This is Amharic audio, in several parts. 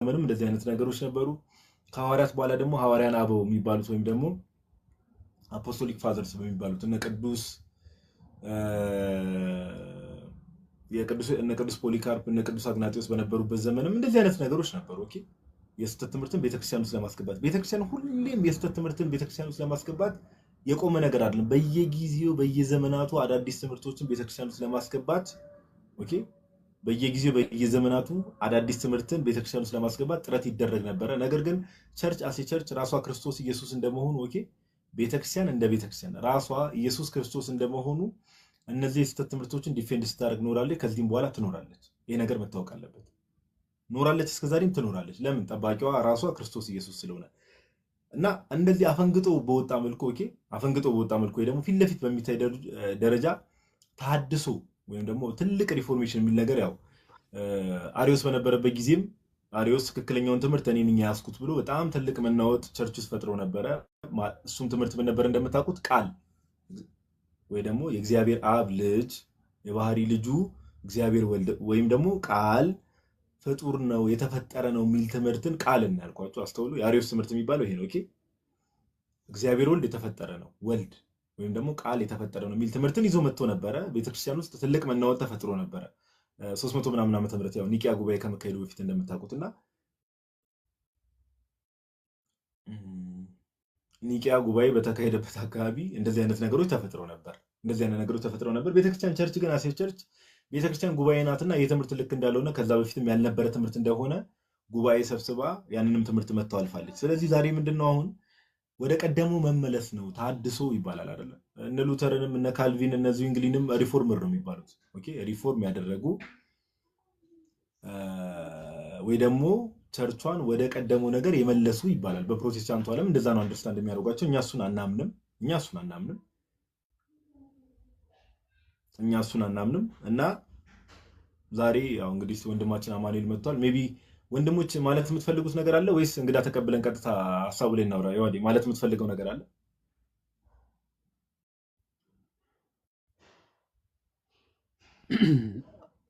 ዘመንም እንደዚህ አይነት ነገሮች ነበሩ። ከሐዋርያት በኋላ ደግሞ ሐዋርያን አበው የሚባሉት ወይም ደግሞ አፖስቶሊክ ፋዘርስ በሚባሉት እነ ቅዱስ ፖሊካርፕ እነ ቅዱስ አግናጢዮስ በነበሩበት ዘመንም እንደዚህ አይነት ነገሮች ነበሩ። ኦኬ የስተት ትምህርትን ቤተክርስቲያን ውስጥ ለማስገባት ቤተክርስቲያን ሁሌም የስተት ትምህርትን ቤተክርስቲያን ውስጥ ለማስገባት የቆመ ነገር አይደለም። በየጊዜው በየዘመናቱ አዳዲስ ትምህርቶችን ቤተክርስቲያን ውስጥ ለማስገባት ኦኬ በየጊዜው በየዘመናቱ አዳዲስ ትምህርትን ቤተክርስቲያን ውስጥ ለማስገባት ጥረት ይደረግ ነበረ። ነገር ግን ቸርች አሴ ቸርች ራሷ ክርስቶስ ኢየሱስ እንደመሆኑ ኦኬ ቤተክርስቲያን እንደ ቤተክርስቲያን ራሷ ኢየሱስ ክርስቶስ እንደመሆኑ እነዚህ የስተት ትምህርቶችን ዲፌንድ ስታደርግ ኖራለች። ከዚህም በኋላ ትኖራለች። ይሄ ነገር መታወቅ አለበት። ኖራለች፣ እስከዛሬም ትኖራለች። ለምን? ጠባቂዋ ራሷ ክርስቶስ ኢየሱስ ስለሆነ እና እንደዚህ አፈንግጦ በወጣ መልኩ ኦኬ አፈንግጦ በወጣ መልኩ ወይ ደግሞ ፊት ለፊት በሚታይ ደረጃ ተሐድሶ ወይም ደግሞ ትልቅ ሪፎርሜሽን የሚል ነገር ያው አሪዮስ በነበረበት ጊዜም አሪዮስ ትክክለኛውን ትምህርት እኔ ነኝ ያስኩት ብሎ በጣም ትልቅ መናወጥ ቸርች ውስጥ ፈጥሮ ነበረ። እሱም ትምህርት ምን ነበር እንደምታውቁት? ቃል ወይ ደግሞ የእግዚአብሔር አብ ልጅ የባህሪ ልጁ እግዚአብሔር ወልድ ወይም ደግሞ ቃል ፍጡር ነው የተፈጠረ ነው የሚል ትምህርትን ቃል እናልኳቸው አስተውሉ። የአሪዮስ ትምህርት የሚባለው ይሄ ነው። ኦኬ እግዚአብሔር ወልድ የተፈጠረ ነው ወልድ ወይም ደግሞ ቃል የተፈጠረ ነው የሚል ትምህርትን ይዞ መጥቶ ነበረ። ቤተክርስቲያን ውስጥ ትልቅ መናወጥ ተፈጥሮ ነበረ። 300 ምናምን ዓመተ ምህረት ያው ኒቂያ ጉባኤ ከመካሄዱ በፊት እንደምታውቁትና ኒቂያ ጉባኤ በተካሄደበት አካባቢ እንደዚህ አይነት ነገሮች ተፈጥረው ነበር። ቤተክርስቲያን ቸርች ግን አሴ ቸርች ቤተክርስቲያን ጉባኤ ናትና የትምህርት ልክ እንዳልሆነ ከዛ በፊትም ያልነበረ ትምህርት እንደሆነ ጉባኤ ሰብስባ ያንንም ትምህርት መጥተው አልፋለች። ስለዚህ ዛሬ ምንድነው አሁን ወደ ቀደሙ መመለስ ነው። ታድሶ ይባላል አይደለ? እነ ሉተርንም እነ ካልቪን እነ ዙዊንግሊንም ሪፎርመር ነው የሚባሉት። ኦኬ ሪፎርም ያደረጉ ወይ ደግሞ ቸርቿን ወደ ቀደመው ነገር የመለሱ ይባላል። በፕሮቴስታንቱ ዓለም እንደዛ ነው አንደርስታንድ የሚያደርጓቸው። እኛ እሱን አናምንም እና ዛሬ ያው እንግዲህ ወንድማችን አማኑኤል መጥቷል። ሜቢ ወንድሞች ማለት የምትፈልጉት ነገር አለ ወይስ እንግዳ ተቀብለን ቀጥታ ሀሳቡ ላይ እናውራ? ይዋዲ ማለት የምትፈልገው ነገር አለ?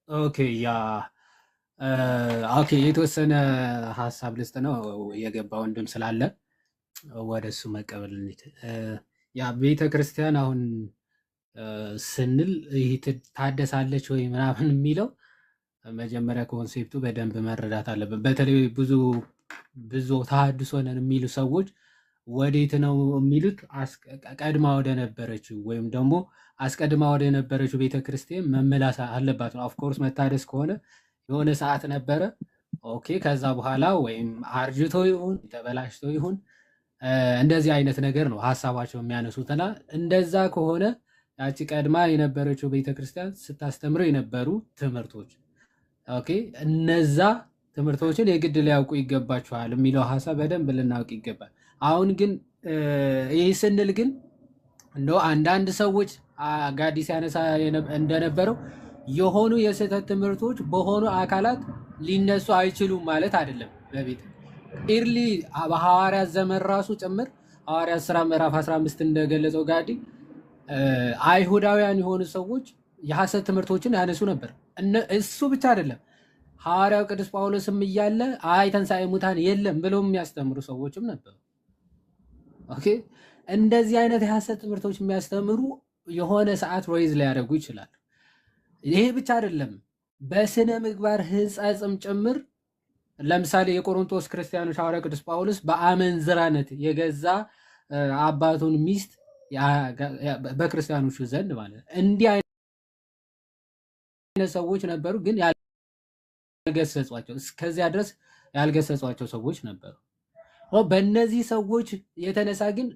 ኦኬ የተወሰነ ሀሳብ ልስጥ ነው የገባ ወንድም ስላለ ወደሱ መቀበል ያ ቤተ ክርስቲያን አሁን ስንል ይህ ታደሳለች ወይ ምናምን የሚለው መጀመሪያ ኮንሴፕቱ በደንብ መረዳት አለብን። በተለይ ብዙ ተሐድሶ ነን የሚሉ ሰዎች ወዴት ነው የሚሉት? ቀድማ ወደ ነበረችው ወይም ደግሞ አስቀድማ ወደ ነበረችው ቤተክርስቲያን መመላስ አለባት ነው። ኦፍኮርስ መታደስ ከሆነ የሆነ ሰዓት ነበረ ኦኬ፣ ከዛ በኋላ ወይም አርጅቶ ይሁን ተበላሽቶ ይሁን እንደዚህ አይነት ነገር ነው ሀሳባቸው የሚያነሱትና እንደዛ ከሆነ ያቺ ቀድማ የነበረችው ቤተክርስቲያን ስታስተምረው የነበሩ ትምህርቶች ኦኬ እነዛ ትምህርቶችን የግድ ሊያውቁ ይገባቸዋል የሚለው ሀሳብ በደንብ ልናውቅ ይገባል። አሁን ግን ይህ ስንል ግን እንደው አንዳንድ ሰዎች ጋዲ ሲያነሳ እንደነበረው የሆኑ የስህተት ትምህርቶች በሆኑ አካላት ሊነሱ አይችሉም ማለት አይደለም። በቤት ኢርሊ በሐዋርያት ዘመን ራሱ ጭምር ሐዋርያት ሥራ ምዕራፍ 15 እንደገለጸው ጋዲ አይሁዳውያን የሆኑ ሰዎች የሐሰት ትምህርቶችን ያነሱ ነበር። እሱ ብቻ አይደለም፣ ሐዋርያው ቅዱስ ጳውሎስም እያለ አይ ትንሣኤ ሙታን የለም ብለው የሚያስተምሩ ሰዎችም ነበሩ። ኦኬ እንደዚህ አይነት የሐሰት ትምህርቶች የሚያስተምሩ የሆነ ሰዓት ሮይዝ ሊያደርጉ ይችላል። ይሄ ብቻ አይደለም፣ በስነ ምግባር ሕጸጽም ጭምር ለምሳሌ የቆሮንቶስ ክርስቲያኖች ሐዋርያው ቅዱስ ጳውሎስ በአመንዝራነት የገዛ አባቱን ሚስት በክርስቲያኖቹ ዘንድ ማለት እንዲህ አይነት ሰዎች ነበሩ፣ ግን ያልገሰጿቸው እስከዚያ ድረስ ያልገሰጿቸው ሰዎች ነበሩ። በእነዚህ ሰዎች የተነሳ ግን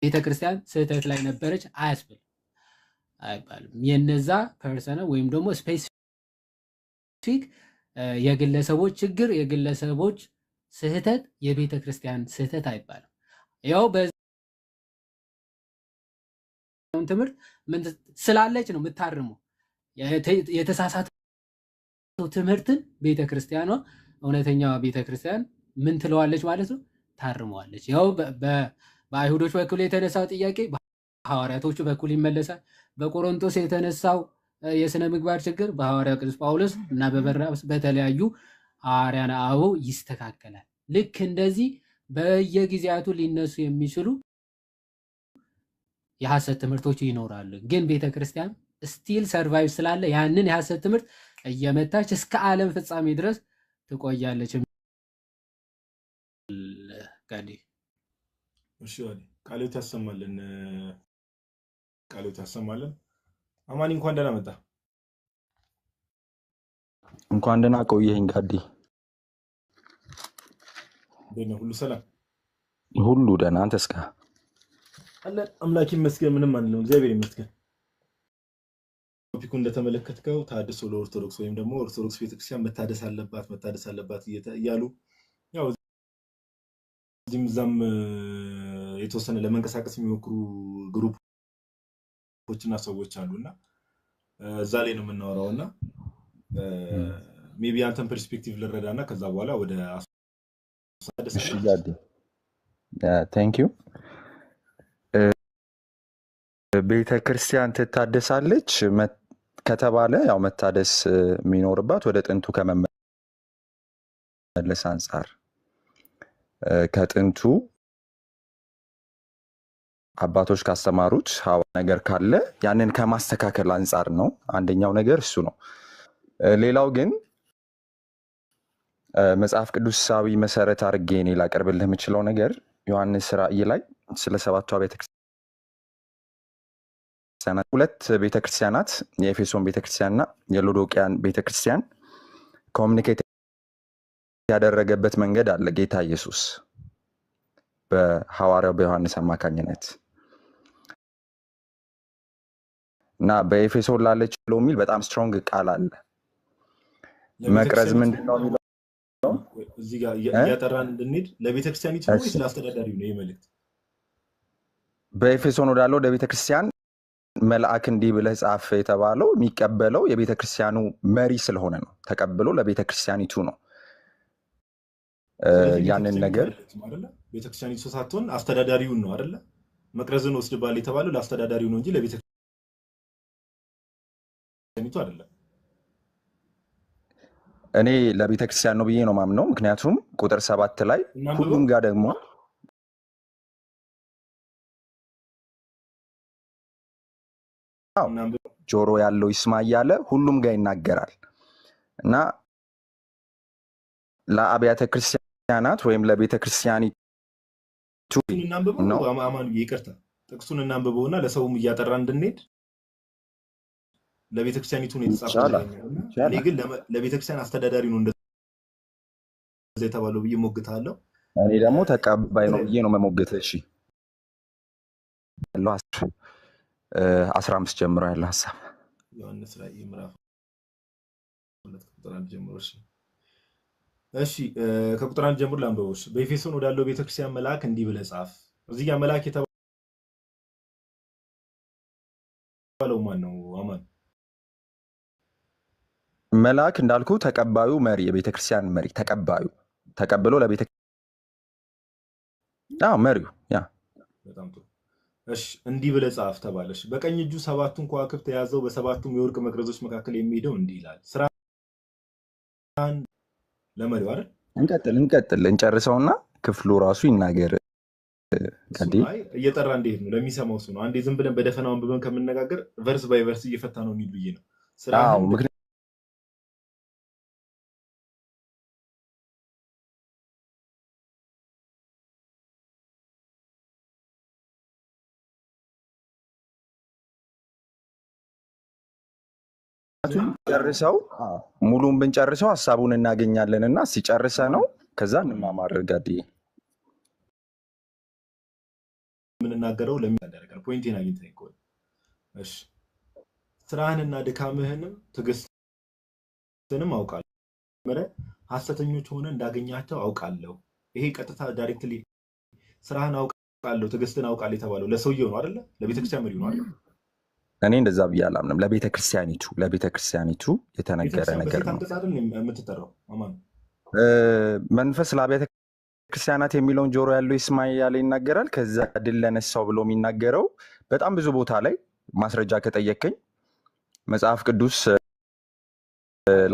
ቤተክርስቲያን ስህተት ላይ ነበረች አይባልም። የነዛ ፐርሰናል ወይም ደግሞ ስፔሲፊክ የግለሰቦች ችግር የግለሰቦች ስህተት የቤተክርስቲያን ስህተት አይባልም። ያው ትምህርት ምን ስላለች ነው የምታርመው። የተሳሳተው ትምህርትን ቤተክርስቲያኗ እውነተኛዋ ቤተክርስቲያን ምን ትለዋለች ማለት ነው? ታርመዋለች። ያው በአይሁዶች በኩል የተነሳው ጥያቄ በሐዋርያቶቹ በኩል ይመለሳል። በቆሮንቶስ የተነሳው የስነ ምግባር ችግር በሐዋርያው ቅዱስ ጳውሎስ እና በበርናባስ በተለያዩ ሐዋርያን አበው ይስተካከላል። ልክ እንደዚህ በየጊዜያቱ ሊነሱ የሚችሉ የሐሰት ትምህርቶች ይኖራሉ። ግን ቤተክርስቲያን ስቲል ሰርቫይቭ ስላለ ያንን የሐሰት ትምህርት እየመታች እስከ ዓለም ፍጻሜ ድረስ ትቆያለች። ጋዲ እሺ ወዲ ቃሎት ያሰማልን፣ ቃሎት ያሰማልን። አማኒ እንኳን ደህና መጣ። እንኳን ደህና ቆየኝ ጋዲ። ደህና ሁሉ ሰላም ሁሉ ደህና። አንተስ ጋር አለ? አምላክ ይመስገን፣ ምንም አንልም፣ እግዚአብሔር ይመስገን። ቶፒኩ እንደተመለከትከው ታድሶ ለኦርቶዶክስ ወይም ደግሞ ኦርቶዶክስ ቤተክርስቲያን መታደስ አለባት እያሉ ያው እዚህም እዛም የተወሰነ ለመንቀሳቀስ የሚሞክሩ ግሩፖችና ሰዎች አሉና እዛ ላይ ነው የምናወራው እና ሜቢ አንተን ፐርስፔክቲቭ ልረዳና ከዛ በኋላ ወደ እሺ ጋዲ ቴንክ ዩ። ቤተክርስቲያን ትታደሳለች ከተባለ ያው መታደስ የሚኖርባት ወደ ጥንቱ ከመመለስ አንጻር ከጥንቱ አባቶች ካስተማሩት ነገር ካለ ያንን ከማስተካከል አንጻር ነው። አንደኛው ነገር እሱ ነው። ሌላው ግን መጽሐፍ ቅዱሳዊ መሰረት አድርጌ እኔ ላቀርብልህ የምችለው ነገር ዮሐንስ ራእይ ላይ ስለ ሰባቱ ቤተክርስቲያናት ሁለት ቤተክርስቲያናት የኤፌሶን ቤተክርስቲያንና የሎዶቅያን ቤተክርስቲያን ኮሚኒኬት ያደረገበት መንገድ አለ ጌታ ኢየሱስ በሐዋርያው በዮሐንስ አማካኝነት እና በኤፌሶን ላለች ብሎ የሚል በጣም ስትሮንግ ቃል አለ። መቅረዝ ምንድነው የሚለው እዚህ ጋር እያጠራን እንድንሄድ ለቤተክርስቲያኒቱ ነው ወይስ ለአስተዳዳሪው ነው የመልእክት? በኤፌሶን ወዳለው ወደ ቤተክርስቲያን መልአክ እንዲህ ብለህ ጻፍ የተባለው የሚቀበለው የቤተክርስቲያኑ መሪ ስለሆነ ነው። ተቀብሎ ለቤተክርስቲያኒቱ ነው ያንን ነገር ቤተክርስቲያኒቱ ሳትሆን አስተዳዳሪውን ነው አይደለ? መቅረዝን ወስድባል የተባለው ለአስተዳዳሪው ነው እንጂ ለቤተክርስቲያኒቱ አይደለም። እኔ ለቤተክርስቲያን ነው ብዬ ነው ማምነው። ምክንያቱም ቁጥር 7 ላይ ሁሉም ጋር ደግሞ ጆሮ ያለው ይስማ እያለ ሁሉም ጋር ይናገራል እና ለአብያተ ክርስቲያናት ወይም ለቤተ ክርስቲያኒቱ እናንብበው። አማን ይቅርታ ጥቅሱን እናንብበውና ለሰውም እያጠራ እንድንሄድ ለቤተ ክርስቲያኒቱ ነው የተጻፈው። እኔ ግን ለቤተ ክርስቲያን አስተዳዳሪ ነው እንደዛ የተባለው ብዬ ሞግታለሁ። እኔ ደግሞ ተቀባይ ነው ብዬ ነው መሞግተው። እሺ ያለው 15 ጀምሮ ያለው ሐሳብ ዮሐንስ ራእይ ምዕራፍ 2 ቁጥር 1 ጀምሮ እሺ ከቁጥር 1 ጀምሮ ላንብበው። በኤፌሶን ወዳለው ቤተክርስቲያን መልአክ እንዲህ ብለህ ጻፍ። እዚህ ጋር መልአክ የተባለው ማን ነው? አማን መልአክ እንዳልኩ ተቀባዩ መሪ፣ የቤተክርስቲያን መሪ ተቀብሎ መሪው ያ በጣም ጥሩ። እሺ እንዲህ ብለህ ጻፍ ተባለሽ። በቀኝ እጁ 7ቱን ከዋክብት የያዘው በ7ቱም የወርቅ መቅረዞች መካከል የሚሄደው እንዲህ ይላል። ስራን ለመሪው አይደል? እንቀጥል እንጨርሰውና ክፍሉ ራሱ ይናገር። እየጠራ እንዴት ነው ለሚሰማው ሰው ነው። አንዴ ዝም ብለን በደፈናው አንብበን ከምንነጋገር ቨርስ ባይ ቨርስ እየፈታ ነው የሚል ብዬ ነው። ጨርሰው ሙሉን ብንጨርሰው ሐሳቡን እናገኛለን እና ሲጨርሰ ነው ከዛ እንማማር። ጋዲ የምንናገረው ለሚያደርገን ፖይንቴን አግኝተን ይቆይ። እሺ ስራህንና ድካምህንም ትዕግስትንም አውቃለሁ። ሐሰተኞች ሆነ እንዳገኛቸው አውቃለሁ። ይሄ ቀጥታ ዳይሬክትሊ ስራህን አውቃለሁ ትዕግስትን አውቃለሁ የተባለው ለሰውየው ነው አይደለ? ለቤተክርስቲያን መሪው ነው አይደል? እኔ እንደዛ ብዬ አላምንም። ለቤተክርስቲያኒቱ የተነገረ ነገር ነው። መንፈስ ለአብያተ ክርስቲያናት የሚለውን ጆሮ ያለው ይስማ ያለ ይናገራል። ከዛ ድል ለነሳው ብሎ የሚናገረው በጣም ብዙ ቦታ ላይ ማስረጃ ከጠየቀኝ መጽሐፍ ቅዱስ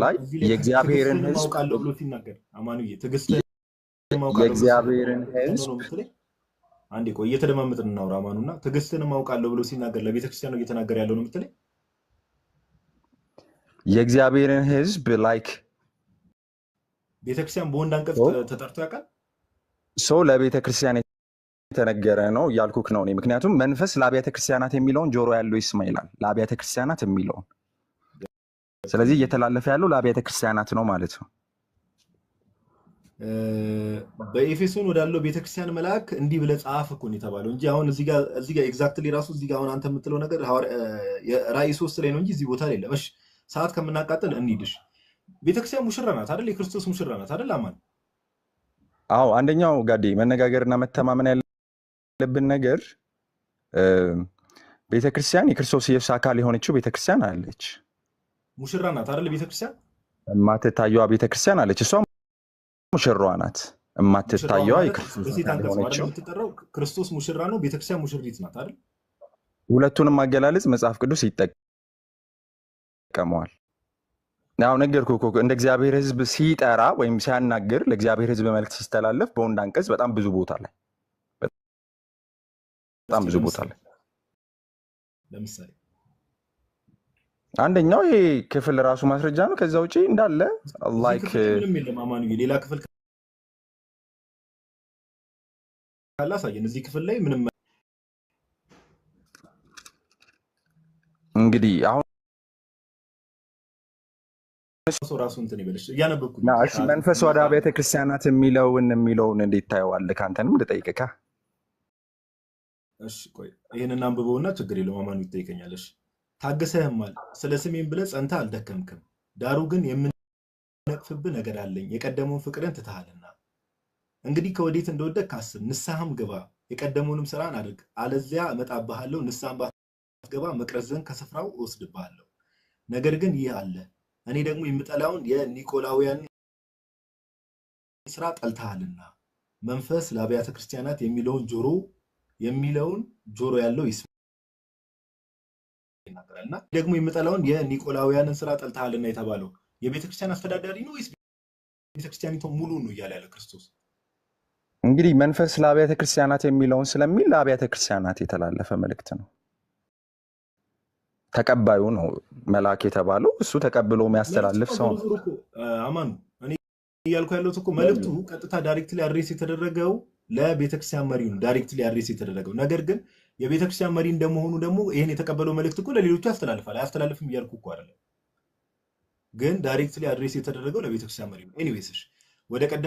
ላይ የእግዚአብሔርን ትዕግስትህን ሕዝብ ማውቃለሁ ብሎ ሲናገር አማኑዬ ትዕግስትህን ማውቃለሁ ብሎ የእግዚአብሔርን ሲናገር ሕዝብ ነው የምትለኝ? አንዴ ቆይ እየተደማመጥን እናውራ አማኑና ትዕግስትህን ማውቃለሁ ብሎ ሲናገር ለቤተክርስቲያን ነው እየተናገረ ያለው ነው የምትለኝ? የእግዚአብሔርን ሕዝብ ላይክ ቤተክርስቲያን በወንድ አንቀጽ ተጠርቶ ያውቃል? ሰው ለቤተክርስቲያን የተነገረ ነው እያልኩክ ነው እኔ። ምክንያቱም መንፈስ ለአብያተ ክርስቲያናት የሚለውን ጆሮ ያለው ይስማ ይላል። ለአብያተ ክርስቲያናት የሚለውን ስለዚህ እየተላለፈ ያለው ለአብያተ ክርስቲያናት ነው ማለት ነው። በኤፌሶን ወዳለው ቤተክርስቲያን መልአክ እንዲህ ብለህ ጻፍ እኮ ነው የተባለው እንጂ አሁን እዚህ ጋር ኤግዛክትሊ ራሱ እዚህ ጋር አሁን አንተ የምትለው ነገር ራእይ 3 ላይ ነው እንጂ እዚህ ቦታ ላይ የለም። እሺ ሰዓት ከምናቃጥል እንሂድሽ። ቤተክርስቲያን ሙሽራ ናት አይደል? የክርስቶስ ሙሽራ ናት አይደል? አማን አዎ። አንደኛው ጋዴ መነጋገርና መተማመን ያለብን ነገር ቤተክርስቲያን የክርስቶስ ኢየሱስ አካል የሆነችው ቤተክርስቲያን አለች። ሙሽራ ናት አይደል? ቤተክርስቲያን የማትታየዋ ቤተክርስቲያን አለች። እሷ ሙሽራዋ ናት። የማትታየዋ የክርስቶስ አካል የሆነችው ክርስቶስ ሙሽራ ነው፣ ቤተክርስቲያን ሙሽሪት ናት አይደል? ሁለቱንም አገላለጽ መጽሐፍ ቅዱስ ይጠቀመዋል። ያው ነገርኩህ እኮ እንደ እግዚአብሔር ሕዝብ ሲጠራ ወይም ሲያናግር ለእግዚአብሔር ሕዝብ መልእክት ሲስተላለፍ በወንድ አንቀጽ በጣም ብዙ ቦታ ላይ ለምሳሌ አንደኛው ይሄ ክፍል ራሱ ማስረጃ ነው። ከዛ ውጪ እንዳለ ላይክ ምንም የለም። አማኑዬ ሌላ ክፍል ካላሳየን እዚህ ክፍል ላይ ምንም እንግዲህ አሁን ራሱ እንትን ይበልሽ እያነበብኩ እሺ መንፈስ ወደ አብያተ ክርስቲያናት የሚለውን እንዴት ታየዋለህ? ካንተንም ልጠይቅካ። እሺ ቆይ ይሄንን አንብበውና ችግር የለውም አማኑ ይጠይቀኛለሽ። ታገሰህማል፣ ስለ ስሜን ብለህ ጸንተህ አልደከምክም። ዳሩ ግን የምነቅፍብህ ነገር አለኝ፣ የቀደመውን ፍቅርን ትተሃልና። እንግዲህ ከወዴት እንደወደቅህ አስብ፣ ንስሐም ግባ፣ የቀደመውንም ስራን አድርግ። አለዚያ እመጣብሃለሁ፣ ንስሐም ባትገባ መቅረዝህን ከስፍራው እወስድብሃለሁ። ነገር ግን ይህ አለ፣ እኔ ደግሞ የምጠላውን የኒቆላውያን ስራ ጠልተሃልና። መንፈስ ለአብያተ ክርስቲያናት የሚለውን ጆሮ ያለው ይስማ ይናገራልና። ደግሞ የምጠላውን የኒቆላውያንን ስራ ጠልተሃልና የተባለው የቤተክርስቲያን አስተዳዳሪ ነው ወይስ ቤተክርስቲያኒቱ ሙሉ ነው እያለ ያለ ክርስቶስ? እንግዲህ መንፈስ ለአብያተ ክርስቲያናት የሚለውን ስለሚል ለአብያተ ክርስቲያናት የተላለፈ መልእክት ነው። ተቀባዩ ነው መልአክ የተባለው እሱ ተቀብሎ የሚያስተላልፍ ሰው ነው። አማኑ እኔ እያልኩ ያለሁት እኮ መልእክቱ ቀጥታ ዳይሬክትሊ አድሬስ የተደረገው ለቤተክርስቲያን መሪ ነው። ዳይሬክትሊ አድሬስ የተደረገው ነገር ግን የቤተክርስቲያን መሪ እንደመሆኑ ደግሞ ይሄን የተቀበለው መልእክት እኮ ለሌሎቹ ያስተላልፋል። አያስተላልፍም እያልኩ እኮ አይደለም፣ ግን ዳይሬክትሊ አድሬስ የተደረገው ለቤተክርስቲያን መሪ ነው። ኤኒዌይስ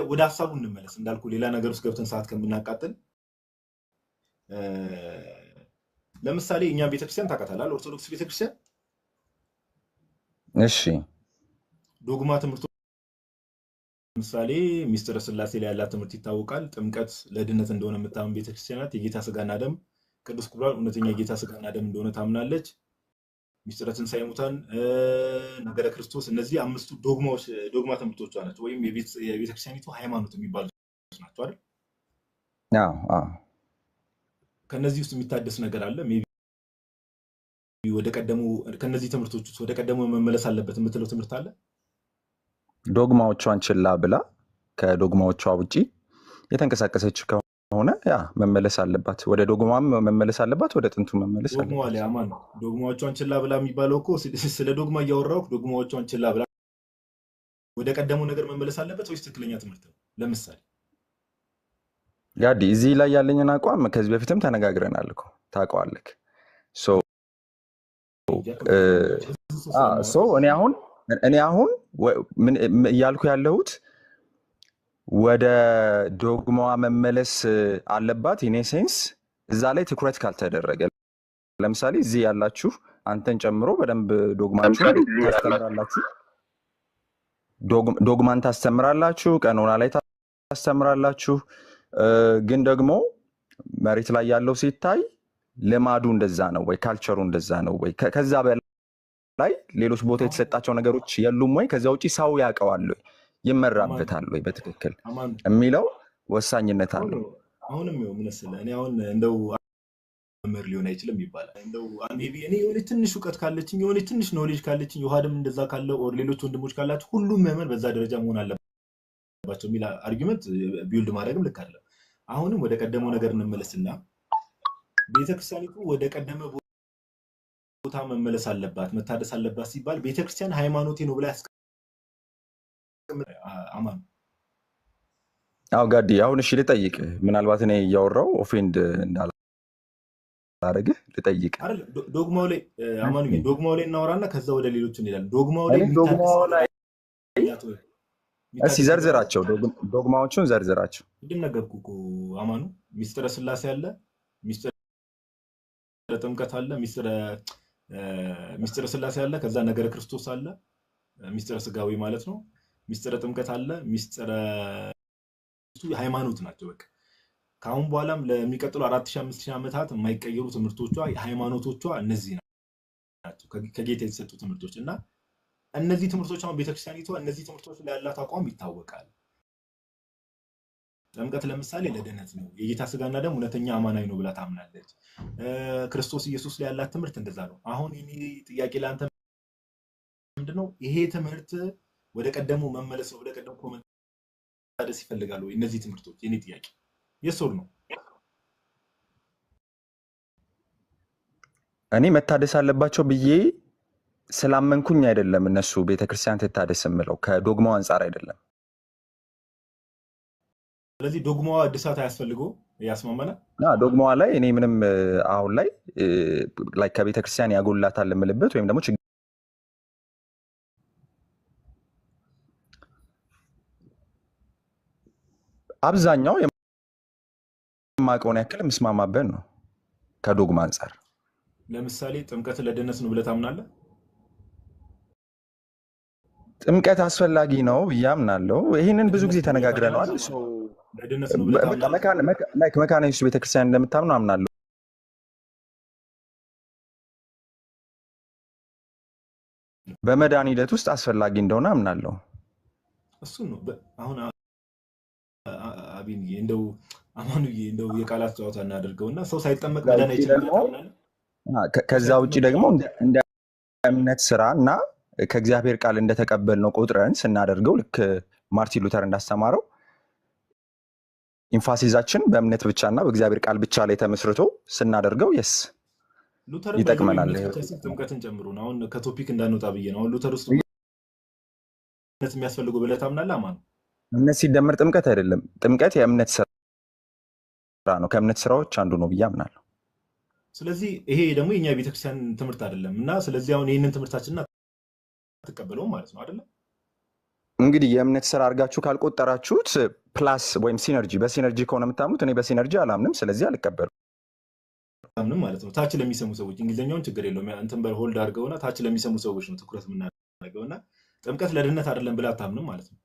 ወደ ሀሳቡ እንመለስ። እንዳልኩ ሌላ ነገር ውስጥ ገብተን ሰዓት ከምናቃጥል ለምሳሌ እኛ ቤተክርስቲያን ታውቃታለህ፣ ኦርቶዶክስ ቤተክርስቲያን። እሺ ዶግማ ትምህርቱ ለምሳሌ ሚስጥረ ስላሴ ላይ ያላት ትምህርት ይታወቃል። ጥምቀት ለድነት እንደሆነ የምታምን ቤተክርስቲያናት፣ የጌታ ስጋና ደም ቅዱስ ቁርባን እውነተኛ የጌታ ስጋና ደም እንደሆነ ታምናለች። ሚስጥረ ትንሣኤ ሙታን፣ ነገረ ክርስቶስ፣ እነዚህ አምስቱ ዶግማ ትምህርቶቿ ናቸው፣ ወይም የቤተክርስቲያኒቱ ሃይማኖት የሚባሉት ናቸው አይደል? ከነዚህ ውስጥ የሚታደስ ነገር አለ? ከነዚህ ትምህርቶች ውስጥ ወደ ቀደሙ መመለስ አለበት የምትለው ትምህርት አለ? ዶግማዎቿን ችላ ብላ ከዶግማዎቿ ውጪ የተንቀሳቀሰች ከሆነ ያ መመለስ አለባት። ወደ ዶግማም መመለስ አለባት፣ ወደ ጥንቱ መመለስ አለባት። ዶግማዎቿን ችላ ብላ የሚባለው እኮ ስለ ዶግማ እያወራሁ ዶግማዎቿን ችላ ብላ ወደ ቀደሙ ነገር መመለስ አለበት ወይስ ትክክለኛ ትምህርት ነው? ለምሳሌ ጋዲ እዚህ ላይ ያለኝን አቋም ከዚህ በፊትም ተነጋግረናል እኮ ታውቀዋለህ። እኔ አሁን እያልኩ ያለሁት ወደ ዶግማዋ መመለስ አለባት። ኢኔ ሴንስ እዛ ላይ ትኩረት ካልተደረገ፣ ለምሳሌ እዚህ ያላችሁ አንተን ጨምሮ በደንብ ዶግማን ታስተምራላችሁ፣ ቀኖና ላይ ታስተምራላችሁ። ግን ደግሞ መሬት ላይ ያለው ሲታይ ልማዱ እንደዛ ነው ወይ? ካልቸሩ እንደዛ ነው ወይ? ከዛ በላይ ሌሎች ቦታ የተሰጣቸው ነገሮች የሉም ወይ? ከዛ ውጪ ሰው ያውቀዋል ወይ? ይመራበታል ወይ? በትክክል የሚለው ወሳኝነት አለው። አሁንም ምን መሰለህ እኔ አሁን እንደው መምህር ሊሆን አይችልም ይባላል። እንደው ሜቢ እኔ የሆነ ትንሽ እውቀት ካለችኝ የሆነ ትንሽ ኖሌጅ ካለችኝ ዮሐድም እንደዛ ካለው ኦር ሌሎች ወንድሞች ካላችሁ ሁሉም ምዕመን በዛ ደረጃ መሆን አለባቸው የሚል አርጊመንት ቢውልድ ማድረግም ልክ አይደለም። አሁንም ወደ ቀደመው ነገር እንመለስና ቤተክርስቲያኒቱ ወደ ቀደመ ቦታ መመለስ አለባት መታደስ አለባት ሲባል ቤተክርስቲያን ሃይማኖቴ ነው ብላ አማን አው ጋዲ አሁን እሺ ልጠይቅ ምናልባት እኔ እያወራው ኦፌንድ እንዳላረግህ ልጠይቅ አይደል ዶግማው ላይ አማኑ ዶግማው ላይ እናወራና ከዛ ወደ ሌሎች እንሄዳለን። ዶግማው ላይ እሺ ዘርዝራቸው ዶግማዎቹን ዘርዝራቸው። ቅድም ነገርኩህ እኮ አማኑ ሚስጥረ ስላሴ አለ፣ ሚስጥረ ጥምቀት አለ፣ ሚስጥረ ስላሴ አለ፣ ከዛ ነገረ ክርስቶስ አለ፣ ሚስጥረ ስጋዊ ማለት ነው። ሚስጥረ ጥምቀት አለ፣ ሚስጥረ ሃይማኖት ናቸው። በቃ ካሁን በኋላም ለሚቀጥሉ 4000 5000 ዓመታት የማይቀየሩ ትምህርቶቿ ሃይማኖቶቿ እነዚህ ናቸው፣ ከጌታ የተሰጡ ትምህርቶች እና እነዚህ ትምህርቶች አሁን ቤተክርስቲያኒቷ እነዚህ ትምህርቶች ላይ ያላት አቋም ይታወቃል። ጥምቀት ለምሳሌ ለድነት ነው፣ የጌታ ስጋና ደም እውነተኛ አማናዊ ነው ብላ ታምናለች። ክርስቶስ ኢየሱስ ላይ ያላት ትምህርት እንደዛ ነው። አሁን እኔ ጥያቄ ለአንተ ምንድነው ይሄ ትምህርት ወደ ቀደሙ መመለስ ነው፣ ወደ ቀደሙ መታደስ ይፈልጋሉ እነዚህ ትምህርቶች? የኔ ጥያቄ የሶር ነው። እኔ መታደስ አለባቸው ብዬ ስላመንኩኝ አይደለም እነሱ ቤተክርስቲያን ትታደስ የምለው ከዶግማው አንፃር አይደለም። ስለዚህ ዶግማዋ እድሳት አያስፈልገው ያስማማናል። ዶግማዋ ላይ እኔ ምንም አሁን ላይ ከቤተክርስቲያን ያጎላታል የምልበት ወይም ደግሞ አብዛኛው የማውቀውን ያክል የምስማማበት ነው ከዶግማ አንፃር። ለምሳሌ ጥምቀት ለድነት ነው ብለህ ታምናለህ? ጥምቀት አስፈላጊ ነው ያምናለው። ይሄንን ብዙ ጊዜ ተነጋግረናል። ለድነት ነው ብለህ ታምናለህ? መካነ ኢየሱስ ቤተክርስቲያን እንደምታምኑ አምናለሁ። በመዳን ሂደት ውስጥ አስፈላጊ እንደሆነ አምናለሁ። እሱ ነው አሁን አቢንዬ እንደው አማኑዬ እንደው የቃላት ጨዋታ እናደርገውና ሰው ሳይጠመቅ መዳን አይችልም። ከዛ ውጪ ደግሞ እንደ እምነት ስራ እና ከእግዚአብሔር ቃል እንደተቀበልነው ቁጥረን ስናደርገው ልክ ማርቲን ሉተር እንዳስተማረው ኢንፋሲዛችን በእምነት ብቻና በእግዚአብሔር ቃል ብቻ ላይ ተመስርቶ ስናደርገው ሉተር ይጠቅመናል። ጥምቀትን ጨምሮ ነው። አሁን ከቶፒክ እንዳንወጣ ብዬ ነው። አሁን ሉተር ውስጥ እምነት የሚያስፈልገው ብለህ ታምናለህ? አማኑ እምነት ሲደመር ጥምቀት አይደለም። ጥምቀት የእምነት ስራ ነው፣ ከእምነት ስራዎች አንዱ ነው ብዬ አምናለሁ። ስለዚህ ይሄ ደግሞ የኛ ቤተክርስቲያን ትምህርት አይደለም እና ስለዚህ አሁን ይህንን ትምህርታችንን አትቀበለውም ማለት ነው አይደለም? እንግዲህ የእምነት ስራ አድርጋችሁ ካልቆጠራችሁት ፕላስ ወይም ሲነርጂ፣ በሲነርጂ ከሆነ የምታምኑት እኔ በሲነርጂ አላምንም፣ ስለዚህ አልቀበሉም ማለት ነው። ታች ለሚሰሙ ሰዎች እንግሊዝኛውን ችግር የለውም እንትን በሆልድ አድርገውና ታች ለሚሰሙ ሰዎች ነው ትኩረት የምናደርገውና ጥምቀት ለድነት አይደለም ብለህ አታምንም ማለት ነው።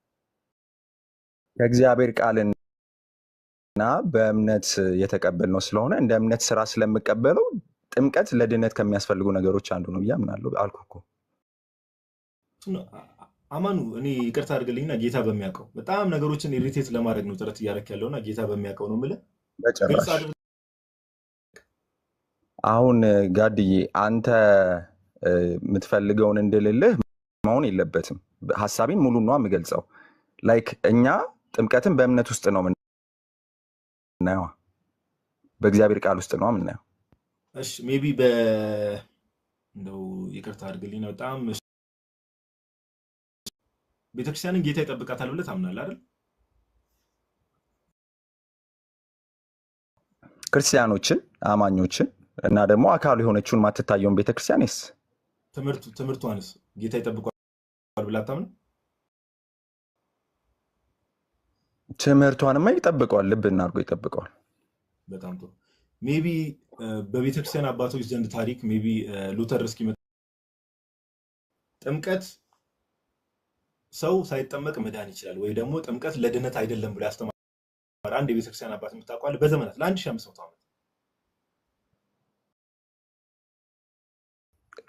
ከእግዚአብሔር ቃልና በእምነት የተቀበልነው ስለሆነ እንደ እምነት ስራ ስለምቀበለው ጥምቀት ለድነት ከሚያስፈልጉ ነገሮች አንዱ ነው ብዬ አምናለሁ። አልኩህ እኮ አማኑ። እኔ ይቅርታ አድርግልኝና ጌታ በሚያውቀው በጣም ነገሮችን ኢሪቴት ለማድረግ ነው ጥረት እያደረክ ያለውና ጌታ በሚያውቀው ነው የምልህ። አሁን ጋድዬ አንተ የምትፈልገውን እንድልልህ መሆን የለበትም። ሀሳቤን ሙሉ ነው የምገልጸው። ላይክ እኛ ጥምቀትን በእምነት ውስጥ ነው የምናየው፣ በእግዚአብሔር ቃል ውስጥ ነው የምናየው። እሺ ሜቢ እንደው ይቅርታ አድርግልኝ ነው በጣም ቤተክርስቲያንን ጌታ ይጠብቃታል ብለህ ታምናለህ አይደል? ክርስቲያኖችን፣ አማኞችን እና ደግሞ አካሉ የሆነችውን ማትታየውን ቤተክርስቲያንስ ትምህርቷንስ ጌታ ይጠብቃል ብለህ አታምንም? ትምህርቷንማ ይጠብቀዋል፣ ልብ እናድርጎ ይጠብቀዋል። በጣም ጥሩ። ሜቢ በቤተክርስቲያን አባቶች ዘንድ ታሪክ ሜቢ ሉተር እስኪመጣ ጥምቀት ሰው ሳይጠመቅ መዳን ይችላል ወይ ደግሞ ጥምቀት ለድነት አይደለም ብሎ ያስተማረ አንድ የቤተክርስቲያን አባት የምታውቀዋል? በዘመናት ለ1500 ዓመት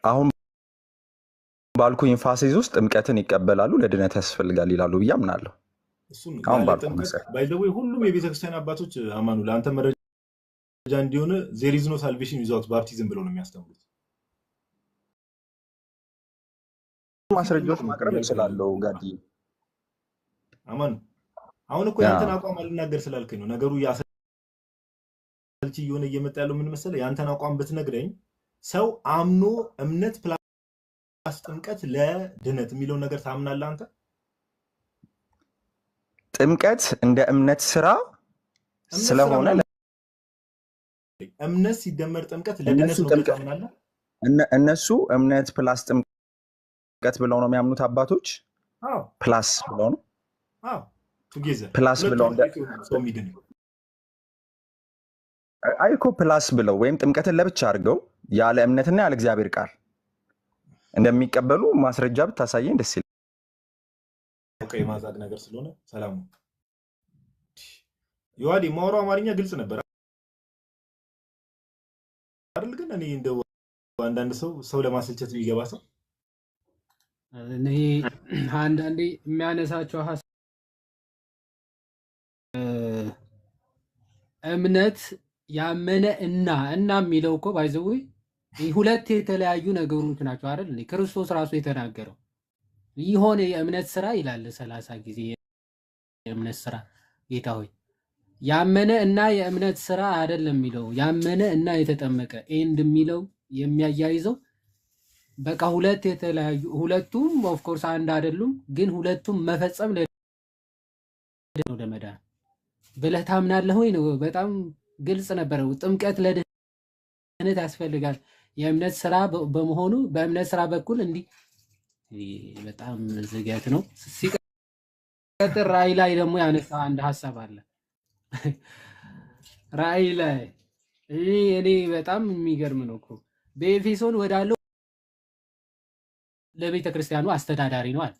አሁን ባልኩ ኢንፋሲስ ውስጥ ጥምቀትን ይቀበላሉ፣ ለድነት ያስፈልጋል ይላሉ ብዬ አምናለሁ። አሁን ባልኩ መሰረት ባይ ዘ ወይ ሁሉም የቤተክርስቲያን አባቶች አማኑ ለአንተ መረጃ እንዲሆነ there is no salvation without baptism ብለው ነው የሚያስተምሩት። ማስረጃዎች ማቅረብ እችላለሁ ጋዲ አማን አሁን እኮ ያንተን አቋም አልናገር ስላልከኝ ነው ነገሩ ያሰልቺ የሆነ እየመጣ ያለው ምን መሰለህ ያንተን አቋም ብትነግረኝ ሰው አምኖ እምነት ፕላስ ጥምቀት ለድነት የሚለው ነገር ታምናለህ አንተ? ጥምቀት እንደ እምነት ስራ ስለሆነ እምነት ሲደመር ጥምቀት ለድነት ነው ታምናለህ? እነሱ እምነት ፕላስ ጥምቀት ብለው ነው የሚያምኑት አባቶች። አዎ ፕላስ ብለው ነው ቱጌዘር ፕላስ ብለው አይኮ ፕላስ ብለው ወይም ጥምቀትን ለብቻ አድርገው ያለ እምነትና ያለ እግዚአብሔር ቃል እንደሚቀበሉ ማስረጃ ብታሳየኝ ደስ ይላል። ኦኬ ማዛግ ነገር ስለሆነ ሰላም ነው። ይዋዲ ማውራው አማርኛ ግልጽ ነበር አይደል? ግን እኔ እንደው አንዳንድ ሰው ለማሰልቸት ቢገባ ሰው እኔ አንዳንዴ የሚያነሳቸው እምነት ያመነ እና የሚለው እኮ ባይዘው ሁለት የተለያዩ ነገሮች ናቸው አይደል? ክርስቶስ ራሱ የተናገረው ይሆነ የእምነት ስራ ይላል 30 ጊዜ የእምነት ስራ ጌታ ሆይ ያመነ እና የእምነት ስራ አይደለም የሚለው ያመነ እና የተጠመቀ ኤንድ የሚለው የሚያያይዘው በቃ ሁለት የተለያዩ ሁለቱም ኦፍ ኮርስ አንድ አይደሉም፣ ግን ሁለቱም መፈጸም ነው ለመዳን ብለህ ታምናለህ ወይ ነው። በጣም ግልጽ ነበረ። ጥምቀት ለድህነት ያስፈልጋል የእምነት ስራ በመሆኑ በእምነት ስራ በኩል እንዲህ በጣም ዝገት ነው። ሲቀጥል ራእይ ላይ ደግሞ ያነሳ አንድ ሐሳብ አለ። ራእይ ላይ እኔ በጣም የሚገርም ነው እኮ በኤፌሶን ወዳለው ለቤተ ክርስቲያኑ አስተዳዳሪ ነው አለ።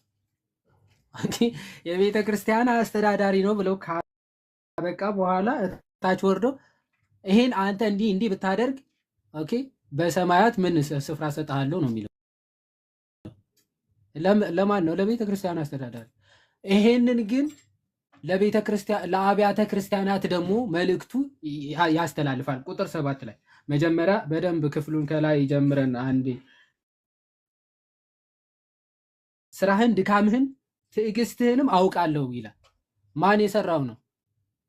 የቤተ ክርስቲያን አስተዳዳሪ ነው ብለው ካበቃ በኋላ ታች ወርዶ ይሄን አንተ እንዲህ ብታደርግ ኦኬ በሰማያት ምን ስፍራ ሰጣለሁ ነው የሚለው። ለማን ነው? ለቤተ ክርስቲያን አስተዳዳሪ። ይሄንን ግን ለቤተ ክርስቲያን ለአብያተ ክርስቲያናት ደግሞ መልእክቱ ያስተላልፋል። ቁጥር 7 ላይ መጀመሪያ በደንብ ክፍሉን ከላይ ጀምረን አንዴ ስራህን ድካምህን ትዕግስትህንም አውቃለሁ ይላል። ማን የሰራው ነው?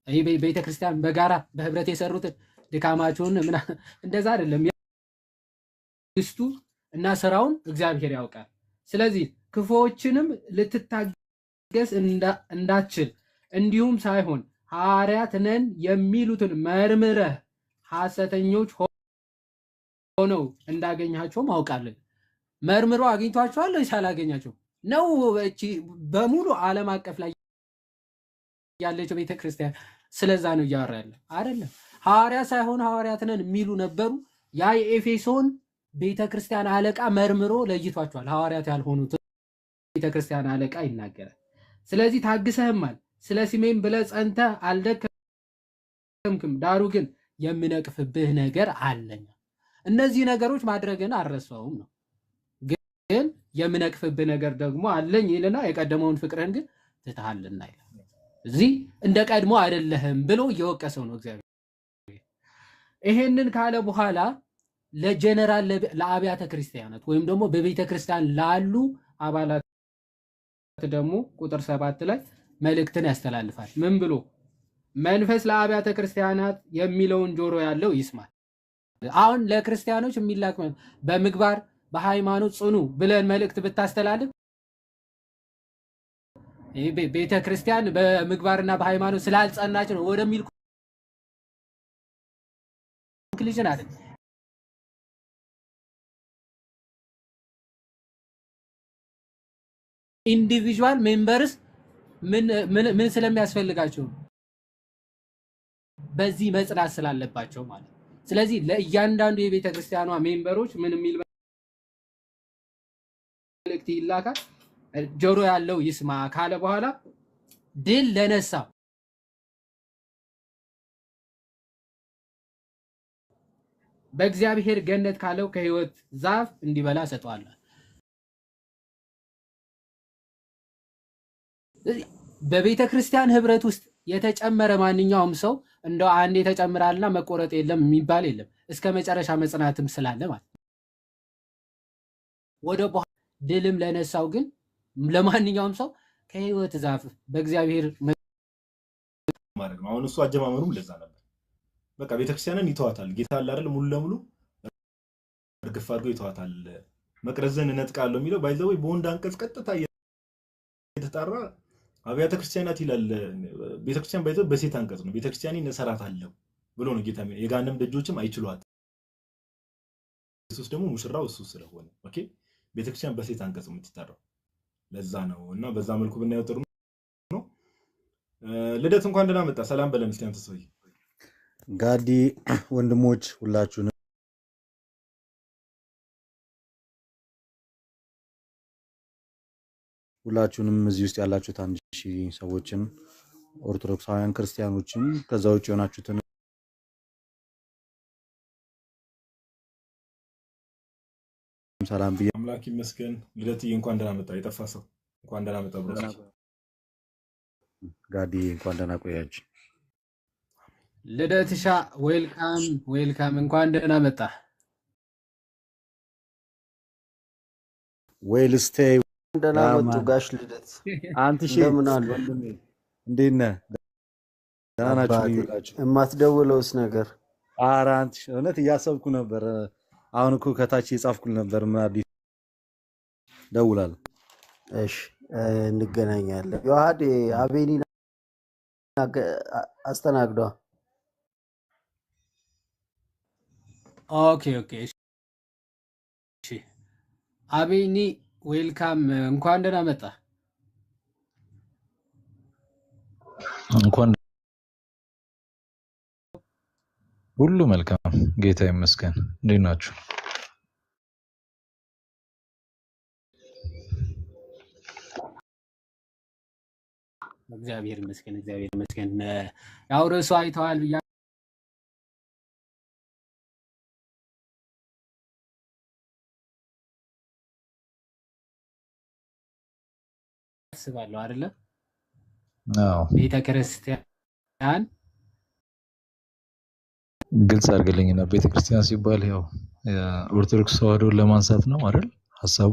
ይሄ ቤተ ክርስቲያን በጋራ በህብረት የሰሩትን ድካማቸውን እንደዛ አይደለም። ትዕግስቱ እና ስራውን እግዚአብሔር ያውቃል። ስለዚህ ክፉዎችንም ልትታገስ እንዳትችል እንዲሁም ሳይሆን ሐዋርያት ነን የሚሉትን መርምረህ ሐሰተኞች ሆነው እንዳገኛቸው አውቃለሁ። መርምሮ አግኝቷቸዋል ወይስ አላገኛቸው ነው? እቺ በሙሉ ዓለም አቀፍ ላይ ያለችው ቤተክርስቲያን ስለዛ ነው እያወራ ያለ አይደለም። ሐዋርያ ሳይሆን ሐዋርያት ነን የሚሉ ነበሩ። ያ የኤፌሶን ቤተክርስቲያን አለቃ መርምሮ ለይቷቸዋል። ሐዋርያት ያልሆኑት ቤተክርስቲያን አለቃ ይናገራል። ስለዚህ ታግሰህማል፣ ስለ ስሜም ብለህ ጸንተህ አልደከምክም፣ ዳሩ ግን የምነቅፍብህ ነገር አለኝ። እነዚህ ነገሮች ማድረግን አልረሳውም ነው፣ ግን የምነቅፍብህ ነገር ደግሞ አለኝ ይልና የቀደመውን ፍቅርህን ግን ትተሃልና ይላል። እዚህ እንደ ቀድሞ አይደለህም ብሎ እየወቀሰው ነው እግዚአብሔር። ይሄንን ካለ በኋላ ለጀነራል ለአብያተ ክርስቲያናት ወይም ደግሞ በቤተ ክርስቲያን ላሉ አባላት ደግሞ ቁጥር 7 ላይ መልእክትን ያስተላልፋል። ምን ብሎ? መንፈስ ለአብያተ ክርስቲያናት የሚለውን ጆሮ ያለው ይስማል። አሁን ለክርስቲያኖች የሚላክ በምግባር በሃይማኖት ጽኑ ብለን መልእክት ብታስተላልፍ ቤተ ክርስቲያን በምግባርና በሃይማኖት ስላልጸናች ነው ወደሚል ኮንክሉዥን አለ። ኢንዲቪጁዋል ሜምበርስ ምን ስለሚያስፈልጋቸው በዚህ መጽናት ስላለባቸው ማለት። ስለዚህ ለእያንዳንዱ የቤተ ክርስቲያኗ ሜምበሮች ምን የሚል መልእክት ይላካል? ጆሮ ያለው ይስማ ካለ በኋላ ድል ለነሳው በእግዚአብሔር ገነት ካለው ከሕይወት ዛፍ እንዲበላ ሰጠዋለሁ። በቤተ ክርስቲያን ህብረት ውስጥ የተጨመረ ማንኛውም ሰው እንደው አንዴ ተጨምራልና መቆረጥ የለም የሚባል የለም። እስከ መጨረሻ መጽናትም ስላለ ማለት ነው። ወደ በኋላ ድልም ለነሳው ግን ለማንኛውም ሰው ከህይወት ዛፍ በእግዚአብሔር ማለት ነው። አሁን እሱ አጀማመሩም ለዛ ነበር። በቃ ቤተክርስቲያንን ይተዋታል። ጌታ አለ አይደል ሙሉ ለሙሉ እርግፍ አድርጎ ይተዋታል። መቅረዝን እነጥቃለሁ የሚለው ባይዘው በወንድ አንቀጽ ቀጥታ የተጣራ አብያተ ክርስቲያናት ይላል። ቤተክርስቲያን ባይዘው በሴት አንቀጽ ነው። ቤተክርስቲያንን እሰራታለሁ ብሎ ነው ጌታ። የጋንም ደጆችም አይችሏት። ኢየሱስ ደግሞ ሙሽራው እሱ ስለሆነ ኦኬ፣ ቤተክርስቲያን በሴት አንቀጽ የምትጠራው ለዛ ነው። እና በዛ መልኩ ብናየው ጥሩ ነው። ልደት እንኳን ደህና መጣ። ሰላም በለን እስቲ አንተ ሰውዬ። ጋዲ ወንድሞች ሁላችሁንም እዚህ ውስጥ ያላችሁት 1000 ሰዎችን ኦርቶዶክሳውያን ክርስቲያኖችን ከዛ ውጭ የሆናችሁትን ሰላም ብዬ አምላክ ይመስገን። ልደትዬ እንኳን ደህና መጣ። የጠፋ ሰው እንኳን ደህና መጣ ብሮ ጋዲ እንኳን ደህና ቆያችሁ። ልደትሻ ዌልካም እንኳን ደህና መጣ። ዌል ስቴይ ደህና መጡ ጋሽ ልደት። አንተ እንደምን አሉ? እንዴት ነህ? ደህና ናችሁ? ይላችሁ የማትደውለውስ ነገር? ኧረ አንተ እውነት እያሰብኩ ነበር። አሁን እኮ ከታች የጻፍኩል ነበር። ምን አዲስ ደውላለሁ። እሺ እንገናኛለን። ዮሐድ አቤኒን አስተናግዷ። ኦኬ እሺ አቤኒ ዌልካም እንኳን ደህና መጣ። እንኳን ሁሉ መልካም ጌታ ይመስገን። እንዴት ናችሁ? እግዚአብሔር ይመስገን። ያው ርዕሱ አይተዋል ብያ አስባለሁ አይደለ? አዎ ቤተክርስቲያን ግልጽ አድርገልኝና ቤተክርስቲያን ሲባል ያው ኦርቶዶክስ ተዋህዶን ለማንሳት ነው አይደል ሐሳቡ?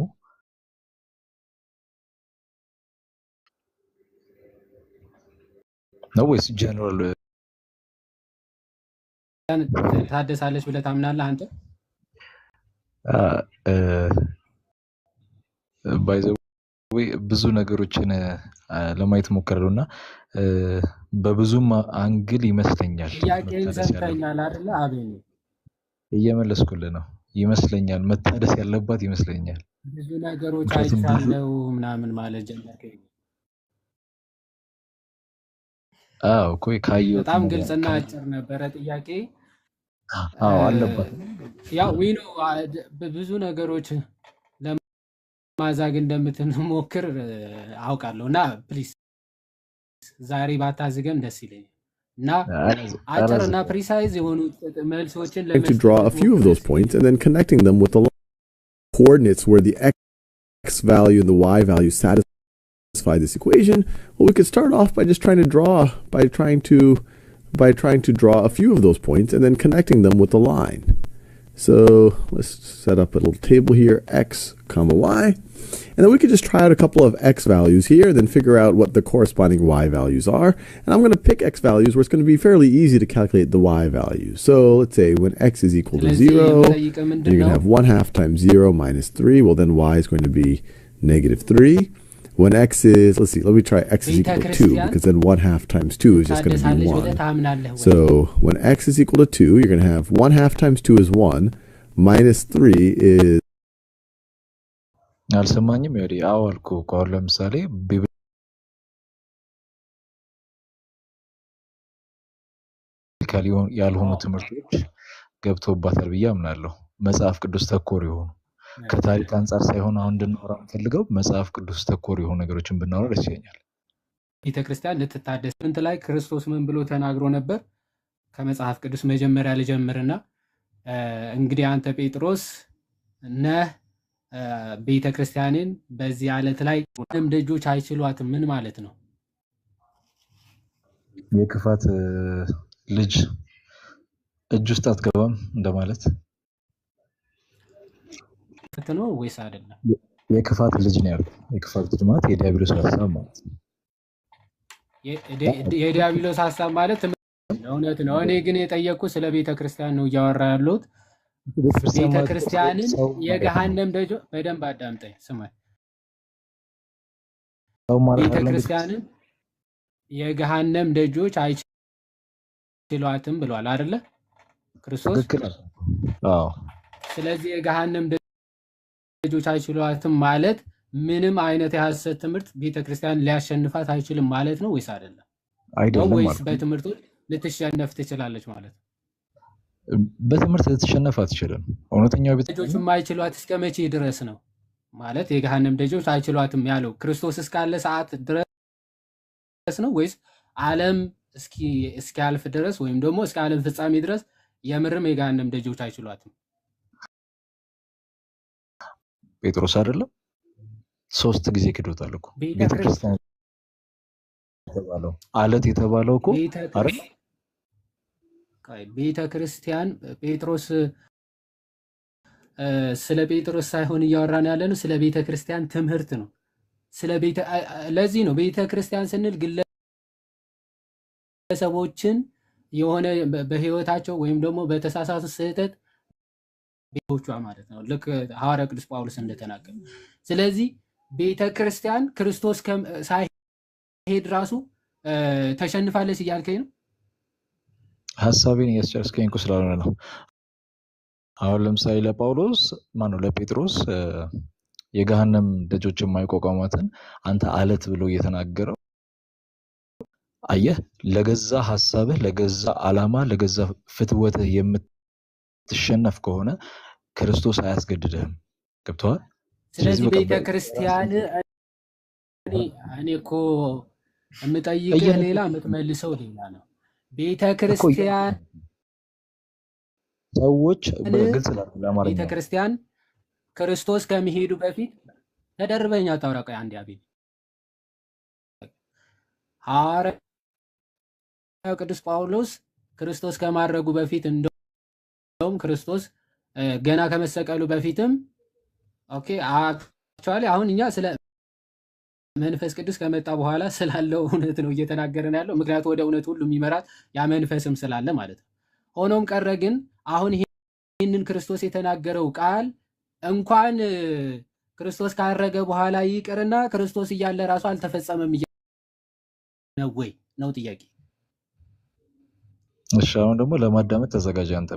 ነው ወይስ ጀነራል ታደሳለች ብለህ ታምናለህ አንተ? ባይዘው ብዙ ነገሮችን ለማየት ሞከረውና በብዙም አንግል ይመስለኛል ጥያቄን ሰምተኛል አይደለ? አቤኔ እየመለስኩልህ ነው ይመስለኛል። መታደስ ያለባት ይመስለኛል። ብዙ ነገሮች አይቻለው ምናምን ማለት ጀመርከኝ። አዎ እኮ ካየሁት በጣም ግልጽና አጭር ነበረ ጥያቄ። አዎ አለባት። ያው ዊኖ ብዙ ነገሮች ለማዛግ እንደምትሞክር አውቃለሁና ፕሊዝ ዛሬ ባታዝገን ደስ ይለኛል። እና አጭርና ፕሪሳይዝ የሆኑ መልሶችን to draw a few of those points and then connecting them with the coordinates where the x value and the y value satisfy this equation. Well, we could start off by just trying to draw a few of those points and then connecting them with the line. So let's set up a little table here, x comma y, and then we could just try out a couple of x values here and then figure out what the corresponding y values are. And I'm going to pick x values where it's going to be fairly easy to calculate the y values. So let's say when x is equal to 0, you're going to have 1/2 times 0 minus 3. Well, then y is going to be -3. When x is, let's see, let me try x is equal to 2, because then 1/2 times 2 is just going to be 1. So when x is equal to 2, you're going to have 1/2 times 2 is 1, minus 3 is... አልሰማኝም። ያዲ አዋልኩ ቋል ለምሳሌ ቢብሊካሊ ያልሆኑ ትምህርቶች ገብተውባታል ብዬ አምናለሁ። መጽሐፍ ቅዱስ ተኮር ይሆኑ ከታሪክ አንፃር ሳይሆን አሁን እንድናወራ የምፈልገው መጽሐፍ ቅዱስ ተኮር የሆኑ ነገሮችን ብናወራ ደስ ይለኛል። ቤተክርስቲያን ልትታደስ እንት ላይ ክርስቶስ ምን ብሎ ተናግሮ ነበር? ከመጽሐፍ ቅዱስ መጀመሪያ ልጀምርና እንግዲህ አንተ ጴጥሮስ ነህ ቤተክርስቲያንን በዚህ ዓለት ላይ ምንም ደጆች አይችሏትም። ምን ማለት ነው? የክፋት ልጅ እጅ ውስጥ አትገባም እንደማለት ነው ወይስ አይደለም? የክፋት ልጅ ነው ያለው። የክፋት ልጅ ማለት የዲያብሎስ ሐሳብ ማለት ነው። የዲያብሎስ ሐሳብ ማለት እውነት ነው። እኔ ግን የጠየቅኩ ስለ ቤተ ክርስቲያን ነው እያወራ ያለሁት። ቤተ ክርስቲያንን የገሃነም ደጆ በደንብ አዳምጠኝ ስማኝ። ቤተ ክርስቲያንን የገሃነም ደጆች አይችሏትም ብሏል አይደለ ክርስቶስ? ትክክል። አዎ። ስለዚህ የገሃነም ደጆች አይችሏትም ማለት ምንም አይነት የሐሰት ትምህርት ቤተ ክርስቲያን ሊያሸንፋት አይችልም ማለት ነው ወይስ አይደለም? አይደለም ወይስ በትምህርቱ ልትሸነፍ ትችላለች ማለት ነው? በትምህርት ልትሸነፍ አትችልም። እውነተኛው ቤተ ደጆች የማይችሏት እስከ መቼ ድረስ ነው ማለት? የገሃነም ደጆች አይችሏትም ያለው ክርስቶስ እስካለ ሰዓት ድረስ ነው ወይስ ዓለም እስኪያልፍ ድረስ ወይም ደግሞ እስከ ዓለም ፍጻሜ ድረስ የምርም የገሃነም ደጆች አይችሏትም? ጴጥሮስ አይደለም 3 ጊዜ ክዶታል እኮ ቤተክርስቲያን የተባለው አለት የተባለው እኮ አይደል? ቤተ ክርስቲያን ጴጥሮስ ስለ ጴጥሮስ ሳይሆን እያወራን ያለነው ስለ ቤተ ክርስቲያን ትምህርት ነው። ለዚህ ነው ቤተ ክርስቲያን ስንል ግለሰቦችን የሆነ በህይወታቸው ወይም ደግሞ በተሳሳቱ ስህተት ቤቶቿ ማለት ነው። ልክ ሐዋርያ ቅዱስ ጳውሎስ እንደተናገረ። ስለዚህ ቤተ ክርስቲያን ክርስቶስ ሳይሄድ ራሱ ተሸንፋለች እያልከኝ ነው? ሐሳቤን እያስጨረስከኝ እኮ ስላልሆነ ነው። አሁን ለምሳሌ ለጴጥሮስ የገሃነም ደጆች የማይቋቋሟትን አንተ አለት ብሎ እየተናገረው አየህ፣ ለገዛ ሐሳብህ፣ ለገዛ ዓላማ፣ ለገዛ ፍትወትህ የምትሸነፍ ከሆነ ክርስቶስ አያስገድድህም። ገብቶሃል? ስለዚህ ቤተ ክርስቲያን እኔ እኮ የምጠይቅህ ሌላ የምትመልሰው ሌላ ነው። ቤተ ክርስቲያን ሰዎች በግልጽ ለማረኛ ቤተ ክርስቲያን ክርስቶስ ከመሄዱ በፊት ተደርበኛ ታውራቀ አንድ ያቤት ሐዋርያው ቅዱስ ጳውሎስ ክርስቶስ ከማድረጉ በፊት እንደውም ክርስቶስ ገና ከመሰቀሉ በፊትም ኦኬ አክቹአሊ አሁን እኛ ስለ መንፈስ ቅዱስ ከመጣ በኋላ ስላለው እውነት ነው እየተናገረን ያለው። ምክንያቱም ወደ እውነት ሁሉ የሚመራት ያ መንፈስም ስላለ ማለት ነው። ሆኖም ቀረ ግን አሁን ይህንን ክርስቶስ የተናገረው ቃል እንኳን ክርስቶስ ካረገ በኋላ ይቅርና ክርስቶስ እያለ ራሱ አልተፈጸመም ነው ወይ ነው ጥያቄ። እሺ አሁን ደግሞ ለማዳመጥ ተዘጋጅ። አንተ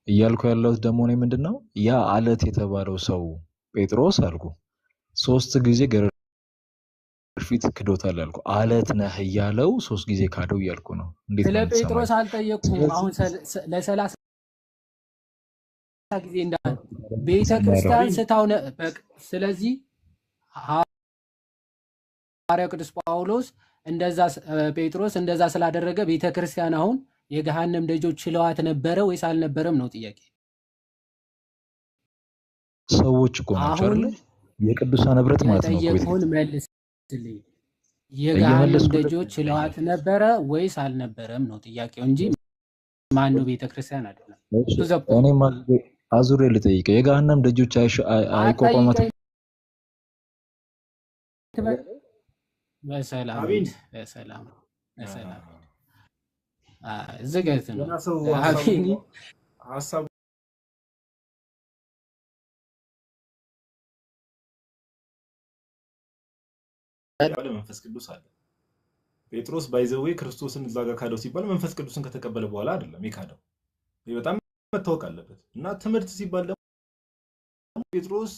እያልኩ ያለሁት ደግሞ እኔ ምንድነው ያ አለት የተባለው ሰው ጴጥሮስ አልኩ 3 ጊዜ ፊት ክዶታል ያልኩ አለት ነህ እያለው 3 ጊዜ ካደው እያልኩ ነው። እንዴት ስለ ጴጥሮስ አልጠየቅኩም። አሁን ለ30 ጊዜ እንዳለ ቤተ ክርስቲያን ስታውነ ስለዚህ ሐዋርያው ቅዱስ ጳውሎስ እንደዛ ጴጥሮስ እንደዛ ስላደረገ ቤተ ክርስቲያን አሁን የገሃነም ደጆች ችለዋት ነበረ ወይስ አልነበረም ነው ጥያቄ። ሰዎች እኮ ናቸው አይደል? የቅዱሳን ህብረት ማለት ነው። ጠየቁን መልስልኝ። የገሃነም ደጆች ችለዋት ነበረ ወይስ አልነበረም ነው ጥያቄው እንጂ ማን ነው ቤተክርስቲያን አይደለም። እኔም አዙሬ ልጠይቀህ የገሃነም ደጆች አይቋቋማትም? በሰላም ዝገት ነው አቢኒ ሐሳብ መንፈስ ቅዱስ አለ። ጴጥሮስ ባይዘዌ ክርስቶስን እዛ ጋር ካደው ሲባል መንፈስ ቅዱስን ከተቀበለ በኋላ አይደለም የካደው። ይሄ በጣም መታወቅ አለበት። እና ትምህርት ሲባል ደግሞ ጴጥሮስ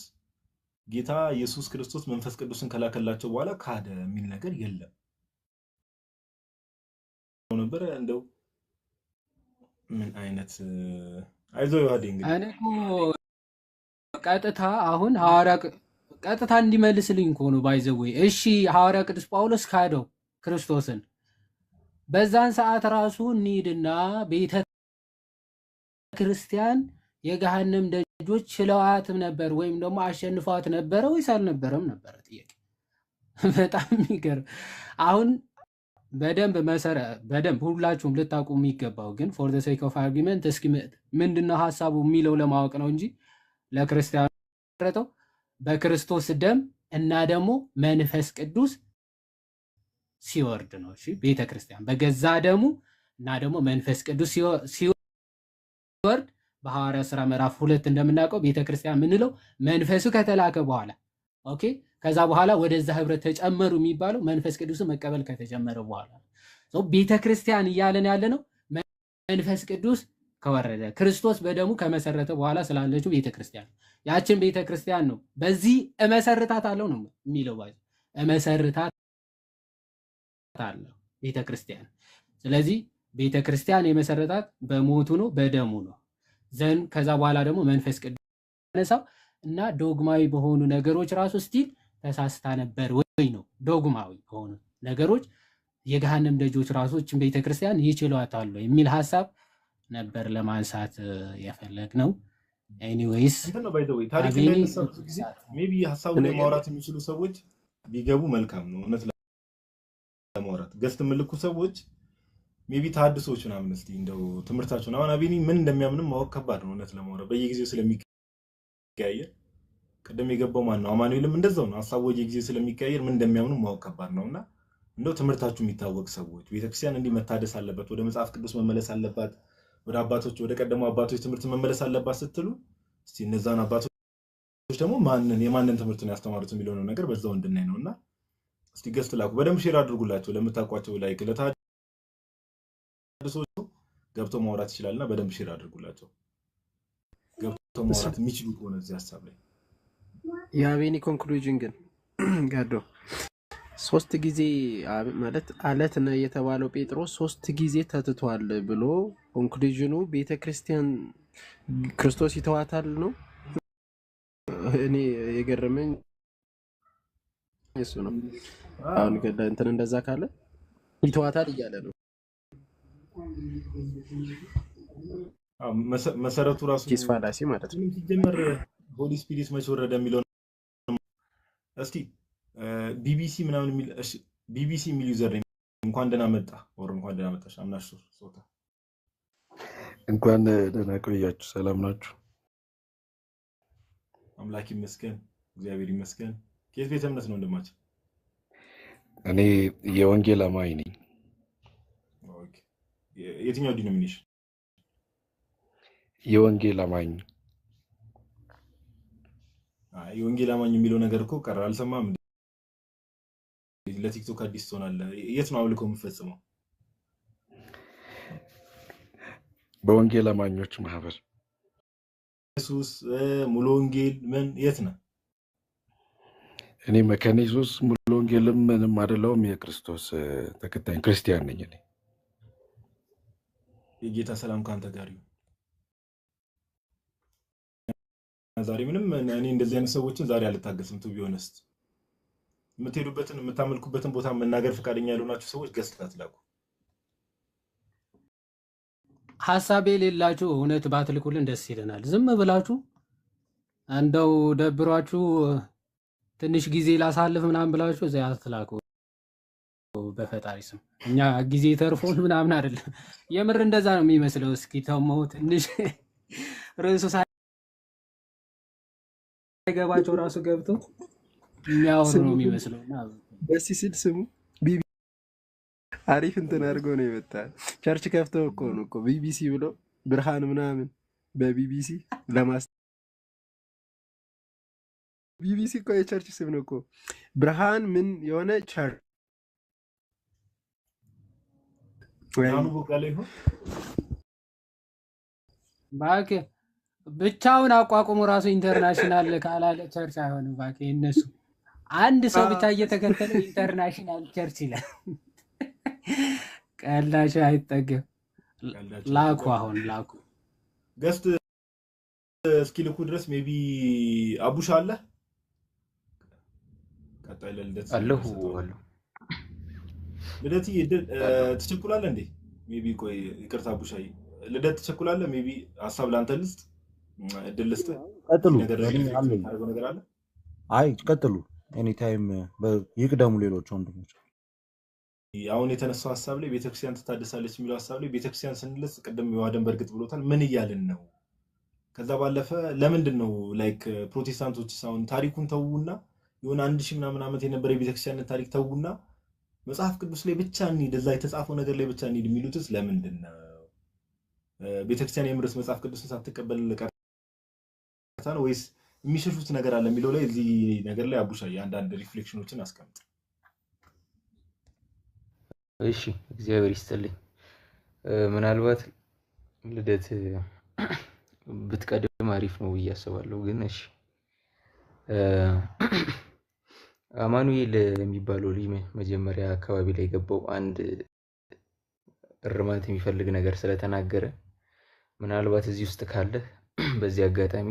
ጌታ ኢየሱስ ክርስቶስ መንፈስ ቅዱስን ከላከላቸው በኋላ ካደ የሚል ነገር የለም ነበር። እንደው ምን አይነት አይዞ ይዋዲ እንግዲህ እኔ እኮ ቀጥታ አሁን ሐዋርያ ቀጥታ እንዲመልስልኝ እኮ ነው ባይዘዌ። እሺ ሐዋርያ ቅዱስ ጳውሎስ ካደው ክርስቶስን በዛን ሰዓት ራሱ እንሂድና ቤተ ክርስቲያን የገሃነም ደጆች ችለዋትም ነበር ወይም ደግሞ አሸንፈዋት ነበረ ወይስ አልነበረም ነበረ ጥያቄ። በጣም የሚገርም አሁን በደንብ ሁላችሁም ልታውቁ የሚገባው ግን ፎር ዘ ሴክ ኦፍ አርጊመንት እስኪ ምንድነው ሀሳቡ የሚለው ለማወቅ ነው እንጂ ለክርስቲያኑ የተመረጠው በክርስቶስ ደም እና ደግሞ መንፈስ ቅዱስ ሲወርድ ነው። እሺ ቤተክርስቲያን በገዛ ደሙ እና ደግሞ መንፈስ ቅዱስ ሲወርድ በሐዋርያ ሥራ ምዕራፍ 2 እንደምናውቀው ቤተክርስቲያን ምንለው መንፈሱ ከተላከ በኋላ ኦኬ፣ ከዛ በኋላ ወደዛ ህብረት ተጨመሩ የሚባለው መንፈስ ቅዱስን መቀበል ከተጀመረ በኋላ ነው። ቤተክርስቲያን እያለን ያለ ነው መንፈስ ቅዱስ ከወረደ ክርስቶስ በደሙ ከመሰረተ በኋላ ስላለችው ቤተክርስቲያን ያችን ቤተክርስቲያን ነው በዚህ እመሰርታታለሁ ነው የሚለው ባይ እመሰርታታለሁ ቤተክርስቲያን። ስለዚህ ቤተክርስቲያን የመሰረታት በሞቱ ነው በደሙ ነው ዘን ከዛ በኋላ ደግሞ መንፈስ ቅዱስ ያነሳው እና ዶግማዊ በሆኑ ነገሮች ራሱ ስቲል ተሳስታ ነበር ወይ ነው ዶግማዊ በሆኑ ነገሮች የገሃነም ደጆች ራሶችን ቤተክርስቲያን ይችሏታል የሚል ሐሳብ ነበር ለማንሳት የፈለግነው። ኤኒዌይስ ታሪክ እንደሚሰሩት ጊዜ ሜቢ ሐሳቡን ለማውራት የሚችሉ ሰዎች ቢገቡ መልካም ነው። እውነት ለማውራት ገስት ምልኩ ሰዎች ሜቢ ታድሶች ምናምን እስቲ እንደው ትምህርታቸውን አሁን አቤኒ ምን እንደሚያምንም ማወቅ ከባድ ነው። እውነት ለማውራት በየጊዜው ስለሚቀያየር ቀደም የገባው ማን ነው አማኑኤልም እንደዛው ነው። ሐሳቡ በየጊዜው ስለሚቀያየር ምን እንደሚያምኑ ማወቅ ከባድ ነውና እንደው ትምህርታችሁ የሚታወቅ ሰዎች ቤተክርስቲያን እንዲህ መታደስ አለበት፣ ወደ መጽሐፍ ቅዱስ መመለስ አለባት፣ ወደ አባቶች ወደ ቀደሙ አባቶች ትምህርት መመለስ አለባት ስትሉ እስቲ እነዛን አባቶች ደግሞ የማንን ትምህርት ነው ያስተማሩት የሚለውን ነገር በዛው እንድናይ ነውና እስቲ ገስት ላኩ፣ በደንብ ሼር አድርጉላቸው ለምታውቋቸው ላይክ ለታድሶች ገብተው ማውራት ይችላልና በደንብ ሼር አድርጉላቸው ገብተው ማውራት የሚችሉ ከሆነ እዚህ ሐሳብ ላይ የአቤኒ ኮንክሉዥን ግን ጋዶ 3 ጊዜ ማለት አለት ነው የተባለው ጴጥሮስ 3 ጊዜ ተትቷል ብሎ ኮንክሉዥኑ ቤተክርስቲያን ክርስቶስ ይተዋታል ነው። እኔ የገረመኝ እሱ ነው። አሁን እንትን እንደዛ ካለ ይተዋታል እያለ ነው። መሰረቱ ራሱ ጂስፋላሲ ማለት ነው። ሲጀመር ሆሊ ስፒሪት መቼ ወረደ የሚለው እስቲ ቢቢሲ ምናምን የሚል እሺ ቢቢሲ የሚል ዩዘር እንኳን ደህና መጣ ወር እንኳን ደህና መጣሽ አምናሽ ሶታ እንኳን ደህና ቆያችሁ። ሰላም ናችሁ? አምላክ ይመስገን እግዚአብሔር ይመስገን። ከየት ቤተ እምነት ነው ወንድማችን? እኔ የወንጌል አማኝ ነኝ። ኦኬ የትኛው ዲኖሚኔሽን? የወንጌል አማኝ። የወንጌል አማኝ የሚለው ነገር እኮ ቀረ አልሰማም። ለቲክቶክ አዲስ ትሆናለህ። የት ነው አምልኮ የምፈጽመው? በወንጌል አማኞች ማህበር። ኢየሱስ ሙሉ ወንጌል ምን የት ነው? እኔ መካነ ኢየሱስ ሙሉ ወንጌልም ምንም አይደለሁም። የክርስቶስ ተከታይ ክርስቲያን ነኝ እኔ። የጌታ ሰላም ካንተ ጋር ይሁን። ዛሬ ምንም እኔ እንደዚህ አይነት ሰዎችን ዛሬ አልታገስም። ቱ ቢሆንስት የምትሄዱበትን የምታመልኩበትን ቦታ መናገር ፈቃደኛ ያልሆናችሁ ሰዎች ገስት ላኩ። ሐሳብ የሌላችሁ እውነት ባትልኩልን ደስ ይለናል። ዝም ብላችሁ እንደው ደብሯችሁ ትንሽ ጊዜ ላሳልፍ ምናምን ብላችሁ እዚያ አትላኩ። በፈጣሪ ስም እኛ ጊዜ ተርፎን ምናምን አይደለም። የምር እንደዛ ነው የሚመስለው። እስኪ ተመው ትንሽ ርዕሱ ሳይገባቸው ራሱ ገብቶ የሚያወሩ ነው የሚመስለው። ደስ ሲል ስሙ ቢቢ አሪፍ እንትን አድርገው ነው የመጣው። ቸርች ከፍተው እኮ ነው እኮ ቢቢሲ ብሎ ብርሃን ምናምን በቢቢሲ ቢቢሲ እኮ የቸርች ስም ነው እኮ ብርሃን ምን የሆነ ቸርች እባክህ ብቻውን አቋቁሞ ራሱ ኢንተርናሽናል ካላለ ቸርች አይሆንም። እባክህ እነሱ አንድ ሰው ብቻ እየተከተለ ኢንተርናሽናል ቸርች ይላል። ቀላሽ አይጠገም። ላኩ አሁን ላኩ ገስት እስኪልኩ ድረስ ሜቢ አቡሻ አለ ቀጣይ ለልደት አለሁ ልደት ትቸኩላለህ እንዴ? ሜቢ ቆይ ይቅርታ አቡሻይ ልደት ትቸኩላለህ? ሜቢ ሐሳብ ላንተ ልስጥ እድል ልስጥ። ቀጥሉ። ነገር አለ። አይ ቀጥሉ። ኤኒ ታይም ይቅደሙ ሌሎች ወንድሞች። አሁን የተነሳው ሐሳብ ላይ ቤተክርስቲያን ትታደሳለች የሚለው ሐሳብ ላይ ቤተክርስቲያን ስንልስ ቅድም የዋደን በርግጥ ብሎታል። ምን እያልን ነው? ከዛ ባለፈ ለምንድን ነው ላይክ ፕሮቴስታንቶች አሁን ታሪኩን ተዉና የሆነ 1000 ምናምን ዓመት የነበረ የቤተክርስቲያንን ታሪክ ተዉና መጽሐፍ ቅዱስ ላይ ብቻ እንሂድ፣ እዛ የተጻፈው ነገር ላይ ብቻ እንሂድ የሚሉትስ ለምንድን ነው? ቤተክርስቲያን የምርስ መጽሐፍ ቅዱስን ሳትቀበል ቀርታ ነው ወይስ የሚሸሹት ነገር አለ የሚለው ላይ እዚህ ነገር ላይ አቡሻዬ አንዳንድ ሪፍሌክሽኖችን አስቀምጥ። እሺ እግዚአብሔር ይስጥልኝ። ምናልባት ልደት ብትቀድም አሪፍ ነው ብዬ አስባለሁ። ግን እሺ አማኑኤል የሚባለው ልጅ መጀመሪያ አካባቢ ላይ ገባው አንድ እርማት የሚፈልግ ነገር ስለተናገረ ምናልባት እዚህ ውስጥ ካለ በዚህ አጋጣሚ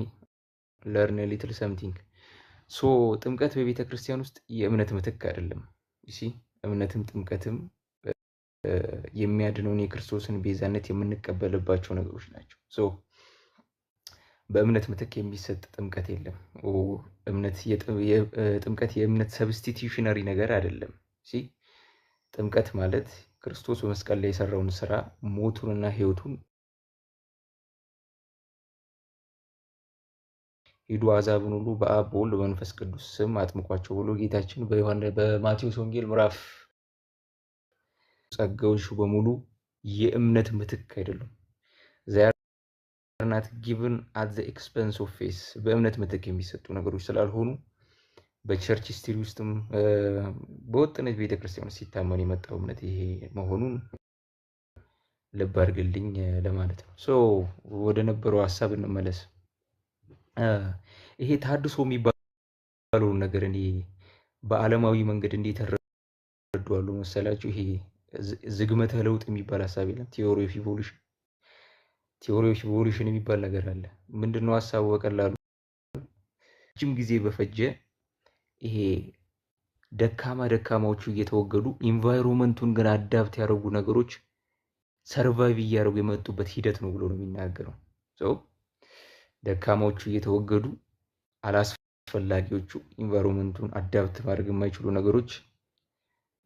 ለርን ሊትል ሰምቲንግ ሶ ጥምቀት በቤተ ክርስቲያን ውስጥ የእምነት ምትክ አይደለም። እሺ እምነትም ጥምቀትም የሚያድነውን የክርስቶስን ቤዛነት የምንቀበልባቸው ነገሮች ናቸው። ሶ በእምነት ምትክ የሚሰጥ ጥምቀት የለም። ጥምቀት የእምነት ሰብስቲቲዩሽነሪ ነገር አይደለም። እሺ ጥምቀት ማለት ክርስቶስ በመስቀል ላይ የሰራውን ስራ ሞቱንና ሕይወቱን ሂዱ አሕዛብን ሁሉ በአብ በወልድ በመንፈስ ቅዱስ ስም አጥምቋቸው ብሎ ጌታችን በማቴዎስ ወንጌል ምዕራፍ ጸጋዎች በሙሉ የእምነት ምትክ አይደሉም። ዛሬ ናት ጊቭን አት ዘ ኤክስፐንስ ኦፍ ፌስ በእምነት ምትክ የሚሰጡ ነገሮች ስላልሆኑ በቸርች ሂስትሪ ውስጥም በወጥነት ቤተክርስቲያን ውስጥ ሲታመን የመጣው እምነት ይሄ መሆኑን ልብ አድርግልኝ ለማለት ነው። ሶ ወደ ነበረው ሐሳብ እንመለስ። ይሄ ታድሶ የሚባለውን ነገር እኔ በዓለማዊ መንገድ እንዴት ተረዳዋለሁ መሰላችሁ? ይሄ ዝግመተ ለውጥ የሚባል ሐሳብ የለም። ቲዮሪ ኦፍ ኢቮሉሽን የሚባል ነገር አለ። ምንድነው ሐሳቡ? በቀላሉ ረጅም ጊዜ በፈጀ ይሄ ደካማዎቹ እየተወገዱ ኢንቫይሮንመንቱን ግን አዳፕት ያደረጉ ነገሮች ሰርቫይቭ እያደረጉ የመጡበት ሂደት ነው ብሎ ነው የሚናገረው። ደካማዎቹ እየተወገዱ አላስፈላጊዎቹ ኢንቫይሮንመንቱን አዳፕት ማድረግ የማይችሉ ነገሮች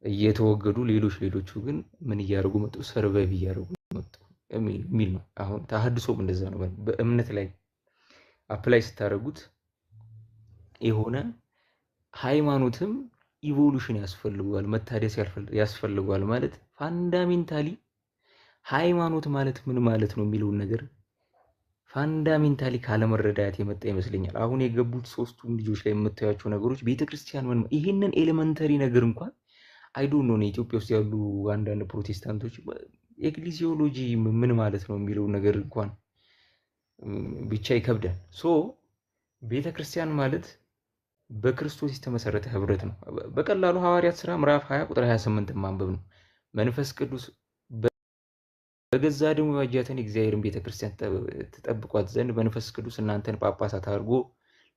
እየተወገዱ ሌሎቹ ግን ምን እያደረጉ መጡ? ሰርቫይቭ እያደረጉ መጡ የሚል ነው። አሁን ተሐድሶም እንደዛ ነው። በእምነት ላይ አፕላይ ስታደርጉት የሆነ ሃይማኖትም ኢቮሉሽን ያስፈልገዋል፣ መታደስ ያስፈልገዋል። ማለት ፋንዳሜንታሊ ሃይማኖት ማለት ምን ማለት ነው የሚለውን ነገር ፋንዳሜንታሊ ካለመረዳት የመጣ ይመስለኛል። አሁን የገቡት ሶስቱም ልጆች ላይ የምታያቸው ነገሮች ቤተክርስቲያን ምን ይሄንን ኤሌመንተሪ ነገር እንኳን አይዶን ነው። ኢትዮጵያ ውስጥ ያሉ አንዳንድ ፕሮቴስታንቶች ኤክሊሲዮሎጂ ምን ማለት ነው የሚለው ነገር እንኳን ብቻ ይከብዳል። ሶ ቤተክርስቲያን ማለት በክርስቶስ የተመሰረተ ህብረት ነው። በቀላሉ ሐዋርያት ሥራ ምዕራፍ 20 ቁጥር 28 ማንበብ ነው። መንፈስ ቅዱስ በገዛ ደሙ የዋጃትን እግዚአብሔርን ቤተክርስቲያን ተጠብቋት ዘንድ መንፈስ ቅዱስ እናንተን ጳጳሳት አድርጎ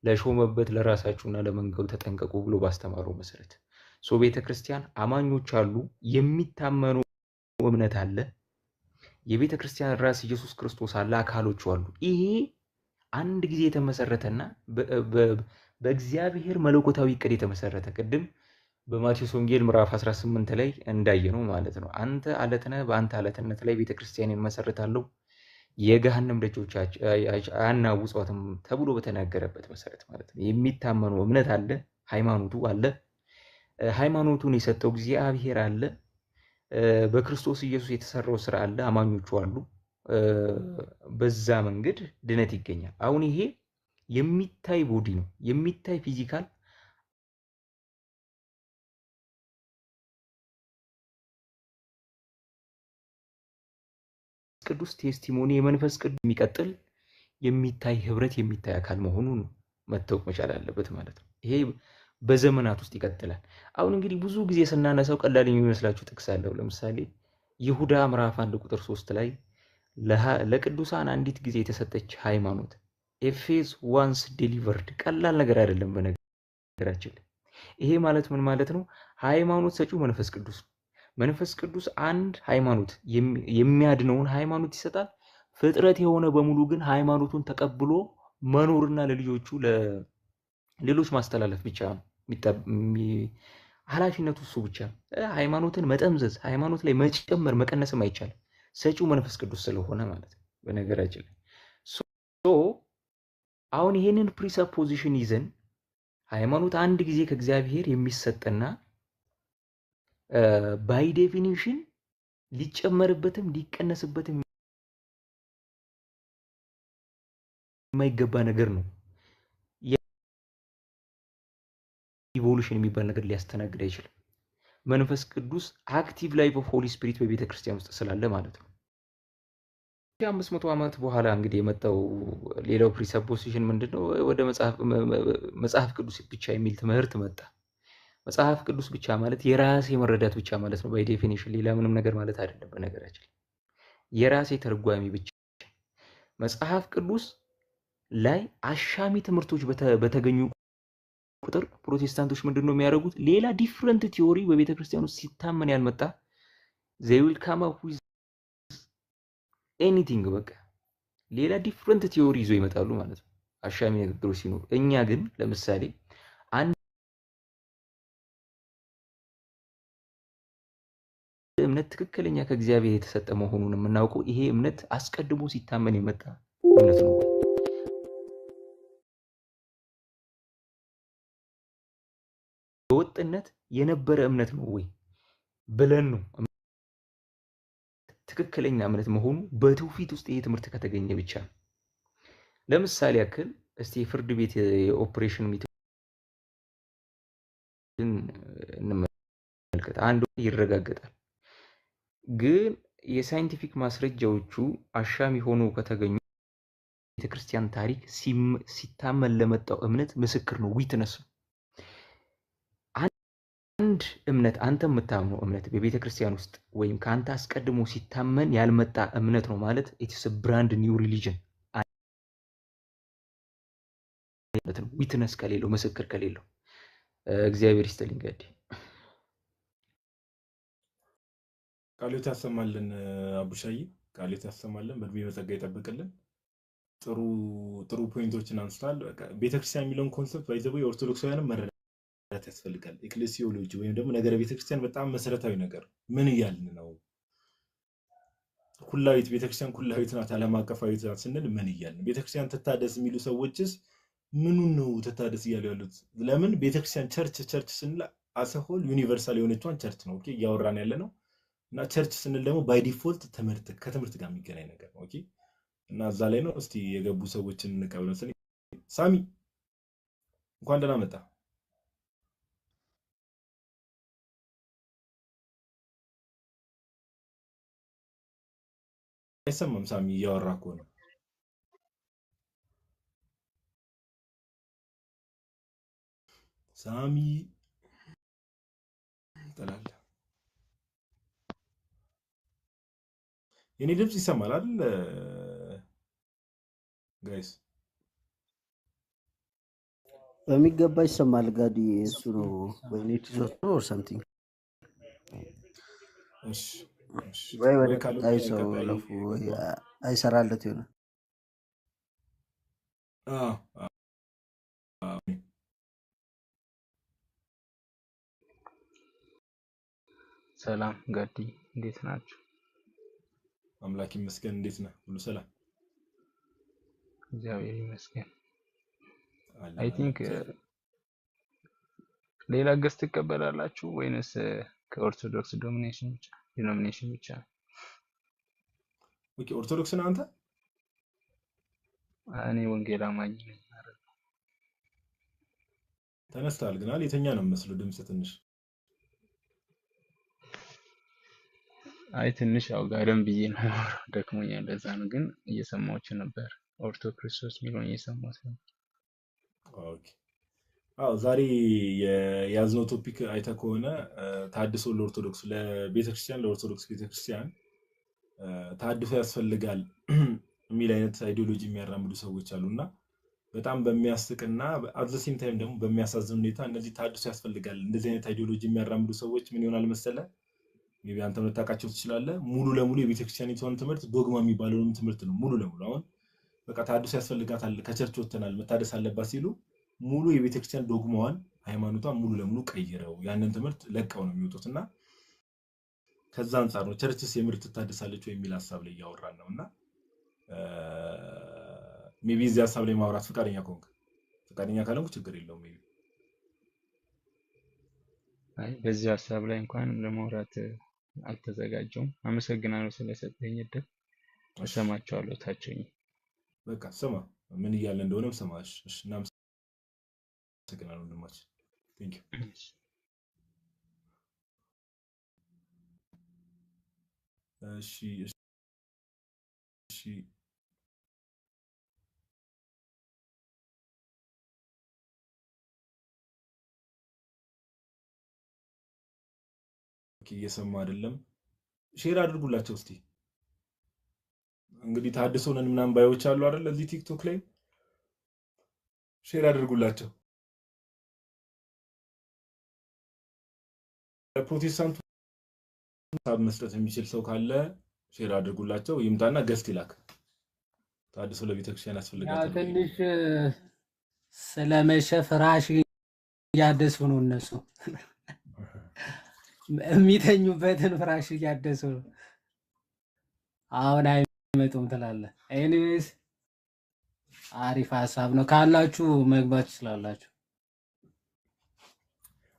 ለሾመበት ለራሳችሁና ለመንጋው ተጠንቀቁ ብሎ ባስተማረው መሰረት ሶ ቤተክርስቲያን አማኞች አሉ፣ የሚታመኑ እምነት አለ፣ የቤተክርስቲያን ራስ ኢየሱስ ክርስቶስ አለ፣ አካሎቹ አሉ። ይሄ አንድ ጊዜ የተመሰረተና በእግዚአብሔር መለኮታዊ ዕቅድ የተመሰረተ ቅድም በማቴዎስ ወንጌል ምዕራፍ 18 ላይ እንዳየነው ማለት ነው። አንተ አለት ነህ፣ በአንተ አለትነት ላይ ቤተክርስቲያንን መሰረታለሁ፣ የገሃነም ደጆች አያናውጿትም ተብሎ በተናገረበት መሰረት ማለት ነው። የሚታመኑ እምነት አለ፣ ሃይማኖቱ አለ፣ ሃይማኖቱን የሰጠው እግዚአብሔር አለ፣ በክርስቶስ ኢየሱስ የተሰራው ስራ አለ፣ አማኞቹ አሉ። በዛ መንገድ ድነት ይገኛል። አሁን ይሄ የሚታይ ቦዲ ነው፣ የሚታይ ፊዚካል ቅዱስ ቴስቲሞኒ የመንፈስ ቅዱስ የሚቀጥል የሚታይ ህብረት የሚታይ አካል መሆኑን መታወቅ መቻል አለበት ማለት ነው። ይሄ በዘመናት ውስጥ ይቀጥላል። አሁን እንግዲህ ብዙ ጊዜ ስናነሳው ቀላል የሚመስላችሁ ጥቅስ አለው። ለምሳሌ ይሁዳ ምዕራፍ 1 ቁጥር 3 ላይ ለቅዱሳን አንዲት ጊዜ የተሰጠች ሃይማኖት ኤፌዝ ዋንስ ዴሊቨርድ ቀላል ነገር አይደለም። በነገራችን ይሄ ማለት ምን ማለት ነው? ሃይማኖት ሰጪው መንፈስ ቅዱስ ነው። መንፈስ ቅዱስ አንድ ሃይማኖት የሚያድነውን ሃይማኖት ይሰጣል። ፍጥረት የሆነ በሙሉ ግን ሃይማኖቱን ተቀብሎ መኖርና ለሌሎች ማስተላለፍ ብቻ ነው ኃላፊነቱ እሱ ብቻ ነው። ሃይማኖትን መጠምዘዝ፣ ሃይማኖት ላይ መጨመር መቀነስም አይቻልም። ሰጪው መንፈስ ቅዱስ ስለሆነ ማለት ነው። በነገራችን ላይ ሶ አሁን ይሄንን ፕሪሰፖዚሽን ይዘን ሃይማኖት አንድ ጊዜ ከእግዚአብሔር የሚሰጥና ባይ ዴፊኒሽን ሊጨመርበትም ሊቀነስበትም የማይገባ ነገር ነው። ኢቮሉሽን የሚባል ነገር ሊያስተናግድ አይችልም። መንፈስ ቅዱስ አክቲቭ ላይፍ ኦፍ ሆሊ ስፒሪት በቤተ ክርስቲያን ውስጥ ስላለ ማለት ነው። 500 ዓመት በኋላ እንግዲህ የመጣው ሌላው ፕሪሰፖዚሽን ምንድነው? ወደ መጽሐፍ ቅዱስ ብቻ የሚል ትምህርት መጣ። መጽሐፍ ቅዱስ ብቻ ማለት የራሴ መረዳት ብቻ ማለት ነው። ባይ ዴፊኒሽን ሌላ ምንም ነገር ማለት አይደለም። በነገራችን የራሴ ተርጓሚ ብቻ። መጽሐፍ ቅዱስ ላይ አሻሚ ትምህርቶች በተገኙ ቁጥር ፕሮቴስታንቶች ምንድነው የሚያደርጉት? ሌላ ዲፍረንት ቲዮሪ በቤተ ክርስቲያን ውስጥ ሲታመን ያልመጣ they will come up with anything በቃ ሌላ ዲፍረንት ቲዮሪ ይዞ ይመጣሉ ማለት ነው አሻሚ ንግግሮች ሲኖሩ። እኛ ግን ለምሳሌ አንድ እምነት ትክክለኛ ከእግዚአብሔር የተሰጠ መሆኑን የምናውቀው ይሄ እምነት አስቀድሞ ሲታመን የመጣ እምነት ነው። በወጥነት የነበረ እምነት ነው ወይ ብለን ነው ትክክለኛ እምነት መሆኑ በትውፊት ውስጥ ይሄ ትምህርት ከተገኘ ብቻ ነው። ለምሳሌ ያክል እስቲ የፍርድ ቤት የኦፕሬሽን ሚቲንግ እንመልከት። አንዱ ይረጋገጣል፣ ግን የሳይንቲፊክ ማስረጃዎቹ አሻሚ ሆኖ ከተገኙ ቤተክርስቲያን ታሪክ ሲታመን ለመጣው እምነት ምስክር ነው፣ ዊትነስ ነው። አንድ እምነት አንተ የምታምነው እምነት በቤተ ክርስቲያን ውስጥ ወይም ከአንተ አስቀድሞ ሲታመን ያልመጣ እምነት ነው ማለት ኢትስ ብራንድ ኒው ሪሊጅን ነው። ዊትነስ ከሌለው ምስክር ከሌለው እግዚአብሔር ይስጥልኝ። ጋዲ ቃሎት ያሰማልን። አቡሻይ ቃሎት ያሰማልን፣ በእድሜ በጸጋ ይጠብቅልን። ጥሩ ፖይንቶችን አንስቷል። ቤተክርስቲያን የሚለውን ኮንሰፕት ባይዘው የኦርቶዶክሳውያንም መረዳት ያስፈልጋል። ኤክሌሲዮሎጂ ወይም ደግሞ ነገረ ቤተክርስቲያን በጣም መሰረታዊ ነገር ምን እያልን ነው? ኩላዊት ቤተክርስቲያን ኩላዊት ናት፣ ዓለም አቀፋዊት ናት ስንል ምን እያልን? ቤተክርስቲያን ትታደስ የሚሉ ሰዎችስ ምኑን ነው ትታደስ እያሉ ያሉት? ለምን ቤተክርስቲያን ቸርች ስንል አሰሆል ዩኒቨርሳል የሆነችዋን ቸርች ነው ኦኬ እያወራን ያለ ነው። እና ቸርች ስንል ደግሞ ባይ ዲፎልት ከትምህርት ጋር የሚገናኝ ነገር ነው ኦኬ። እና እዛ ላይ ነው። እስቲ የገቡ ሰዎችን እንቀበል። ሳሚ እንኳን ደህና መጣ። አይሰማም? ሳሚ እያወራ እኮ ነው። ሳሚ ጠላለ። የኔ ድምጽ ይሰማል አይደል ጋይስ? በሚገባ ይሰማል። ጋዲ እሱ ነው ወይ ኔትወርክ ነው ኦር ሳምቲንግ። እሺ ወይ ወደ ቀጣይ ሰው ለፉ ወይ አይሰራለት ይሆናል። ሰላም ጋዲ፣ እንዴት ናችሁ? አምላክ ይመስገን። እንዴት ነህ? ሁሉ ሰላም? እግዚአብሔር ይመስገን። አይ ቲንክ ሌላ ገስት ትቀበላላችሁ ወይንስ ከኦርቶዶክስ ዲኖሚኔሽን ብቻ? ኦኬ ኦርቶዶክስ ነህ አንተ? እኔ ወንጌል አማኝ ነኝ። ተነስተሃል ግን የተኛ ነው መስሎ ድምጽ ትንሽ አይ ትንሽ ያው ጋደም ብዬ ነው ደክሞኛል። ለዛ ነው ግን እየሰማሁት ነበር። ኦርቶ ክርስቶስ ሚሊዮን እየሰማሁት ነው። ኦኬ ዛሬ የያዝነው ቶፒክ አይተ ከሆነ ታድሶ ለኦርቶዶክስ ለቤተክርስቲያን ለኦርቶዶክስ ቤተክርስቲያን ታድሶ ያስፈልጋል የሚል አይነት አይዲዮሎጂ የሚያራምዱ ሰዎች አሉና በጣም በሚያስቅና አት ዘ ሴም ታይም ደግሞ በሚያሳዝን ሁኔታ እነዚህ ታድሶ ያስፈልጋል እንደዚህ አይነት አይዲዮሎጂ የሚያራምዱ ሰዎች ምን ይሆናል መሰለ ሜቢ አንተ መታቃቸው ትችላለህ። ሙሉ ለሙሉ የቤተክርስቲያኒቷን ትምህርት ዶግማ የሚባለውን ትምህርት ነው ሙሉ ለሙሉ አሁን በቃ ታድሶ ያስፈልጋታል ከቸርች ወተናል መታደስ አለባት ሲሉ ሙሉ የቤተክርስቲያን ዶግማዋን ሃይማኖቷን ሙሉ ለሙሉ ቀይረው ያንን ትምህርት ለቀው ነው የሚወጡትና ከዛ አንፃር ነው ቸርችስ የምር ትታደሳለች ወይ የሚል ሐሳብ ላይ እያወራን ነውና ሜቢ እዚህ ሐሳብ ላይ ማውራት ፈቃደኛ ከሆንክ ፈቃደኛ ካልሆንክ ችግር የለውም። ሜቢ አይ በዚህ ሀሳብ ላይ እንኳን ለማውራት አልተዘጋጀውም። አመሰግናለሁ ስለሰጠኝ እድል። እሰማቸዋለሁ ታቸኝ። በቃ ስማ ምን እያለ እንደሆነም ሰማሽ። እሺ እናመሰግናለን ወንድማችን። ቴንክ ዩ። እሺ እሺ እየሰማ አይደለም። ሼር አድርጉላቸው እስቲ። እንግዲህ ታድሶ ነን ምናምን ባዮች አሉ አይደል እዚህ ቲክቶክ ላይ ሼር አድርጉላቸው። ለፕሮቴስታንቱ ሀሳብ መስጠት የሚችል ሰው ካለ ሼር አድርጉላቸው። ይምጣና ገስት ይላክ። ታድሶ ለቤተክርስቲያን ያስፈልጋታል። ትንሽ ስለመሸ ፍራሽ እያደሱ ነው እነሱ የሚተኙበትን ፍራሽ እያደሱ ነው። አሁን አይመጡም ትላለህ። ኤኒዌይስ አሪፍ ሀሳብ ነው። ካላችሁ መግባት ትችላላችሁ።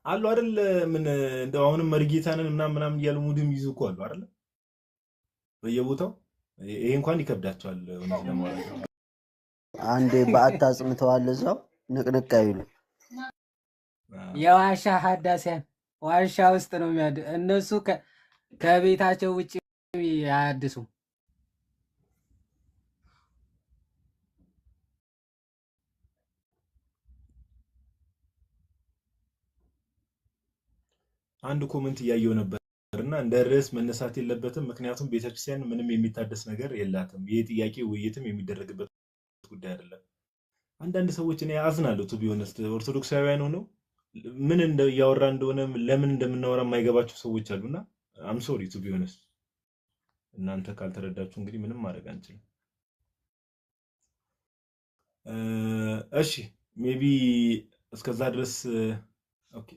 አሉ አይደል ምን እንደው አሁንም መርጌታንን ምናምን እያሉ ሙድም ይዙ እኮ አሉ አይደል በየቦታው። ይሄ እንኳን ይከብዳቸዋል እውነት ለማለት ነው። አንዴ በአታ አጽምተዋል እዛው ንቅንቅ አይሉ የዋሻ ሀዳሲያን ዋሻ ውስጥ ነው የሚያድ እነሱ ከቤታቸው ውጭ አያድሱም። አንድ ኮሜንት እያየው ነበርና እንደ ርዕስ መነሳት የለበትም ምክንያቱም ቤተክርስቲያን ምንም የሚታደስ ነገር የላትም። ይሄ ጥያቄ ውይይትም የሚደረግበት ጉዳይ አይደለም። አንዳንድ ሰዎች እኔ አዝናለሁ ቱ ቢሆንስ ኦርቶዶክሳውያን ሆነው ምን እያወራ እንደሆነ ለምን እንደምናወራ የማይገባቸው ሰዎች አሉና አም ሶሪ ቱ ቢሆንስ። እናንተ ካልተረዳችሁ እንግዲህ ምንም ማድረግ አንችልም። እሺ ሜቢ እስከዛ ድረስ ኦኬ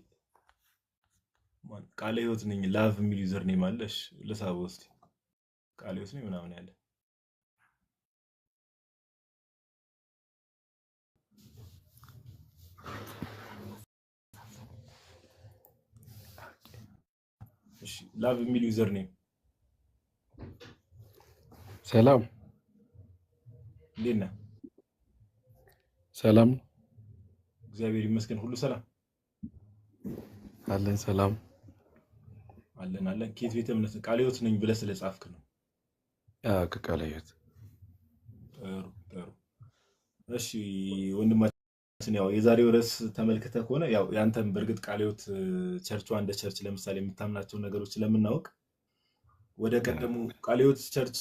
ቃለ ሕይወት ነኝ ላቭ የሚል ዩዘር ኔም አለሽ ለሳበው እስቲ ቃለ ሕይወት ነኝ ምናምን ያለ እሺ ላቭ የሚል ዩዘር ኔም ሰላም እንዴት ነህ? ሰላም እግዚአብሔር ይመስገን ሁሉ ሰላም አለን። ሰላም አለን። ከየት ቤተ እምነት ቃለ ሕይወት ነኝ ብለህ ስለጻፍክ ነው? ከቃለ ሕይወት። ጥሩ። እሺ ወንድማችን ያው የዛሬው ርዕስ ተመልክተህ ከሆነ ያው ያንተም በእርግጥ ቃለ ሕይወት ቸርቿ እንደ ቸርች ለምሳሌ የምታምናቸው ነገሮች ስለምናውቅ ወደ ቀደሙ ቃለ ሕይወት ቸርች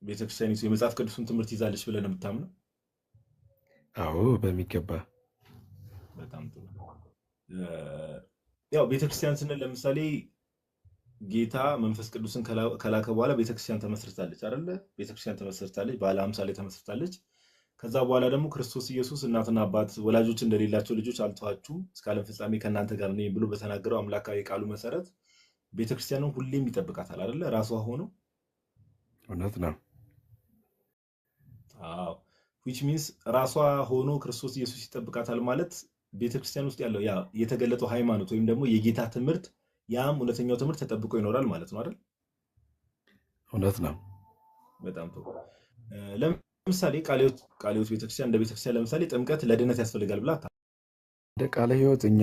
ቤተክርስቲያኒቱ የመጽሐፍ ቅዱስን ትምህርት ይዛለች ብለህ ነው የምታምነው? አዎ በሚገባ። በጣም ጥሩ። ያው ቤተክርስቲያን ስንል ለምሳሌ ጌታ መንፈስ ቅዱስን ከላከ በኋላ ቤተክርስቲያን ተመስርታለች አይደለ? ቤተክርስቲያን ተመስርታለች፣ ባለ 50 ላይ ተመስርታለች። ከዛ በኋላ ደግሞ ክርስቶስ ኢየሱስ እናትና አባት ወላጆች እንደሌላቸው ልጆች አልተዋችሁም እስከ ዓለም ፍጻሜ ከእናንተ ጋር ነኝ ብሎ በተናገረው አምላካዊ ቃሉ መሰረት ቤተክርስቲያንን ሁሌም ይጠብቃታል አይደለ? ራሷ ሆኖ። እውነት ነው። አዎ which means ራሷ ሆኖ ክርስቶስ ኢየሱስ ይጠብቃታል ማለት ቤተክርስቲያን ውስጥ ያለው ያ የተገለጠው ሃይማኖት ወይም ደግሞ የጌታ ትምህርት ያም እውነተኛው ትምህርት ተጠብቆ ይኖራል ማለት ነው አይደል? እውነት ነው። በጣም ጥሩ። ለምሳሌ ቃለ ሕይወት ቤተክርስቲያን እንደ ቤተክርስቲያን ለምሳሌ ጥምቀት ለድነት ያስፈልጋል ብላ እንደ ቃለ ሕይወት እኛ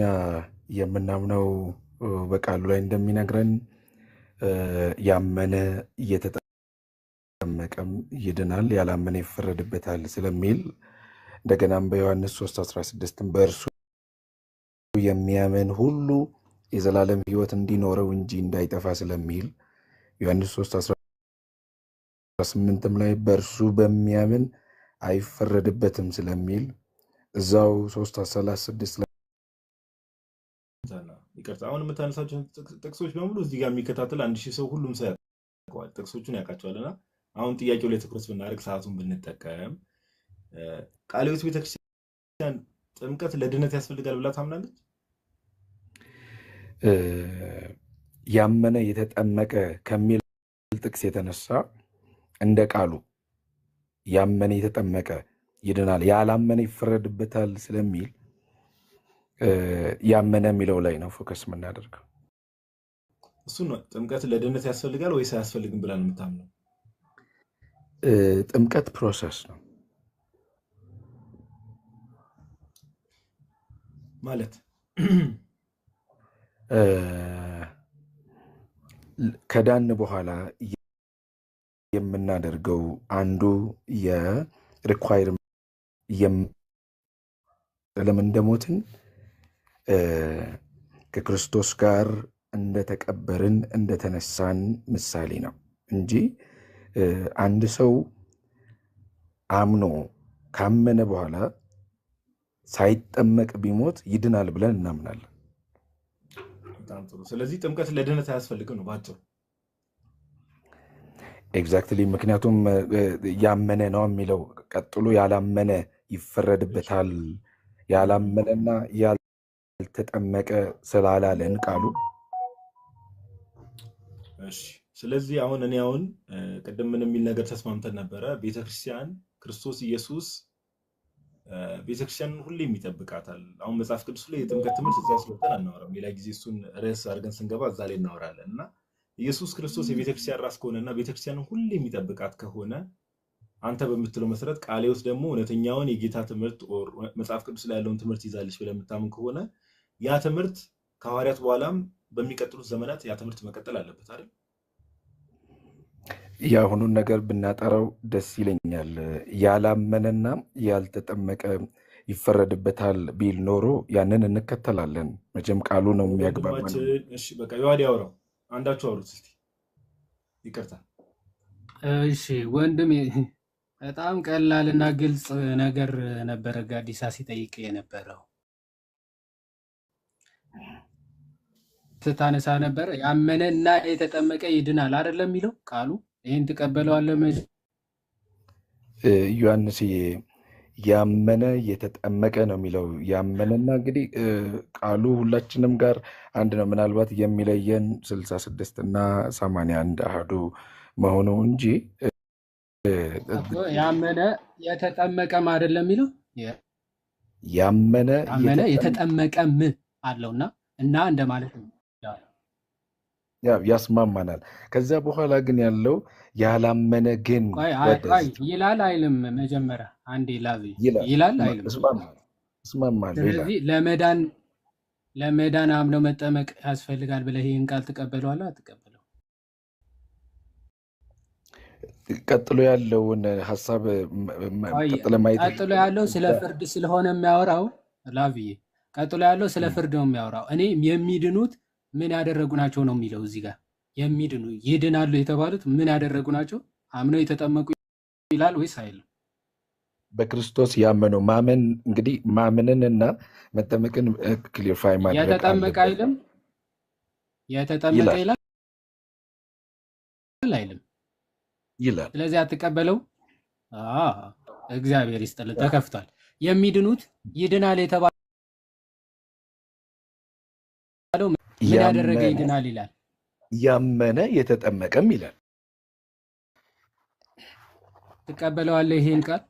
የምናምነው በቃሉ ላይ እንደሚነግረን ያመነ እየተጠመቀም ይድናል፣ ያላመነ ይፈረድበታል ስለሚል እንደገናም በዮሐንስ 3:16 በእርሱ የሚያምን ሁሉ የዘላለም ሕይወት እንዲኖረው እንጂ እንዳይጠፋ ስለሚል ዮሐንስ 3:18 ላይ በእርሱ በሚያምን አይፈረድበትም ስለሚል እዛው 3:36 ላይ ይቅርታ አሁን የምታነሳቸው ጥቅሶች በሙሉ እዚህ ጋር የሚከታተል 1000 ሰው ሁሉም ሰው ያውቀዋል፣ ጥቅሶቹን ያውቃቸዋልና አሁን ጥያቄው ላይ ትኩረት ብናደርግ ሰዓቱን ብንጠቀም ቃለ ሕይወት ቤተክርስቲያን ጥምቀት ለድነት ያስፈልጋል ብላ ታምናለች? ያመነ የተጠመቀ ከሚል ጥቅስ የተነሳ እንደ ቃሉ ያመነ የተጠመቀ ይድናል፣ ያላመነ ይፈረድበታል ስለሚል ያመነ የሚለው ላይ ነው ፎከስ የምናደርገው። እሱ ነው ጥምቀት ለድነት ያስፈልጋል ወይስ አያስፈልግም ብላ ነው የምታምነው? ጥምቀት ፕሮሰስ ነው ማለት ከዳን በኋላ የምናደርገው አንዱ የሪኳይርመንት ለምን እንደሞትን ከክርስቶስ ጋር እንደተቀበርን እንደተነሳን ምሳሌ ነው እንጂ አንድ ሰው አምኖ ካመነ በኋላ ሳይጠመቅ ቢሞት ይድናል ብለን እናምናለን። በጣም ጥሩ። ስለዚህ ጥምቀት ለድነት አያስፈልግም ነው ባጭሩ። ኤግዛክትሊ። ምክንያቱም ያመነ ነው የሚለው ቀጥሎ ያላመነ ይፈረድበታል፣ ያላመነና ያልተጠመቀ ስላላለን ቃሉ። እሺ፣ ስለዚህ አሁን እኔ ቅድም ምን የሚል ነገር ተስማምተን ነበረ? ቤተክርስቲያን ክርስቶስ ኢየሱስ ቤተክርስቲያንን ሁሌም ይጠብቃታል። አሁን መጽሐፍ ቅዱስ ላይ የጥምቀት ትምህርት እዛ ስለሆነ አናወራም። ሌላ ጊዜ እሱን ርዕስ አድርገን ስንገባ እዛ ላይ እናወራለን። እና ኢየሱስ ክርስቶስ የቤተክርስቲያን ራስ ከሆነና ቤተክርስቲያንን ሁሌም የሚጠብቃት ከሆነ አንተ በምትለው መሰረት ቃሌዎስ ደግሞ እውነተኛውን የጌታ ትምህርት መጽሐፍ ቅዱስ ላይ ያለውን ትምህርት ይዛለች ብለህ የምታምን ከሆነ ያ ትምህርት ከሐዋርያት በኋላም በሚቀጥሉት ዘመናት ያ ትምህርት መቀጠል አለበት አይደል? የአሁኑን ነገር ብናጠራው ደስ ይለኛል። ያላመነና ያልተጠመቀ ይፈረድበታል ቢል ኖሮ ያንን እንከተላለን። መቼም ቃሉ ነው የሚያግባባን። እሺ በቃ ዮሐድ ያወራው፣ አንዳችሁ አውሩት እስቲ። ይቅርታ። እሺ ወንድም፣ በጣም ቀላልና ግልጽ ነገር ነበረ ጋዲሳ ሲጠይቅ የነበረው ስታነሳ ነበረ። ያመነና የተጠመቀ ይድናል አይደለም የሚለው ቃሉ። ይህን ትቀበለዋለህ? ዮሐንስዬ ያመነ የተጠመቀ ነው የሚለው። ያመነና እንግዲህ ቃሉ ሁላችንም ጋር አንድ ነው። ምናልባት የሚለየን 66 እና 81 አሃዱ መሆኑ እንጂ ያመነ የተጠመቀም አይደለም የሚለው። ያመነ የተጠመቀም አለውና እና እንደማለት ነው ያስማማናል። ከዚያ በኋላ ግን ያለው ያላመነ ግን ይላል አይልም? መጀመሪያ አንዴ ላቪ ይላል አይልም? እስማማለሁ። ስለዚህ ለመዳን አምነው መጠመቅ ያስፈልጋል ብለህ ይህን ቃል ትቀበለዋለህ አትቀበለው? ቀጥሎ ያለውን ሀሳብ ቀጥሎ ያለው ስለ ፍርድ ስለሆነ የሚያወራው ላቪ፣ ቀጥሎ ያለው ስለ ፍርድ ነው የሚያወራው። እኔ የሚድኑት ምን ያደረጉ ናቸው ነው የሚለው። እዚህ ጋር የሚድኑ ይድናሉ የተባሉት ምን ያደረጉ ናቸው? አምነው የተጠመቁ ይላል ወይስ አይልም? በክርስቶስ ያመነው ማመን እንግዲህ ማመንንና መጠመቅን ክሊርፋይ ማድረግ የተጠመቀ አይልም? የተጠመቀ ይላል አይልም? ይላል። ስለዚህ አትቀበለው። እግዚአብሔር ይስጥልን፣ ተከፍቷል። የሚድኑት ይድናል የተባለው ምን ያደረገ ይድናል ይላል? ያመነ የተጠመቀም ይላል። ትቀበለዋለህ ይሄን ቃል?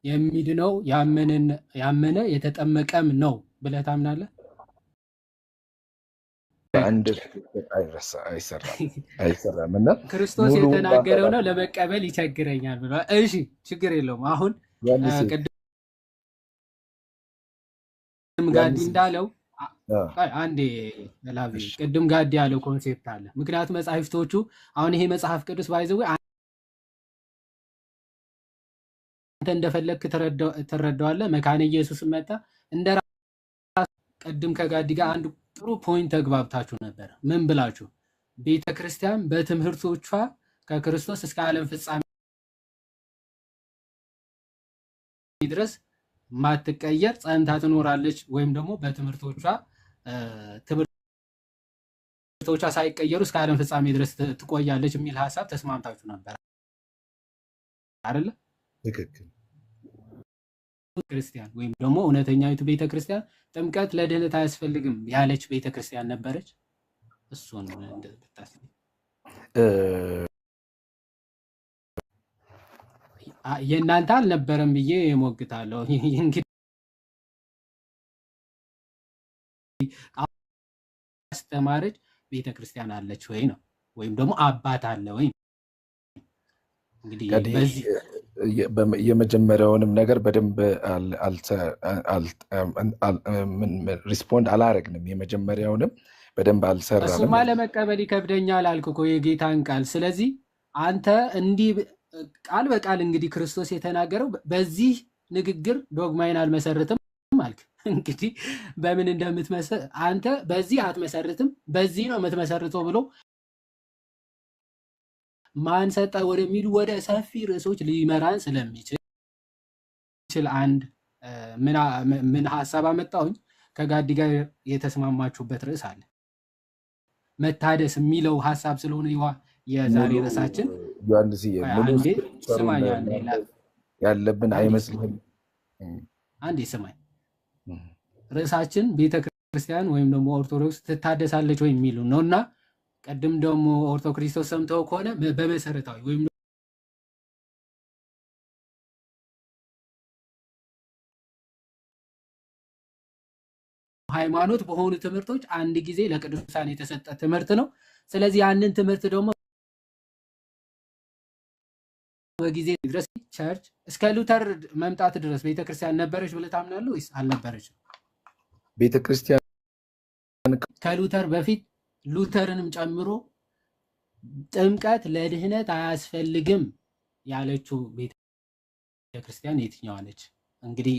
የሚድነው ያመነ የተጠመቀም ነው ብለህ ታምናለህ? አንድ አይሰራም እና ክርስቶስ የተናገረው ነው ለመቀበል ይቸግረኛል ብሏል። እሺ ችግር የለውም። አሁን ቅድም ጋዲ እንዳለው አንዴ ላቪ ቅድም ጋዲ ያለው ኮንሴፕት አለ። ምክንያቱም መጽሐፍቶቹ አሁን ይሄ መጽሐፍ ቅዱስ ባይዘው አንተ እንደፈለግክ ትረዳዋለህ። መካነ ኢየሱስ መጣ እንደ ቅድም ከጋዲ ጋር አንድ ጥሩ ፖይንት ተግባብታችሁ ነበር። ምን ብላችሁ? ቤተ ክርስቲያን በትምህርቶቿ ከክርስቶስ እስከ ዓለም ፍጻሜ ድረስ ማትቀየር ጸንታ ትኖራለች፣ ወይም ደግሞ በትምህርቶቿ ሳይቀየሩ እስከ ዓለም ፍጻሜ ድረስ ትቆያለች የሚል ሀሳብ ተስማምታችሁ ነበር አይደለ? ትክክል። ክርስቲያን ወይም ደግሞ እውነተኛይቱ ቤተክርስቲያን ጥምቀት ለድህነት አያስፈልግም ያለች ቤተክርስቲያን ነበረች? እሱን እንደምታስብ የእናንተ አልነበረም ብዬ እሞግታለሁ። እንግዲህ አስተማረች ቤተክርስቲያን አለች ወይ ነው፣ ወይም ደግሞ አባት አለ ወይ? እንግዲህ በዚህ የመጀመሪያውንም ነገር በደንብ ሪስፖንድ አላረግንም። የመጀመሪያውንም በደንብ አልሰራንም። እሱማ ለመቀበል ይከብደኛል አልኩ እኮ የጌታን ቃል። ስለዚህ አንተ እንዲህ ቃል በቃል እንግዲህ ክርስቶስ የተናገረው በዚህ ንግግር ዶግማይን አልመሰርትም አልክ። እንግዲህ በምን እንደምትመሰር አንተ በዚህ አትመሰርትም በዚህ ነው የምትመሰርተው ብሎ ማን ሰጠ ወደሚሉ ወደ ሰፊ ርዕሶች ሊመራን ስለሚችል አንድ ምን ሐሳብ አመጣሁኝ። ከጋዲ ጋር የተስማማችሁበት ርዕስ አለ መታደስ የሚለው ሐሳብ ስለሆነ የዛሬ ርዕሳችን ዮሐንስ አንዴ ስማኝ ያለብን አይመስልህም? አንዴ ስማኝ። ርዕሳችን ቤተክርስቲያን ወይም ደግሞ ኦርቶዶክስ ትታደሳለች ወይ የሚሉ ነውና ቀድም ደግሞ ኦርቶክሪስቶስ ሰምተው ከሆነ በመሰረታዊ ወይም ሃይማኖት በሆኑ ትምህርቶች አንድ ጊዜ ለቅዱሳን የተሰጠ ትምህርት ነው። ስለዚህ ያንን ትምህርት ደግሞ በጊዜ ድረስ ቸርች እስከ ሉተር መምጣት ድረስ ቤተክርስቲያን ነበረች ብለህ ታምናለህ ወይስ አልነበረችም? ቤተክርስቲያን ከሉተር በፊት ሉተርንም ጨምሮ ጥምቀት ለድህነት አያስፈልግም ያለችው ቤተክርስቲያን የትኛዋ ነች? እንግዲህ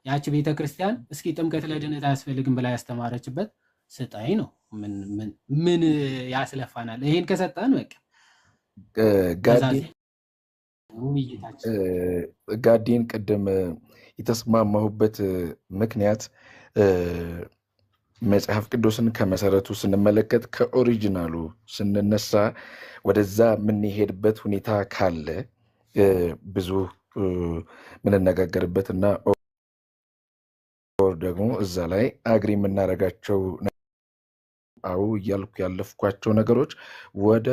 ያቺ ቤተክርስቲያን እስኪ ጥምቀት ለድህነት አያስፈልግም ብላ ያስተማረችበት ስጠኝ ነው። ምን ያስለፋናል? ይሄን ከሰጠን በቃ ጋዲን ቅድም የተስማማሁበት ምክንያት መጽሐፍ ቅዱስን ከመሰረቱ ስንመለከት ከኦሪጂናሉ ስንነሳ ወደዛ የምንሄድበት ሁኔታ ካለ ብዙ ምንነጋገርበት እና ደግሞ እዛ ላይ አግሪ የምናደርጋቸው አው እያልኩ ያለፍኳቸው ነገሮች ወደ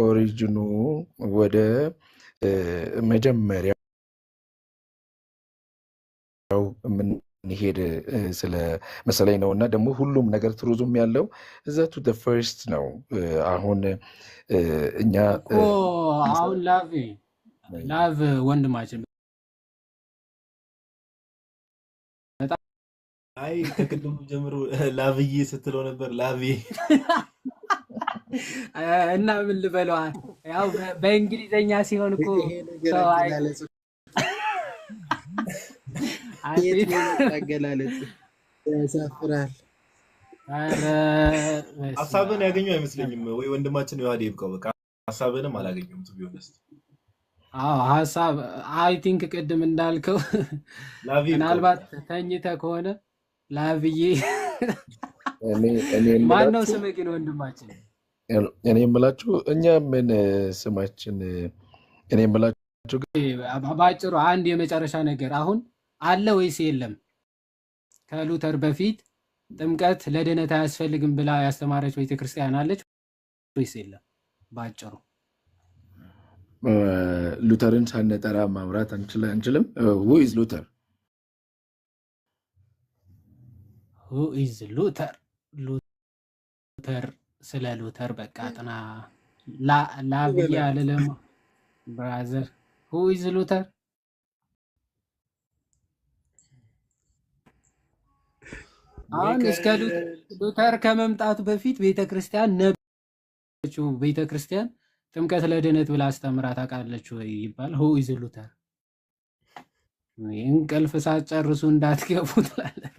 ኦሪጂኑ ወደ መጀመሪያው ሄድ ስለ መሰለኝ ነው። እና ደግሞ ሁሉም ነገር ትሩዙም ያለው እዛ ቱ ደ ፈርስት ነው። አሁን እኛ አሁን ላቭ ወንድማችን አይ ከቅድሙ ጀምሮ ላቭዬ ስትለው ነበር። ላቪ እና ምን ልበለው ያው በእንግሊዘኛ ሲሆን እኮ ሰው አገላለጽ ያሳፍራል። ሀሳብን ያገኙ አይመስለኝም ወይ ወንድማችን ዮሐዴ ይብቃው። በቃ ሀሳብንም አላገኘሁም ቱ ቢሆንስ። ሀሳብ አይ ቲንክ ቅድም እንዳልከው ምናልባት ተኝተህ ከሆነ ላቭዬ ማነው ስምህ ግን ወንድማችን? እኔ የምላችሁ እኛ ምን ስማችን እኔ የምላችሁ ባጭሩ አንድ የመጨረሻ ነገር አሁን አለ ወይስ የለም? ከሉተር በፊት ጥምቀት ለድህነት አያስፈልግም ብላ ያስተማረች ቤተክርስቲያን አለች ወይስ የለም? ባጭሩ ሉተርን ሳንጠራ ማውራት አንችልም። ሁ ኢዝ ሉተር? ሁ ኢዝ ሉተር? ሉተር ስለ ሉተር በቃ ጥና ላብዬ አልልም ብራዘር። ሁ ኢዝ ሉተር? አሁን እስከ ሉተር ከመምጣቱ በፊት ቤተክርስቲያን ነበረችው። ቤተክርስቲያን ጥምቀት ለድህነት ብላ አስተምራ ታውቃለች ወይ ይባል? ሁ ኢዝ ሉተር? እንቅልፍ ሳትጨርሱ እንዳትገቡ ትላለህ።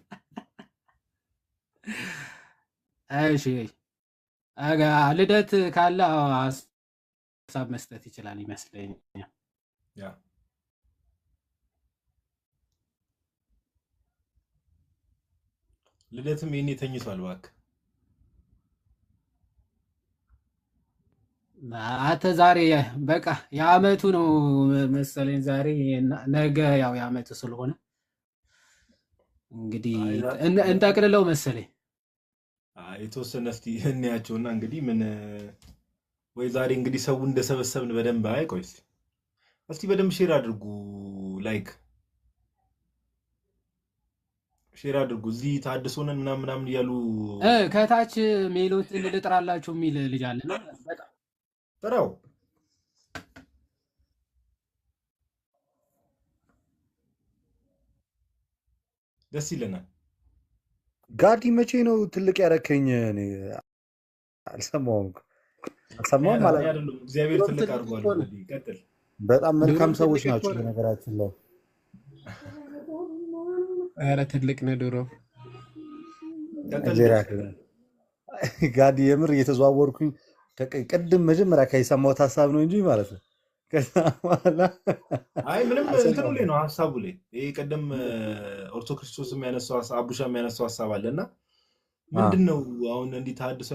እሺ ልደት ካለ ሀሳብ መስጠት ይችላል ይመስለኛል። ልደትም ይሄኔ ተኝቷል። እባክህ አንተ ዛሬ በቃ የአመቱ ነው መሰለኝ ዛሬ ነገ ያው የአመቱ ስለሆነ እንግዲህ እንጠቅልለው መሰለኝ። የተወሰነ እስቲ እንያቸውና እንግዲህ ምን ወይ ዛሬ እንግዲህ ሰው እንደሰበሰብን በደንብ ቆይስ እስቲ በደንብ ሼር አድርጉ፣ ላይክ ሼር አድርጉ። እዚህ ታድሶነን ምናምን እያሉ ከታች ሜሎትን ልጥራላችሁ የሚል ልጅ አለና በጣም ጥራው። ደስ ይለናል። ጋዲ መቼ ነው ትልቅ ያረከኝ? እኔ አልሰማሁም ማለት አይደለም። እግዚአብሔር ትልቅ አድርጓል። ቀጥል። በጣም መልካም ሰዎች ናቸው በነገራችን ላይ። ኧረ ትልቅ ነው ድሮ። ጋዲ የምር እየተዘዋወርኩኝ ቅድም መጀመሪያ ከሰማሁት ሀሳብ ነው እንጂ ማለት ነው። ምንም እንትኑ ላይ ነው ሀሳቡ ላይ ይሄ ቀደም ኦርቶክርስቶስ የሚያነሳው አቡሻ የሚያነሳው ሀሳብ አለና ምንድነው አሁን እንዲህ ታድሶ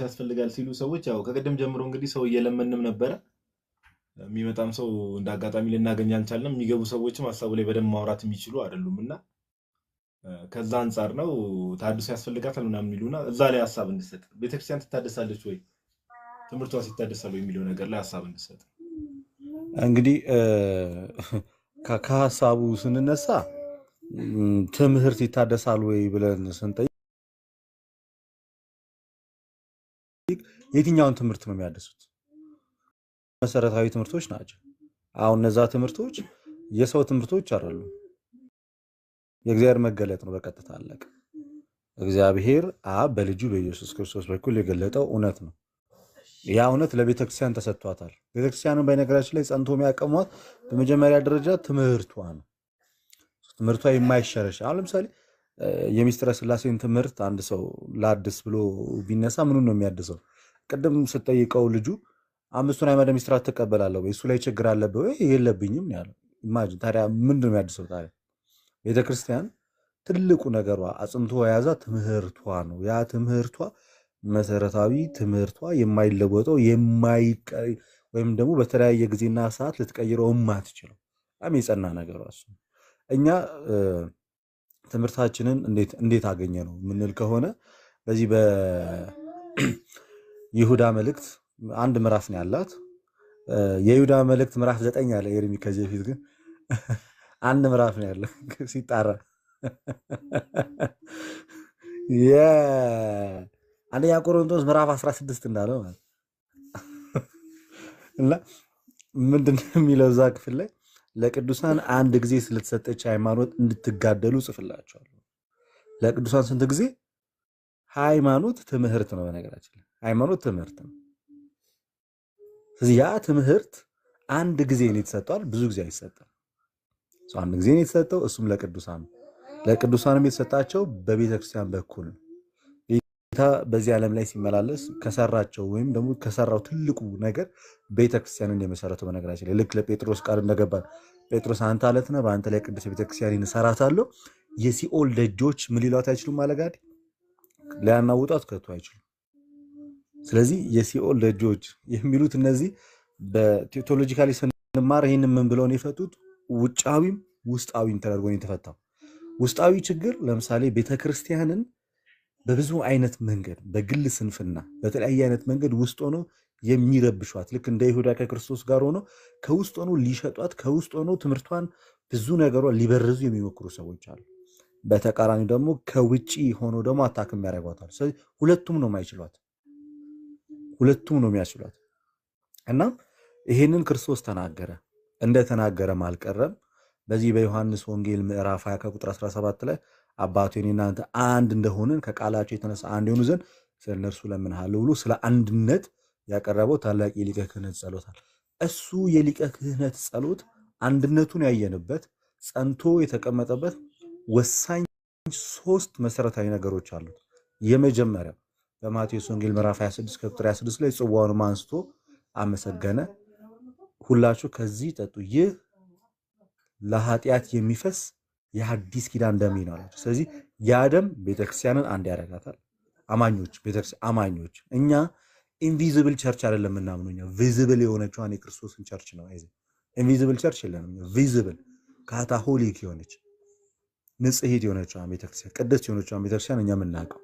ያስፈልጋል ሲሉ ሰዎች ያው ከቀደም ጀምሮ እንግዲህ ሰው እየለመንም ነበረ። የሚመጣም ሰው እንደ አጋጣሚ ልናገኝ አልቻልንም። የሚገቡ ሰዎችም ሀሳቡ ላይ በደንብ ማውራት የሚችሉ አይደሉምና ከዛ አንጻር ነው ታድሶ ያስፈልጋታል ምናምን የሚሉና እዛ ላይ ሀሳብ እንድሰጥ ቤተክርስቲያን ትታደሳለች ወይ ትምህርቷ ሲታደሳል ወይ የሚለው ነገር ላይ ሀሳብ እንድሰጥ እንግዲህ ከሀሳቡ ስንነሳ ትምህርት ይታደሳል ወይ ብለን ስንጠይቅ የትኛውን ትምህርት ነው የሚያደሱት? መሰረታዊ ትምህርቶች ናቸው። አሁን እነዛ ትምህርቶች የሰው ትምህርቶች አይደሉም። የእግዚአብሔር መገለጥ ነው። በቀጥታ አለቀ። እግዚአብሔር አብ በልጁ በኢየሱስ ክርስቶስ በኩል የገለጠው እውነት ነው። ያ እውነት ለቤተክርስቲያን ተሰጥቷታል። ቤተክርስቲያንን በነገራችን ላይ ጸንቶ የሚያቀሟት በመጀመሪያ ደረጃ ትምህርቷ ነው። ትምህርቷ የማይሸረሽ። አሁን ለምሳሌ የሚስጥረ ሥላሴን ትምህርት አንድ ሰው ላድስ ብሎ ቢነሳ ምኑን ነው የሚያድሰው? ቅድም ስጠይቀው ልጁ አምስቱን አዕማደ ምስጢራት ትቀበላለህ ወይ? እሱ ላይ ችግር አለብህ ወይ? የለብኝም ያለው። ኢማጂን ታዲያ ምንድን ነው የሚያድሰው? ታዲያ ቤተክርስቲያን ትልቁ ነገሯ አጽንቶ የያዛ ትምህርቷ ነው። ያ ትምህርቷ መሰረታዊ ትምህርቷ የማይለወጠው ወይም ደግሞ በተለያየ ጊዜና ሰዓት ልትቀይረው የማትችለው በጣም የጸና ነገሯ እሱ። እኛ ትምህርታችንን እንዴት አገኘ ነው የምንል ከሆነ በዚህ በይሁዳ መልእክት አንድ ምዕራፍ ነው ያላት። የይሁዳ መልእክት ምዕራፍ 9 አለ ኤርሚ። ከዚህ በፊት ግን አንድ ምዕራፍ ነው ያለው ሲጣራ አንደኛ ቆሮንቶስ ምዕራፍ 16 እንዳለው ማለት እና ምንድነው የሚለው እዛ ክፍል ላይ ለቅዱሳን አንድ ጊዜ ስለተሰጠች ሃይማኖት እንድትጋደሉ ጽፍላቸዋለሁ። ለቅዱሳን ስንት ጊዜ? ሃይማኖት ትምህርት ነው። በነገራችን ላይ ሃይማኖት ትምህርት ነው። ስለዚህ ያ ትምህርት አንድ ጊዜ ነው የተሰጠው፣ ብዙ ጊዜ አይሰጠም። አንድ ጊዜ ነው የተሰጠው፣ እሱም ለቅዱሳን ነው። ለቅዱሳንም የተሰጣቸው በቤተክርስቲያን በኩል ነው። ጌታ በዚህ ዓለም ላይ ሲመላለስ ከሰራቸው ወይም ደግሞ ከሰራው ትልቁ ነገር ቤተክርስቲያንን የመሰረተው በነገራችን ላይ ልክ ለጴጥሮስ ቃል እንደገባ ጴጥሮስ አንተ አለት ነህ፣ በአንተ ላይ ቅዱስ ቤተክርስቲያንን እሰራታለሁ፣ የሲኦል ደጆች ምን ሊሏት አይችሉም ማለት ጋር ሊያናውጧት ከቶ አይችሉም። ስለዚህ የሲኦል ደጆች የሚሉት እነዚህ በቴዎሎጂካሊ ስንማር ይህንን ምን ብለው ነው የፈቱት? ውጫዊም ውስጣዊም ተደርጎ ነው የተፈታው። ውስጣዊ ችግር ለምሳሌ ቤተክርስቲያንን በብዙ አይነት መንገድ በግል ስንፍና በተለያየ አይነት መንገድ ውስጥ ሆኖ የሚረብሿት ልክ እንደ ይሁዳ ከክርስቶስ ጋር ሆኖ ከውስጥ ሆኖ ሊሸጧት ከውስጥ ሆኖ ትምህርቷን ብዙ ነገሯን ሊበርዙ የሚሞክሩ ሰዎች አሉ። በተቃራኒ ደግሞ ከውጪ ሆኖ ደግሞ አታክም ያደርጓታል። ስለዚህ ሁለቱም ነው የማይችሏት፣ ሁለቱም ነው የሚያስችሏት። እና ይሄንን ክርስቶስ ተናገረ። እንደተናገረም አልቀረም። በዚህ በዮሐንስ ወንጌል ምዕራፍ 20 ከቁጥር 17 ላይ አባቴ እኔና እናንተ አንድ እንደሆንን ከቃላቸው የተነሳ አንድ የሆኑ ዘንድ ስለ እነርሱ እለምንሃለሁ ብሎ ስለ አንድነት ያቀረበው ታላቅ የሊቀ ክህነት ጸሎታል። እሱ የሊቀ ክህነት ጸሎት አንድነቱን ያየንበት ጸንቶ የተቀመጠበት ወሳኝ 3 መሰረታዊ ነገሮች አሉት። የመጀመሪያው በማቴዎስ ወንጌል ምዕራፍ 26 ከቁጥር 26 ላይ ጽዋውን አንስቶ አመሰገነ። ሁላችሁ ከዚህ ጠጡ፣ ይህ ለኃጢአት የሚፈስ የሐዲስ ኪዳን ደሜ ነው አላቸው። ስለዚህ ያ ደም ቤተክርስቲያንን አንድ ያደርጋታል። አማኞች እኛ ኢንቪዚብል ቸርች አይደለም የምናምነው፣ እኛ ቪዚብል የሆነችዋን የክርስቶስን ቸርች ነው። ኢንቪዚብል ቸርች የለንም፣ ቪዚብል ካታሆሊክ የሆነች ንጽሕት የሆነችዋን ቤተክርስቲያን፣ ቅድስት የሆነችዋን ቤተክርስቲያን እኛ የምናውቀው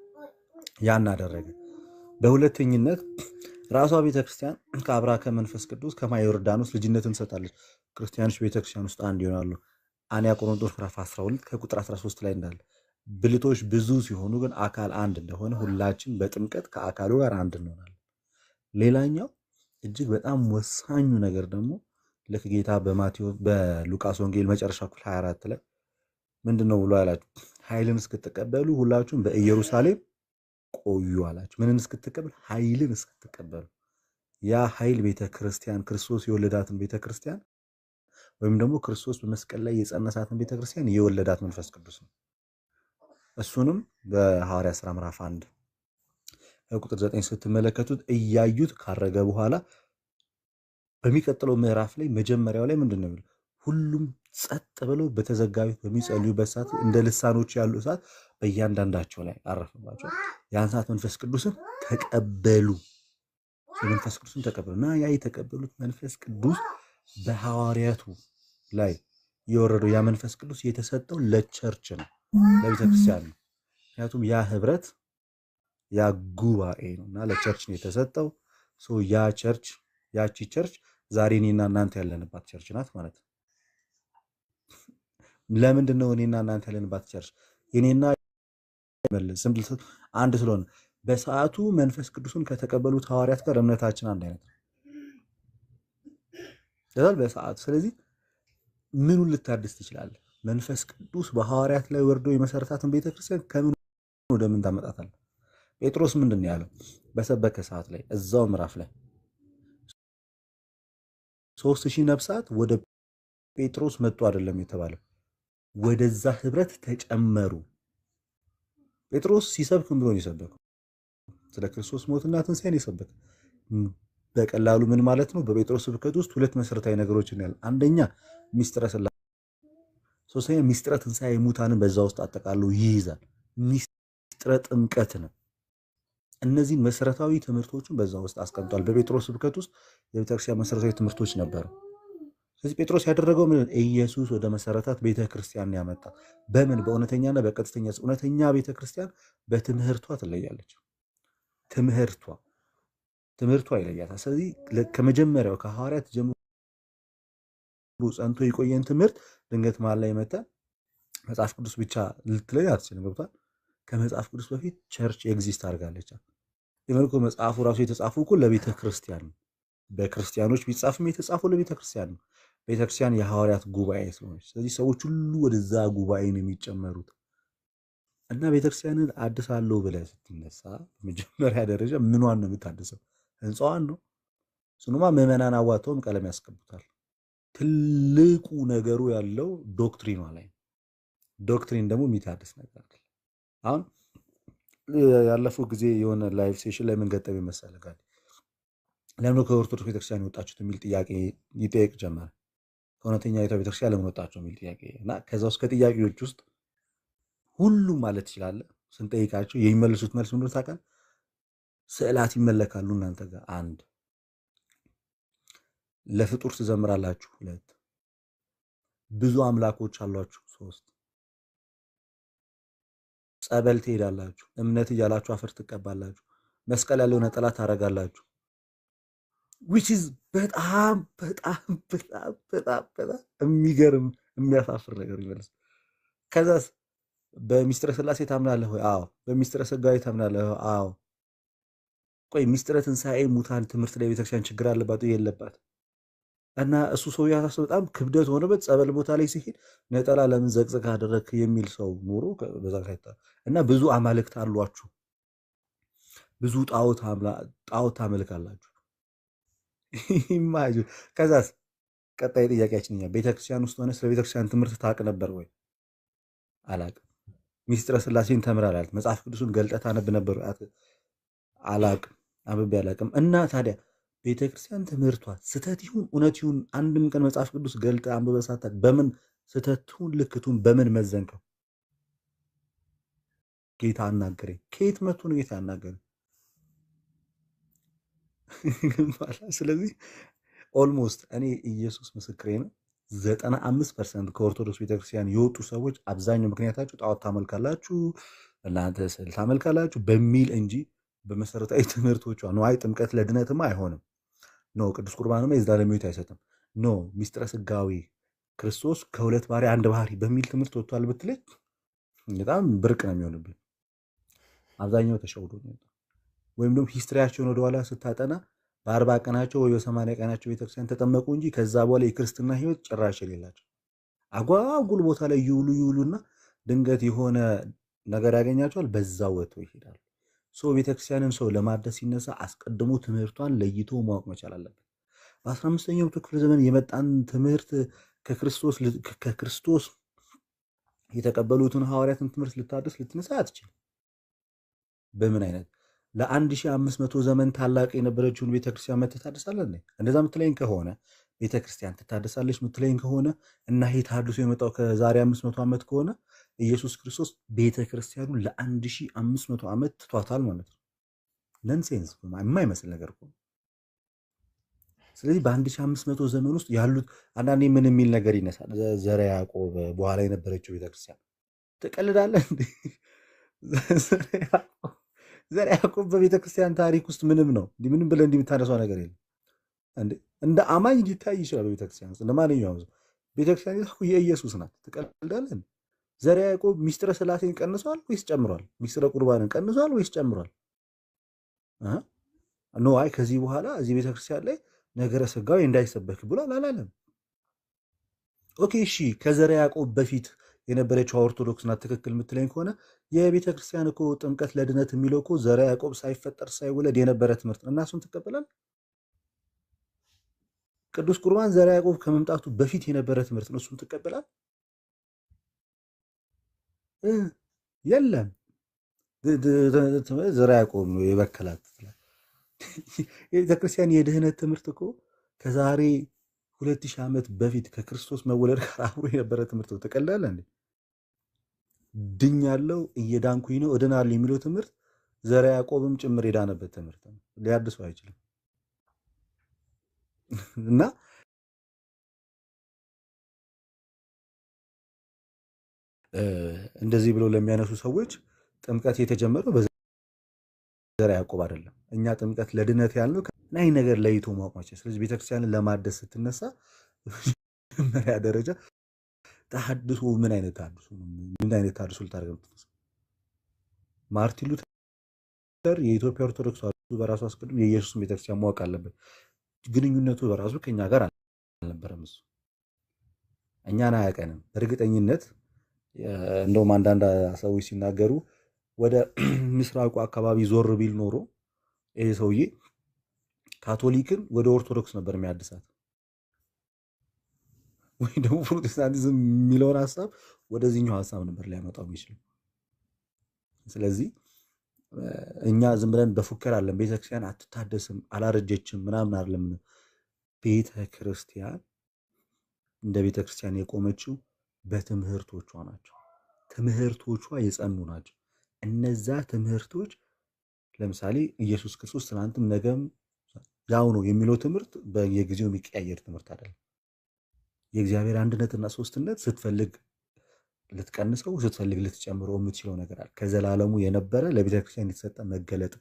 ያን አደረገ። በሁለተኝነት ራሷ ቤተክርስቲያን ከአብራ ከመንፈስ ቅዱስ ከማየ ዮርዳኖስ ልጅነትን ትሰጣለች። ክርስቲያኖች ቤተክርስቲያን ውስጥ አንድ ይሆናሉ። አንያ ቆሮንቶስ ምዕራፍ 12 ከቁጥር 13 ላይ እንዳለ ብልቶች ብዙ ሲሆኑ ግን አካል አንድ እንደሆነ ሁላችን በጥምቀት ከአካሉ ጋር አንድ እንሆናለን። ሌላኛው እጅግ በጣም ወሳኙ ነገር ደግሞ ልክ ጌታ በሉቃስ ወንጌል መጨረሻ ክፍል 24 ላይ ምንድን ነው ብሎ ያላችሁ? ኃይልን እስክትቀበሉ ሁላችሁም በኢየሩሳሌም ቆዩ አላችሁ። ምንን እስክትቀበሉ? ኃይልን እስክትቀበሉ። ያ ኃይል ቤተክርስቲያን ክርስቶስ የወለዳትን ቤተክርስቲያን ወይም ደግሞ ክርስቶስ በመስቀል ላይ የጸነሳትን ቤተክርስቲያን የወለዳት መንፈስ ቅዱስ ነው። እሱንም በሐዋርያት ሥራ ምዕራፍ 1 ቁጥር 9 ስትመለከቱት እያዩት ካረገ በኋላ በሚቀጥለው ምዕራፍ ላይ መጀመሪያው ላይ ምንድን ነው የሚለው? ሁሉም ጸጥ ብለው በተዘጋ ቤት በሚጸልዩበት ሰዓት እንደ ልሳኖች ያሉ እሳት በእያንዳንዳቸው ላይ አረፈባቸው። ያን ሰዓት መንፈስ ቅዱስን ተቀበሉ። መንፈስ ቅዱስን ተቀበሉ እና ያ የተቀበሉት መንፈስ ቅዱስ በሐዋርያቱ ላይ የወረደው ያ መንፈስ ቅዱስ የተሰጠው ለቸርች ነው፣ ለቤተክርስቲያን ነው። ምክንያቱም ያ ህብረት ያ ጉባኤ ነው እና ለቸርች ነው የተሰጠው። ያ ቸርች ያቺ ቸርች ዛሬ እኔና እናንተ ያለንባት ቸርች ናት ማለት ነው። ለምንድን ነው እኔና እናንተ ያለንባት ቸርች? የኔና አንድ ስለሆነ በሰዓቱ መንፈስ ቅዱስን ከተቀበሉት ሐዋርያት ጋር እምነታችን አንድ አይነት ነው በሰዓቱ። ስለዚህ ምኑን ልታድስ ትችላለህ? መንፈስ ቅዱስ በሐዋርያት ላይ ወርዶ የመሰረታትን ቤተክርስቲያን ከምን ወደ ምን ታመጣታለህ? ጴጥሮስ ምንድን ነው ያለው? በሰበከ ሰዓት ላይ እዛው ምዕራፍ ላይ 3000 ነፍሳት ወደ ጴጥሮስ መጡ አይደለም የተባለው፣ ወደዛ ህብረት ተጨመሩ። ጴጥሮስ ሲሰብክ ብሎ ነው የሰበከው? ስለ ክርስቶስ ሞትና ትንሣኤን የሰበከ። በቀላሉ ምን ማለት ነው? በጴጥሮስ ስብከት ውስጥ ሁለት መሰረታዊ ነገሮችን ያለ፣ አንደኛ ሚስጥረ ሥላሴ፣ ሶስተኛ ሚስጥረ ትንሣኤ ሙታንን በዛ ውስጥ አጠቃሎ ይይዛል። ሚስጥረ ጥምቀት ነው። እነዚህን መሰረታዊ ትምህርቶችን በዛ ውስጥ አስቀምጧል። በጴጥሮስ ስብከት ውስጥ የቤተክርስቲያን መሰረታዊ ትምህርቶች ነበሩ። ስለዚህ ጴጥሮስ ያደረገው ምን? ኢየሱስ ወደ መሰረታት ቤተክርስቲያን ያመጣ። በምን? በእውነተኛና በቀጥተኛ። እውነተኛ ቤተክርስቲያን በትምህርቷ ትለያለች። ትምህርቷ ይለያታል። ስለዚህ ከመጀመሪያው ከሐዋርያት ጀምሮ ጸንቶ የቆየን ትምህርት ድንገት መሀል ላይ መጣ መጽሐፍ ቅዱስ ብቻ ልትለይ አትችልም። ገብቷል? ከመጽሐፍ ቅዱስ በፊት ቸርች ኤግዚስት አድርጋለች። የመልኩ መጽሐፉ ራሱ የተጻፉ እኮ ለቤተ ክርስቲያን ነው። በክርስቲያኖች ቢጻፍም የተጻፈው ለቤተ ክርስቲያን ነው። ቤተክርስቲያን የሐዋርያት ጉባኤ ስለሆነች፣ ስለዚህ ሰዎች ሁሉ ወደዛ ጉባኤ ነው የሚጨመሩት። እና ቤተክርስቲያንን አድሳለሁ ብለህ ስትነሳ በመጀመሪያ ደረጃ ምኗን ነው የምታድሰው? ህንፃዋን ነው። ስኑማ ምዕመናን አዋተውም ቀለም ያስቀቡታል። ትልቁ ነገሩ ያለው ዶክትሪኗ ላይ ነው። ዶክትሪን ደግሞ የሚታድስ ነገር አለ። አሁን ያለፈው ጊዜ የሆነ ላይቭ ሴሽን ላይ ምን ገጠመኝ መሰለህ ጋር ለምን ከኦርቶዶክስ ቤተክርስቲያን የወጣችሁት የሚል ጥያቄ ይጠየቅ ጀመረ። ከእውነተኛ ቤተክርስቲያን ለምን ወጣችሁ የሚል ጥያቄ እና ከዛ ውስጥ ከጥያቄዎች ውስጥ ሁሉም ማለት ትችላለህ ስንጠይቃቸው የሚመልሱት መልስ ምንድን ነው ታውቃለህ? ስዕላት ይመለካሉ እናንተ ጋር፣ አንድ ለፍጡር ትዘምራላችሁ፣ ሁለት ብዙ አምላኮች አሏችሁ፣ ሶስት ጸበል ትሄዳላችሁ፣ እምነት እያላችሁ አፈር ትቀባላችሁ፣ መስቀል ያለው ነጠላ ታረጋላችሁ። which is በጣም በጣም በጣም በጣም በጣም የሚገርም የሚያሳፍር ነገር ይመልስ። ከዛስ በሚስጥረ ሥላሴ ታምናለህ ወይ? አዎ። በሚስጥረ ሥጋዌ ታምናለህ? አዎ። ቆይ ሚስጥረ ትንሣኤ ሙታን ትምህርት ላይ ቤተክርስቲያን ችግር አለባት የለባት? እና እሱ ሰው ያሳሰው በጣም ክብደት ሆነበት። ጸበል ቦታ ላይ ሲሄድ ነጠላ ለምን ዘቅዘቅ አደረክ የሚል ሰው ኖሮ በዛ እና ብዙ አማልክት አሏችሁ፣ ብዙ ጣዖት ታመልካላችሁ። ኢማጂን። ከዛስ ቀጣይ ጥያቄያችን ቤተክርስቲያን ውስጥ ሆነ ስለ ቤተክርስቲያን ትምህርት ታውቅ ነበር ወይ? አላቅም። ሚስጥረ ሥላሴን ተምራላል? መጽሐፍ ቅዱስን ገልጠህ ታነብ ነበር? አላቅም፣ አንብቤ አላቅም። እና ታዲያ ቤተክርስቲያን ትምህርቷ ስህተት ይሁን እውነት ይሁን አንድም ቀን መጽሐፍ ቅዱስ ገልጠህ አንብበህ ሳታውቅ በምን ስህተቱን ልክቱን በምን መዘንከው? ጌታ አናገረኝ። ከየት መጥቶ ነው ጌታ አናገረኝ? ስለዚህ ኦልሞስት እኔ ኢየሱስ ምስክሬ ነው፣ 95% ከኦርቶዶክስ ቤተክርስቲያን የወጡ ሰዎች አብዛኛው ምክንያታቸው ጣዖት ታመልካላችሁ፣ እናንተ ስዕል ታመልካላችሁ በሚል እንጂ በመሰረታዊ ትምህርቶቿ ነው። አይ ጥምቀት ለድነትማ አይሆንም፣ ኖ ቅዱስ ቁርባንማ የዘላለም ሕይወት አይሰጥም፣ ኖ ሚስጥረ ስጋዊ ክርስቶስ ከሁለት ባህሪ አንድ ባህሪ በሚል ትምህርት ወጥቷል ብትለኝ በጣም ብርቅ ነው የሚሆንብኝ። አብዛኛው ተሸውዶ ነው። ወይም ደግሞ ሂስትሪያቸውን ወደኋላ ስታጠና በ40 ቀናቸው ወይ በ80 ቀናቸው ቤተክርስቲያን ተጠመቁ እንጂ ከዛ በኋላ የክርስትና ሕይወት ጭራሽ የሌላቸው አጓጉል ቦታ ላይ ይውሉና ድንገት የሆነ ነገር ያገኛቸዋል፣ በዛው ወጥተው ይሄዳሉ። ሰው ቤተክርስቲያንን ሰው ለማደስ ሲነሳ አስቀድሞ ትምህርቷን ለይቶ ማወቅ መቻል አለበት። በ15ኛው ክፍለ ዘመን የመጣን ትምህርት ከክርስቶስ የተቀበሉትን ሐዋርያትን ትምህርት ልታደስ ልትነሳ አትችልም። በምን አይነት ለ1500 ዘመን ታላቅ የነበረችውን ቤተክርስቲያን መተታደሳለህ? እንደዛ ምትለኝ ከሆነ ቤተክርስቲያን ትታደሳለች ምትለኝ ከሆነ እና ይሄ ተሐድሶ የመጣው ከዛሬ 500 ዓመት ከሆነ ኢየሱስ ክርስቶስ ቤተክርስቲያኑን ለ1500 ዓመት ትቷታል ማለት ነው። ነንሴንስ የማይመስል ነገር እኮ። ስለዚህ በ1500 ዘመን ውስጥ ያሉት አንዳንዴ ምን የሚል ነገር ይነሳል። ዘርዓ ያዕቆብ በኋላ የነበረችው ቤተክርስቲያን ትቀልዳለህ እንዴ? ዘርዓ ያዕቆብ በቤተክርስቲያን ታሪክ ውስጥ ምንም ነው እንዲህ ምንም ብለህ እንዲህ የምታነሳው ነገር የለም እንዴ? እንደ አማኝ ሊታይ ይችላል ቤተክርስቲያን ውስጥ ለማንኛውም ሰው ቤተክርስቲያን የኢየሱስ ናት። ትቀልዳለህ? ዘርዓ ያዕቆብ ሚስጥረ ሥላሴን ቀንሷል ወይስ ጨምሯል? ሚስጥረ ቁርባንን ቀንሷል ወይስ ጨምሯል? ኖ አይ ከዚህ በኋላ እዚህ ቤተክርስቲያን ላይ ነገረ ሥጋዌ እንዳይሰበክ ብሏል አላለም። ኦኬ እሺ፣ ከዘርዓ ያዕቆብ በፊት የነበረችው ኦርቶዶክስ ናት ትክክል የምትለኝ ከሆነ የቤተ ክርስቲያን እኮ ጥምቀት ለድነት የሚለው እኮ ዘርዓ ያዕቆብ ሳይፈጠር ሳይወለድ የነበረ ትምህርት እና እሱን ትቀበላል። ቅዱስ ቁርባን ዘርዓ ያዕቆብ ከመምጣቱ በፊት የነበረ ትምህርት ነው፣ እሱን ትቀበላል። የለም ዘርዓ ያዕቆብ ነው የበከላት። የቤተ ክርስቲያን የድህነት ትምህርት እኮ ከዛሬ 2000 ዓመት በፊት ከክርስቶስ መወለድ ጋር አብሮ የነበረ ትምህርት ነው። ትቀልዳለህ እንዴ? ድኛለሁ እየዳንኩኝ ነው እድናለሁ የሚለው ትምህርት ዘርዓ ያዕቆብም ጭምር የዳነበት ትምህርት ነው። ሊያድሰው አይችልም። እና እንደዚህ ብለው ለሚያነሱ ሰዎች ጥምቀት የተጀመረው በዘርዓ ያዕቆብ አይደለም። እኛ ጥምቀት ለድነት ያልነው ናይ ነገር ለይቶ ማወቅ መቻል። ስለዚህ ቤተክርስቲያንን ለማደስ ስትነሳ መጀመሪያ ደረጃ ተሐድሶ ምን አይነት ተሐድሶ ነው? ምን አይነት ተሐድሶ ልታደርግ ነው? ማርቲን ሉተር የኢትዮጵያ ኦርቶዶክስ ተዋሕዶ በራሱ አስቀድሞ የኢየሱስን ቤተክርስቲያን ማወቅ አለበት። ግንኙነቱ በራሱ ከኛ ጋር አልነበረም። እሱ እኛን አያውቀንም በእርግጠኝነት። እንደውም አንዳንድ ሰዎች ሲናገሩ ወደ ምስራቁ አካባቢ ዞር ቢል ኖሮ ይሄ ሰውዬ ካቶሊክን ወደ ኦርቶዶክስ ነበር የሚያድሳት፣ ወይ ደግሞ ፕሮቴስታንቲዝም የሚለውን ሀሳብ ወደዚህኛው ሀሳብ ነበር ሊያመጣው የሚችለው። ስለዚህ እኛ ዝም ብለን በፉከር አለን ቤተክርስቲያን አትታደስም አላረጀችም ምናምን አይደለም። ቤተክርስቲያን እንደ ቤተክርስቲያን የቆመችው በትምህርቶቿ ናቸው። ትምህርቶቿ የጸኑ ናቸው። እነዛ ትምህርቶች ለምሳሌ ኢየሱስ ክርስቶስ ትናንትም ነገም ያው ነው የሚለው ትምህርት በየጊዜው የሚቀያየር ትምህርት አይደለም። የእግዚአብሔር አንድነትና ሶስትነት ስትፈልግ ልትቀንሰው ስትፈልግ ልትጨምረው የምትችለው ነገር አለ። ከዘላለሙ የነበረ ለቤተክርስቲያን የተሰጠ መገለጥ።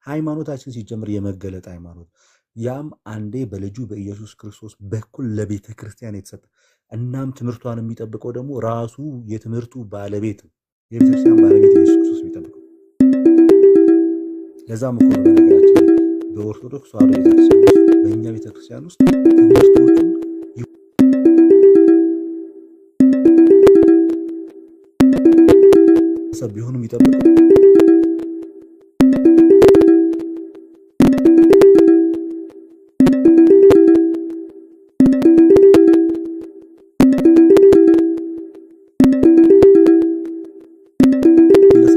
ሃይማኖታችን ሲጀምር የመገለጥ ሃይማኖት፣ ያም አንዴ በልጁ በኢየሱስ ክርስቶስ በኩል ለቤተክርስቲያን የተሰጠ እናም ትምህርቷን የሚጠብቀው ደግሞ ራሱ የትምህርቱ ባለቤት የቤተክርስቲያን ባለቤት ኢየሱስ ክርስቶስ የሚጠብቀው። ለዛም እኮ ነው በነገራችን ላይ በኦርቶዶክስ ተዋሕዶ ቤተክርስቲያን ውስጥ በእኛ ቤተክርስቲያን ውስጥ ትምህርቶቹን ቢሆኑ የሚጠብቀው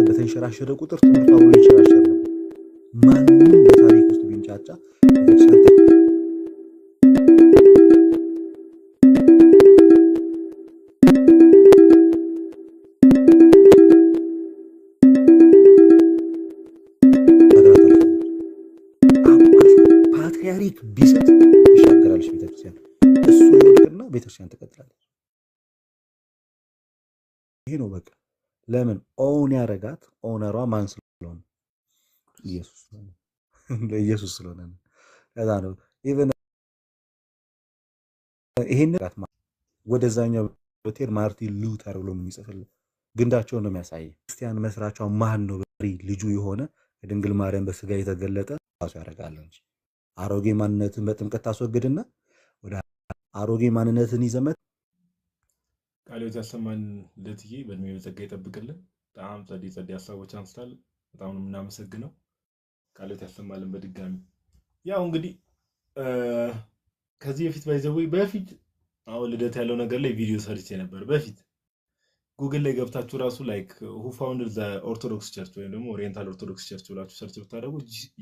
በተንሸራሸረ ቁጥር ትምህርቱ አብሮ ይንሸራሸር ነበር። ማንም በታሪክ ውስጥ ቢንጫጫ ፓትሪያርክ ቢስት ትሻገራለች ቤተክርስቲያን። እሱ ይወድቅና ቤተክርስቲያን ቤተክርስቲያን ትቀጥላለች። ይሄ ነው በቃ። ለምን ኦውን ያረጋት? ኦነሯ ማን ስለሆነ? ኢየሱስ ስለሆነ ለኢየሱስ ስለሆነ ነው። ከዛ ነው ኢቭን ይሄን ወደዛኛው ሆቴል ማርቲን ሉተር ብሎ የሚጽፍልን ግንዳቸውን ነው የሚያሳየው። ክርስቲያን መስራቿ ማን ነው? ልጁ የሆነ ከድንግል ማርያም በስጋ የተገለጠ ራሱ ያደርጋል እንጂ አሮጌ ማንነትን በጥምቀት ታስወግድና ወደ አሮጌ ማንነትን ይዘመት ቃልዮት ያሰማን። ልደትዬ በእድሜ በጸጋ ይጠብቅልን። በጣም ጸዴ ሀሳቦች አንስታል። በጣም ነው የምናመሰግነው። ቃልዮት ያሰማልን። በድጋሚ ያው እንግዲህ ከዚህ በፊት አሁን ልደት ያለው ነገር ላይ ቪዲዮ ሰርቼ ነበር። በፊት ጉግል ላይ ገብታችሁ ራሱ ላይክ who founded the orthodox church ወይም ደግሞ ኦሪየንታል ኦርቶዶክስ ቸርች ብላችሁ ሰርች ብታደርጉ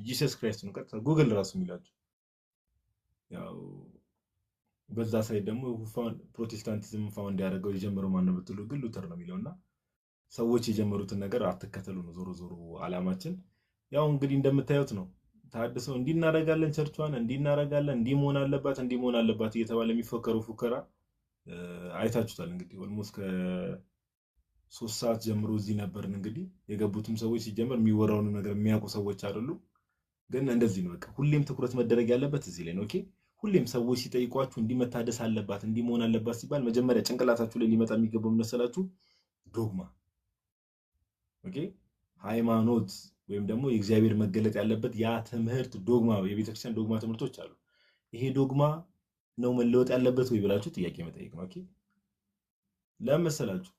ጂሰስ ክራይስት ነው ቀጥታ ጉግል ራሱ የሚላችሁ። ያው በዛ ሳይድ ደግሞ ፕሮቴስታንቲዝም ፋውንድ ያደረገው የጀመረው ማን ነው ብትሉ ግን ሉተር ነው የሚለውና ሰዎች የጀመሩትን ነገር አትከተሉ ነው ዞሮ ዞሮ አላማችን። ያው እንግዲህ እንደምታዩት ነው ታድሰው እንዲናረጋለን፣ ቸርቿን እንዲናረጋለን፣ እንዲሞን አለባት እየተባለ የሚፎከሩ ፉከራ አይታችሁታል። እንግዲህ ኦልሞስት ከ3 ሰዓት ጀምሮ እዚህ ነበርን። እንግዲህ የገቡትም ሰዎች ሲጀመር የሚወራውን ነገር የሚያውቁ ሰዎች አይደሉም። ግን እንደዚህ ነው በቃ። ሁሌም ትኩረት መደረግ ያለበት እዚህ ላይ ነው። ኦኬ ሁሌም ሰዎች ሲጠይቋችሁ እንዲመታደስ አለባት እንዲሞን አለባት ሲባል መጀመሪያ ጭንቅላታችሁ ላይ ሊመጣ የሚገባው መሰላችሁ ዶግማ። ኦኬ ሃይማኖት ወይም ደግሞ የእግዚአብሔር መገለጥ ያለበት ያ ትምህርት ዶግማ፣ የቤተክርስቲያን ዶግማ ትምህርቶች አሉ። ይሄ ዶግማ ነው መለወጥ ያለበት ወይ ብላችሁ ጥያቄ መጠየቅ ነው። ኦኬ ለምን መሰላችሁ?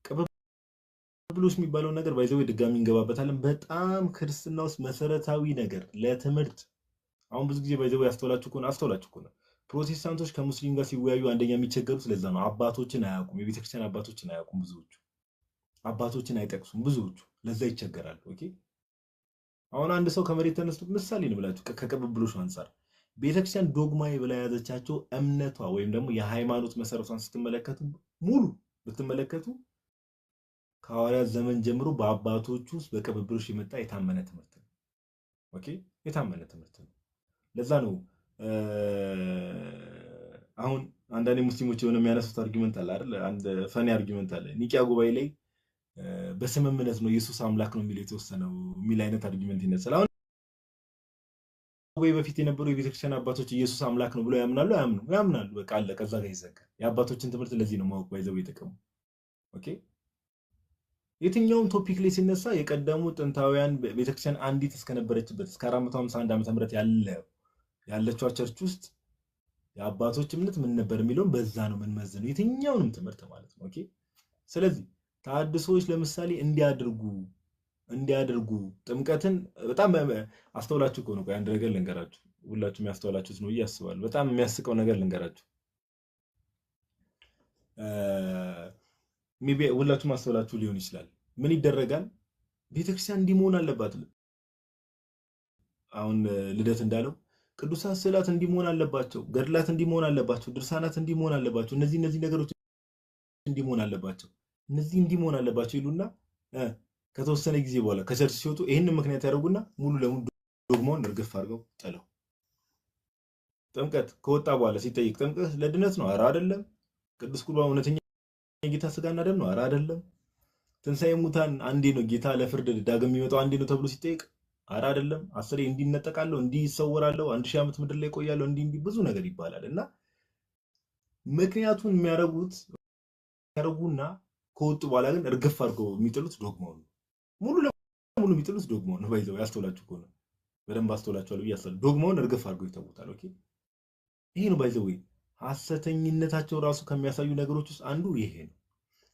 ቅብብሎሽ የሚባለው ነገር ባይዘው ድጋሚ እንገባበታለን። በጣም ክርስትና ውስጥ መሰረታዊ ነገር ለትምህርት አሁን ብዙ ጊዜ ባይዘው አስተውላችሁ ከሆነ ፕሮቴስታንቶች ከሙስሊም ጋር ሲወያዩ አንደኛ የሚቸገሩት ስለዛ ነው። አባቶችን አያውቁም። የቤተክርስቲያን አባቶችን አያውቁም። ብዙዎቹ አባቶችን አይጠቅሱም። ብዙዎቹ ለዛ ይቸገራሉ። ኦኬ አሁን አንድ ሰው ከመሬት ተነስቶ ምሳሌ ነው ብላችሁ ከቅብብሎሽ አንፃር ቤተክርስቲያን ዶግማ ብላ የያዘቻቸው እምነቷ ወይም ደግሞ የሃይማኖት መሰረቷን ስትመለከቱ ሙሉ ብትመለከቱ ከሐዋርያት ዘመን ጀምሮ በአባቶች ውስጥ በቅብብሎሽ የመጣ የታመነ ትምህርት ነው። ኦኬ የታመነ ትምህርት ነው። ለዛ ነው አሁን አንዳንድ ሙስሊሞች የሆነ የሚያነሱት አርጊመንት አለ አይደል? አንድ ፈኒ አርጊመንት አለ። ኒቂያ ጉባኤ ላይ በስምምነት ነው ኢየሱስ አምላክ ነው የሚለው የተወሰነው የሚል አይነት አርጊመንት ይነሳል። አሁን ወይ በፊት የነበሩ የቤተክርስቲያን አባቶች ኢየሱስ አምላክ ነው ብለው ያምናሉ? ያምናሉ። በቃ አለ። ከዛ ጋር ይዘጋል። የአባቶችን ትምህርት ለዚህ ነው ማወቅ ባይዘው የጠቀሙ። ኦኬ የትኛውም ቶፒክ ላይ ሲነሳ የቀደሙ ጥንታውያን ቤተክርስቲያን አንዲት እስከነበረችበት እስከ 451 ዓመተ ምህረት ያለችው ቸርች ውስጥ የአባቶች እምነት ምን ነበር የሚለውን በዛ ነው የምንመዝነው የትኛውንም ትምህርት ማለት ነው። ኦኬ ስለዚህ ተሐድሶዎች ለምሳሌ እንዲያደርጉ ጥምቀትን በጣም አስተውላችሁ ከሆነ አንድ ነገር ልንገራችሁ። ሁላችሁም ያስተውላችሁት ነው ብዬ አስባለሁ። በጣም የሚያስቀው ነገር ልንገራችሁ። ሜቢ ሁላችሁም አስተውላችሁ ሊሆን ይችላል። ምን ይደረጋል? ቤተክርስቲያን እንዲሞን አለባት። አሁን ልደት እንዳለው ቅዱሳት ስዕላት እንዲሞን አለባቸው፣ ገድላት እንዲሞን አለባቸው፣ ድርሳናት እንዲሞን አለባቸው፣ እነዚህ ነገሮች እንዲሞን አለባቸው፣ እነዚህ እንዲሞን አለባቸው ይሉና ከተወሰነ ጊዜ በኋላ ከቸርች ሲወጡ ይህንን ምክንያት ያደርጉና ሙሉ ለሙሉ ዶግማውን እርግፍ አድርገው ጥለው። ጥምቀት ከወጣ በኋላ ሲጠይቅ ጥምቀት ለድነት ነው? ኧረ አይደለም። ቅዱስ ቁርባን እውነተኛ የጌታ ስጋና ደም ነው? ኧረ አይደለም። ትንሣኤ ሙታን አንዴ ነው፣ ጌታ ለፍርድ ዳግም የሚመጣው አንዴ ነው ተብሎ ሲጠይቅ ኧረ አይደለም። 10 እንዲነጠቃለሁ፣ እንዲሰወራለሁ፣ 1000 ዓመት ምድር ላይ ቆያለሁ፣ እንዲህ ብዙ ነገር ይባላል። እና ምክንያቱን የሚያደርጉና ከወጡ በኋላ ግን እርግፍ አድርገው የሚጥሉት ዶግማው ነው። ሙሉ ለሙሉ የሚጥሉት ዶግማው ነው። ባይዘው ያስተውላችሁ ከሆነ በደንብ አስተውላችኋል ብዬ አስባለሁ። ዶግማውን እርግፍ አድርገው ይተውታል። ኦኬ ይሄ ነው ባይዘው ሐሰተኝነታቸው ራሱ ከሚያሳዩ ነገሮች ውስጥ አንዱ ይሄ ነው።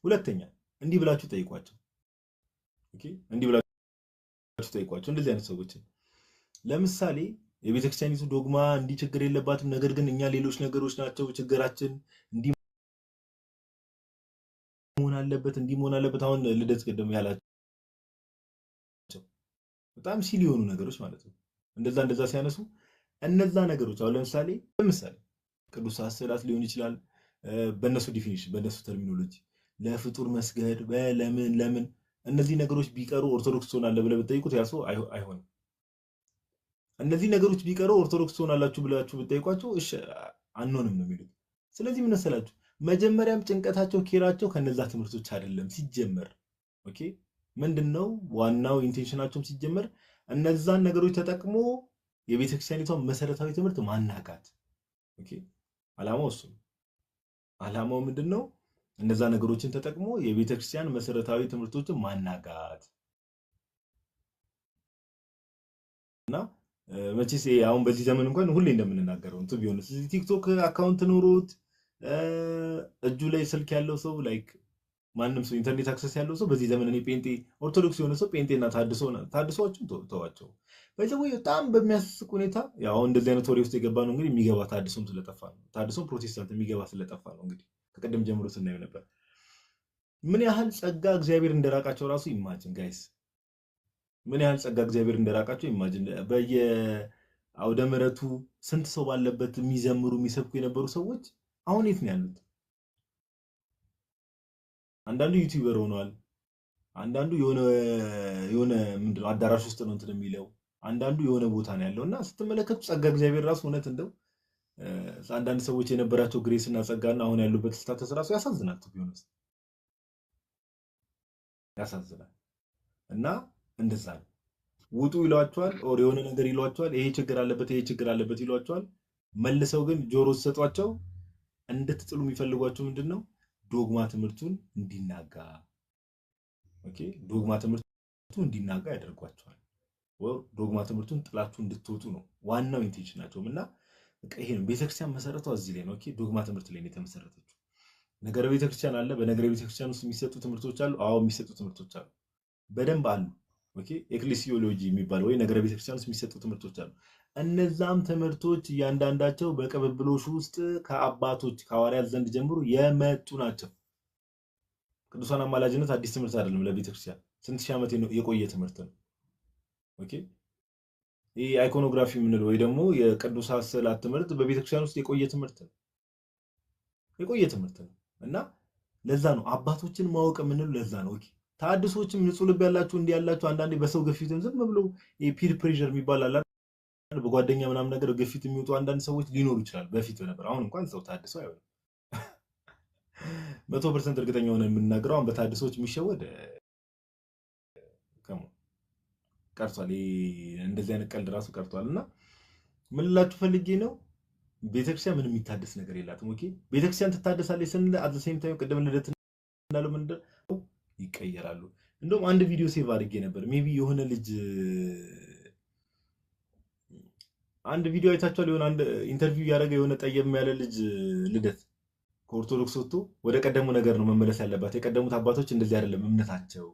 ሁለተኛ እንዲህ ብላችሁ ጠይቋቸው። ኦኬ እንዲህ ብላችሁ ጠይቋቸው እንደዚህ አይነት ሰዎችን። ለምሳሌ የቤተክርስቲያኒቱ ዶግማ እንዲህ ችግር የለባትም፣ ነገር ግን እኛ ሌሎች ነገሮች ናቸው ችግራችን፣ እንዲህ መሆን አለበት። አሁን ልደት ቅድም ያላቸው በጣም ሲል የሆኑ ነገሮች ማለት ነው። እንደዛ ሲያነሱ እነዛ ነገሮች አሁን ለምሳሌ ቅዱሳት ስዕላት ሊሆን ይችላል። በእነሱ ዲፊኒሽን በእነሱ ተርሚኖሎጂ ለፍጡር መስገድ ለምን እነዚህ ነገሮች ቢቀሩ ኦርቶዶክስ ትሆናለህ ብለህ ብትጠይቁት ያ ሰው አይሆንም። እነዚህ ነገሮች ቢቀሩ ኦርቶዶክስ ትሆናላችሁ ብላችሁ ብትጠይቋቸው እሺ አንሆንም ነው የሚሉት። ስለዚህ ምን መሰላችሁ መጀመሪያም ጭንቀታቸው ኬራቸው ከነዛ ትምህርቶች አይደለም ሲጀመር። ኦኬ ምንድነው ዋናው ኢንቴንሽናቸውም ሲጀመር እነዛን ነገሮች ተጠቅሞ የቤተክርስቲያኒቷን መሰረታዊ ትምህርት ማናጋት። ኦኬ አላማው እሱ ነው። አላማው ምንድነው? እነዛ ነገሮችን ተጠቅሞ የቤተክርስቲያን መሰረታዊ ትምህርቶችን ማናጋት እና መቼስ አሁን በዚህ ዘመን እንኳን ሁሌ እንደምንናገረው እንትን ቢሆን ቲክቶክ አካውንት ኖሮት እጁ ላይ ስልክ ያለው ሰው ላይክ ማንም ሰው ኢንተርኔት አክሰስ ያለው ሰው በዚህ ዘመን እኔ ጴንጤ ኦርቶዶክስ የሆነ ሰው ጴንጤና ታድሶዎችን ተዋቸው። በዚህ በጣም በሚያስቅ ሁኔታ ያው እንደዚህ አይነት ወሬ ውስጥ የገባ ነው እንግዲህ የሚገባ ታድሶም ስለጠፋ ነው። ታድሶም ፕሮቴስታንት የሚገባ ስለጠፋ ነው። እንግዲህ ከቀደም ጀምሮ ስናየው ነበር ምን ያህል ጸጋ እግዚአብሔር እንደራቃቸው ራሱ ኢማጂን ጋይስ፣ ምን ያህል ጸጋ እግዚአብሔር እንደራቃቸው ኢማጂን። በየአውደ ምሕረቱ ስንት ሰው ባለበት የሚዘምሩ የሚሰብኩ የነበሩ ሰዎች አሁን የት ነው ያሉት? አንዳንዱ ዩቲዩበር ሆኗል። አንዳንዱ የሆነ ምንድነው አዳራሽ ውስጥ ነው እንትን የሚለው፣ አንዳንዱ የሆነ ቦታ ነው ያለውና ስትመለከቱ ጸጋ እግዚአብሔር ራሱ እውነት እንደው አንዳንድ ሰዎች የነበራቸው ግሬስና ጸጋና አሁን ያሉበት ስታተስ ራሱ ያሳዝናል። ቢሆንስ ያሳዝናል። እና እንደዛ ነው ውጡ ይሏቸዋል፣ ኦር የሆነ ነገር ይሏቸዋል፣ ይሄ ችግር አለበት ይሏቸዋል። መልሰው ግን ጆሮ ሲሰጧቸው እንድትጥሉ የሚፈልጓቸው ምንድነው? ዶግማ ትምህርቱን እንዲናጋ። ኦኬ ዶግማ ትምህርቱ እንዲናጋ ያደርጓቸዋል። ዶግማ ትምህርቱን ጥላችሁ እንድትወጡ ነው ዋናው ኢንቴንሽናቸው። እና በቃ ይሄ ነው ቤተክርስቲያን መሰረቷ እዚህ ላይ ነው። ኦኬ ዶግማ ትምህርት ላይ ነው የተመሰረተችው። ነገረ ቤተክርስቲያን አለ። በነገረ ቤተክርስቲያን ውስጥ የሚሰጡ ትምህርቶች አሉ። አዎ የሚሰጡ ትምህርቶች አሉ፣ በደንብ አሉ። ኦኬ ኤክሌሲዮሎጂ የሚባል ወይ ነገረ ቤተክርስቲያን ውስጥ የሚሰጡ ትምህርቶች አሉ። እነዛም ትምህርቶች እያንዳንዳቸው በቅብብሎሽ ውስጥ ከአባቶች ከሐዋርያት ዘንድ ጀምሮ የመጡ ናቸው። ቅዱሳን አማላጅነት አዲስ ትምህርት አይደለም ለቤተክርስቲያን፣ ስንት ሺህ ዓመት የቆየ ትምህርት ነው። ኦኬ ይሄ አይኮኖግራፊ የምንለው ወይ ደግሞ የቅዱሳት ስዕላት ትምህርት በቤተክርስቲያን ውስጥ የቆየ ትምህርት ነው እና ለዛ ነው አባቶችን ማወቅ የምንለው ለዛ ነው። ኦኬ ተሐድሶችም ንጹህ ልብ ያላችሁ እንዲህ ያላችሁ አንዳንዴ በሰው ግፊትም ዝም ብሎ ፒር ፕሬሸር የሚባል አለ በጓደኛ ምናምን ነገር ግፊት የሚወጡ አንዳንድ ሰዎች ሊኖሩ ይችላል። በፊት ነበር። አሁን እንኳን ሰው ተሐድሶ አይሆንም። 100% እርግጠኛ ሆነን የምንናገረው አሁን በተሐድሶች የሚሸወድ ቀርቷል። እንደዚህ አይነት ቀልድ ራሱ ቀርቷል። እና ምን ልላችሁ ፈልጌ ነው ቤተክርስቲያን ምንም የሚታደስ ነገር የላትም። ኦኬ ቤተክርስቲያን ትታደሳለች ስንል አት ዘ ሴም ታይም ቅድም ልደት እንዳለው ምንድነው ይቀየራሉ። እንደውም አንድ ቪዲዮ ሴቭ አድርጌ ነበር። ሜቢ የሆነ ልጅ አንድ ቪዲዮ አይታችኋል። የሆነ አንድ ኢንተርቪው ያደረገ የሆነ ጠየም ያለ ልጅ ልደት ከኦርቶዶክስ ወጥቶ ወደ ቀደሙ ነገር ነው መመለስ ያለባት፣ የቀደሙት አባቶች እንደዚህ አይደለም እምነታቸው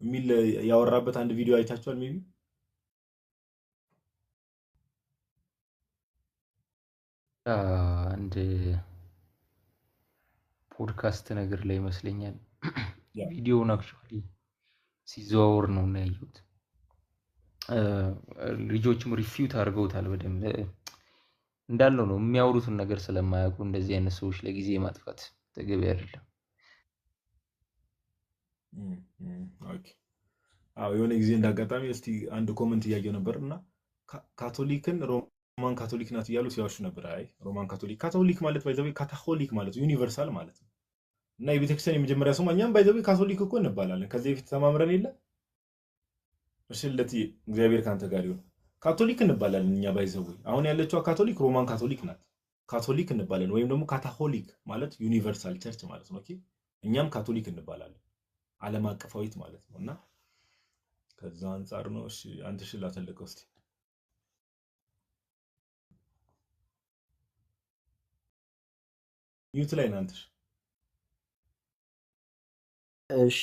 የሚል ያወራበት አንድ ቪዲዮ አይታችኋል ሜቢ? አንድ ፖድካስት ነገር ላይ ይመስለኛል ቪዲዮውን አክቹዋሊ ሲዘዋወር ነው እና ያየሁት። ልጆችም ሪፊውት አድርገውታል በደንብ እንዳለው ነው የሚያወሩትን ነገር ስለማያውቁ እንደዚህ አይነት ሰዎች ለጊዜ ማጥፋት ተገቢ አይደለም። ኦኬ አዎ የሆነ ጊዜ እንዳጋጣሚ እስቲ አንድ ኮመንት እያየሁ ነበር እና ካቶሊክን ሮማን ካቶሊክ ናት እያሉ ሲዋሹ ነበር። አይ ሮማን ካቶሊክ ማለት ባይዘው ካቶሊክ ማለት ዩኒቨርሳል ማለት ነው። እና የቤተክርስቲያን የመጀመሪያ ስሟ እኛም ባይዘው ካቶሊክ እኮ እንባላለን። ከዚህ በፊት ተማምረን የለ እሺለት እግዚአብሔር ካንተ ጋር ይሁን። ካቶሊክ እንባላለን እኛ ባይዘው። አሁን ያለችው ካቶሊክ ሮማን ካቶሊክ ናት። ካቶሊክ እንባላለን ወይም ደግሞ ካታሆሊክ ማለት ዩኒቨርሳል ቸርች ማለት ነው። ኦኬ እኛም ካቶሊክ እንባላለን ዓለም አቀፋዊት ማለት ነው። እና ከዛ አንፃር ነው። እሺ አንተ ሽላ ተልቀው እስቲ ሚዩት ላይ ናንተሽ። እሺ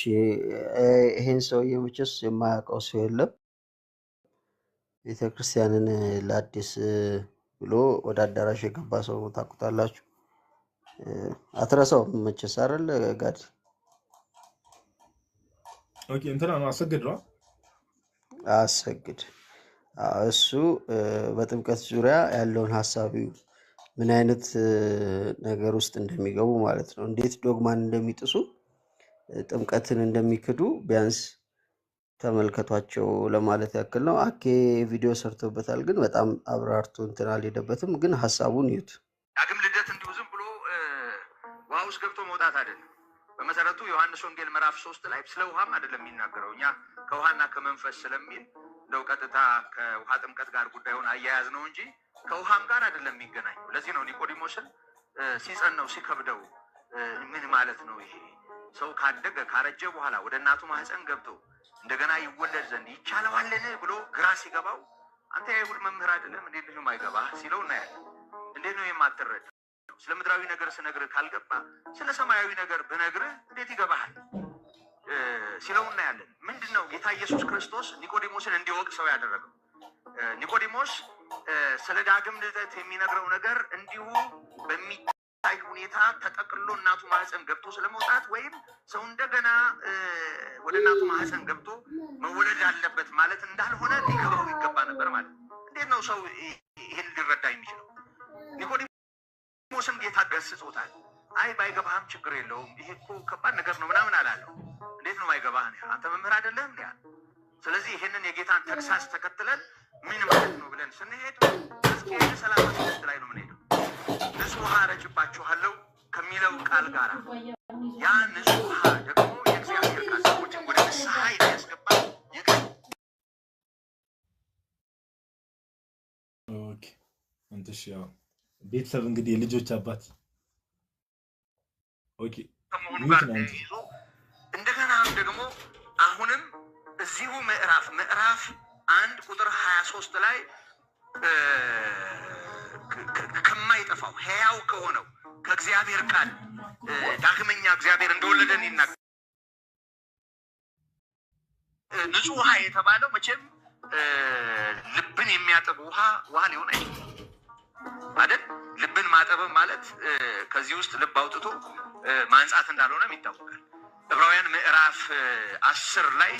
ይሄን ሰውዬ መቼስ የማያውቀው ሰው የለም። ቤተክርስቲያንን ለአዲስ ብሎ ወደ አዳራሽ የገባ ሰው ታውቁታላችሁ። አትረሳውም መቼስ አይደል ጋዲ? ኦኬ እንትና ነው አሰግድ ነው አሰግድ። እሱ በጥምቀት ዙሪያ ያለውን ሀሳብ ምን አይነት ነገር ውስጥ እንደሚገቡ ማለት ነው፣ እንዴት ዶግማን እንደሚጥሱ ጥምቀትን እንደሚክዱ ቢያንስ ተመልከቷቸው ለማለት ያክል ነው። አኬ ቪዲዮ ሰርቶበታል፣ ግን በጣም አብራርቶ እንትን አልሄደበትም። ግን ሀሳቡን ይዩት። ዳግም ልደት እንዲሁ ዝም ብሎ ውስጥ ገብቶ መውጣት አይደለም። በመሰረቱ ዮሐንስ ወንጌል ምዕራፍ 3 ላይ ስለ ውሃም አይደለም የሚናገረው። እኛ ከውሃና ከመንፈስ ስለሚል እንደው ቀጥታ ከውሃ ጥምቀት ጋር ጉዳዩን አያያዝ ነው እንጂ ከውሃም ጋር አይደለም የሚገናኘው። ለዚህ ነው ኒቆዲሞስን ሲጸነው ሲከብደው ምን ማለት ነው ይሄ ሰው ካደገ ካረጀ በኋላ ወደ እናቱ ማህፀን ገብቶ እንደገና ይወለድ ዘንድ ይቻለዋልን ብሎ ግራ ሲገባው አንተ የአይሁድ መምህር አይደለም እንዴት ልጅ ማይገባ ሲለው እናያለን። እንዴት ነው የማትረዳ? ስለ ምድራዊ ነገር ስነግርህ ካልገባ ስለ ሰማያዊ ነገር ብነግርህ እንዴት ይገባሃል ሲለው እናያለን። ምንድነው ጌታ ኢየሱስ ክርስቶስ ኒቆዲሞስን እንዲወቅሰው ያደረገው? ኒቆዲሞስ ስለ ዳግም ልደት የሚነግረው ነገር እንዲሁ በሚታይ ሁኔታ ተጠቅልሎ እናቱ ማህፀን ገብቶ ስለመውጣት ወይም ሰው እንደገና ወደ እናቱ ማህፀን ገብቶ መወለድ አለበት ማለት እንዳልሆነ ሊገባው ይገባ ነበር ማለት ነው። እንዴት ነው ሰው ይሄን ሊረዳ የሚችለው? ኒቆዲሞስም ጌታ ገስጾታል። አይ ባይገባህም ችግር የለውም ይሄ እኮ ከባድ ነገር ነው ምናምን አላለው። እንዴት ነው ማይገባህ? አንተ መምህር አይደለህም ያ? ስለዚህ ይሄንን የጌታን ተግሳጽ ተከትለን ምን ማለት ነው ብለን ስንሄድ ሕዝቅኤል 36 ላይ ነው የምንሄደው። ንጹህ ውሃ ረጭባችኋለሁ ከሚለው ቃል ጋር ያ ንጹህ ውሃ ደግሞ የእግዚአብሔር ቃል ሰዎችን ወደ ንስሐ የሚያስገባ ኦኬ እንትሽ ያው ቤተሰብ እንግዲህ የልጆች አባት ኦኬ ከመሆኑ ጋር ተያይዞ እንደገና ደግሞ አሁንም እዚሁ ምዕራፍ 1 ቁጥር 23 ላይ ከማይጠፋው ሕያው ከሆነው ከእግዚአብሔር ቃል ዳግመኛ እግዚአብሔር እንደወለደን ይናገራል። ንጹህ ውሃ የተባለው መቼም ልብን የሚያጠብ ውሃ ሊሆን አይችልም አይደል? ልብን ማጠብ ማለት ከዚህ ውስጥ ልብ አውጥቶ ማንጻት እንዳልሆነም ይታወቃል። ዕብራውያን ምዕራፍ 10 ላይ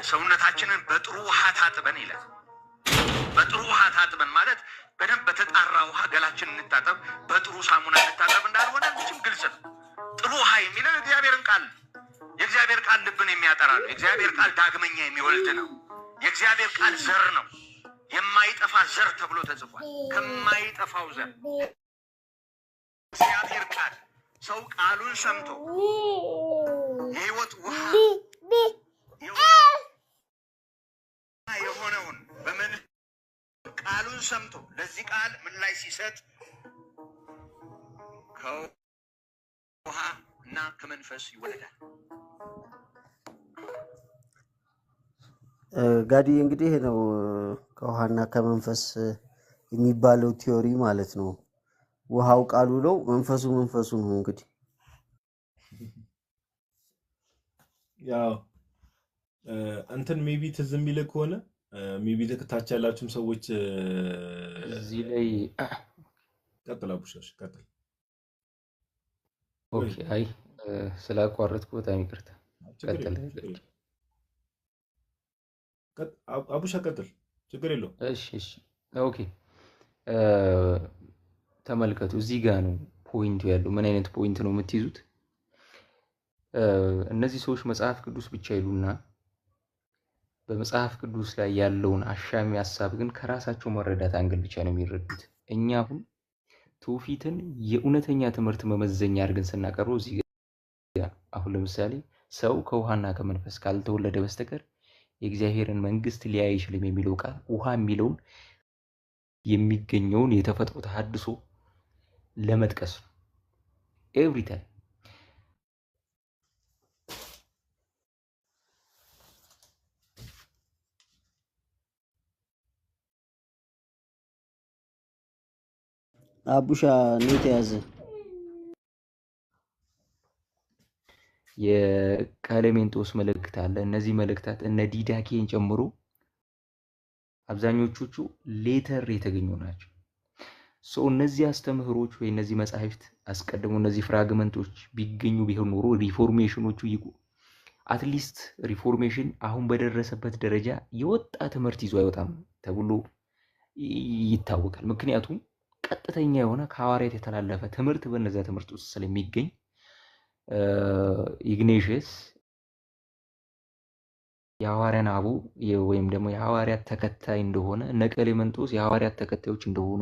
ሰውነታችንን በጥሩ ውሃ ታጥበን ይላል። በጥሩ ውሃ ታጥበን ማለት በደንብ በተጣራ ውሃ ገላችንን እንታጠብ፣ በጥሩ ሳሙና እንታጠብ እንዳልሆነ ምንም ግልጽ ነው። ጥሩ ውሃ የሚለው የእግዚአብሔርን ቃል የእግዚአብሔር ቃል ልብን የሚያጠራ ነው። የእግዚአብሔር ቃል ዳግመኛ የሚወልድ ነው። የእግዚአብሔር ቃል ዘር ነው። የማይጠፋ ዘር ተብሎ ተጽፏል። ከማይጠፋው ዘር እግዚአብሔር ቃል ሰው ቃሉን ሰምቶ የህይወት ውሃ የሆነውን በምን ቃሉን ሰምቶ ለዚህ ቃል ምላሽ ሲሰጥ ከውሃ እና ከመንፈስ ይወለዳል። ጋዲ እንግዲህ ነው ከውሃና ከመንፈስ የሚባለው ቲዮሪ ማለት ነው። ውሃው ቃሉ ነው፣ መንፈሱ ነው። እንግዲህ ያው እንትን ሜቢ ትዝ የሚል ከሆነ ሜቢ ታች ያላችሁም ሰዎች እዚህ ላይ ቀጥል አቡሻሽ ቀጥል። ኦኬ አይ ስላቋረጥኩ በጣም ይቅርታ። ቀጥል አቡሻ ቀጥል፣ ችግር የለውም። እሺ ኦኬ ተመልከቱ፣ እዚህ ጋር ነው ፖይንቱ ያለው። ምን አይነት ፖይንት ነው የምትይዙት? እነዚህ ሰዎች መጽሐፍ ቅዱስ ብቻ ይሉና በመጽሐፍ ቅዱስ ላይ ያለውን አሻሚ ሐሳብ ግን ከራሳቸው መረዳት አንግል ብቻ ነው የሚረዱት። እኛ አሁን ትውፊትን የእውነተኛ ትምህርት መመዘኛ አድርገን ስናቀርበው እዚህ ጋር አሁን ለምሳሌ ሰው ከውሃና ከመንፈስ ካልተወለደ በስተቀር የእግዚአብሔርን መንግስት ሊያይ አይችልም የሚለው ቃል ውሃ የሚለውን የሚገኘውን የተፈጥሮ ተሐድሶ ለመጥቀስ ነው። ኤቭሪ ታይም አቡሻ ኔት ያዘ የቀሌሜንጦስ መልእክት አለ። እነዚህ መልእክታት እነ ዲዳኬን ጨምሮ አብዛኞቹ ሌተር የተገኙ ናቸው። እነዚህ አስተምህሮች ወይ እነዚህ መጻሕፍት አስቀድሞ እነዚህ ፍራግመንቶች ቢገኙ ቢሆን ኖሮ ሪፎርሜሽኖቹ አትሊስት ሪፎርሜሽን አሁን በደረሰበት ደረጃ የወጣ ትምህርት ይዞ አይወጣም ተብሎ ይታወቃል። ምክንያቱም ቀጥተኛ የሆነ ከሐዋርያት የተላለፈ ትምህርት በነዛ ትምህርት ውስጥ ስለሚገኝ ኢግኔሽየስ የሐዋርያን አቡ ወይም ደግሞ የሐዋርያት ተከታይ እንደሆነ እነ ቀሌምንጦስ የሐዋርያት ተከታዮች እንደሆኑ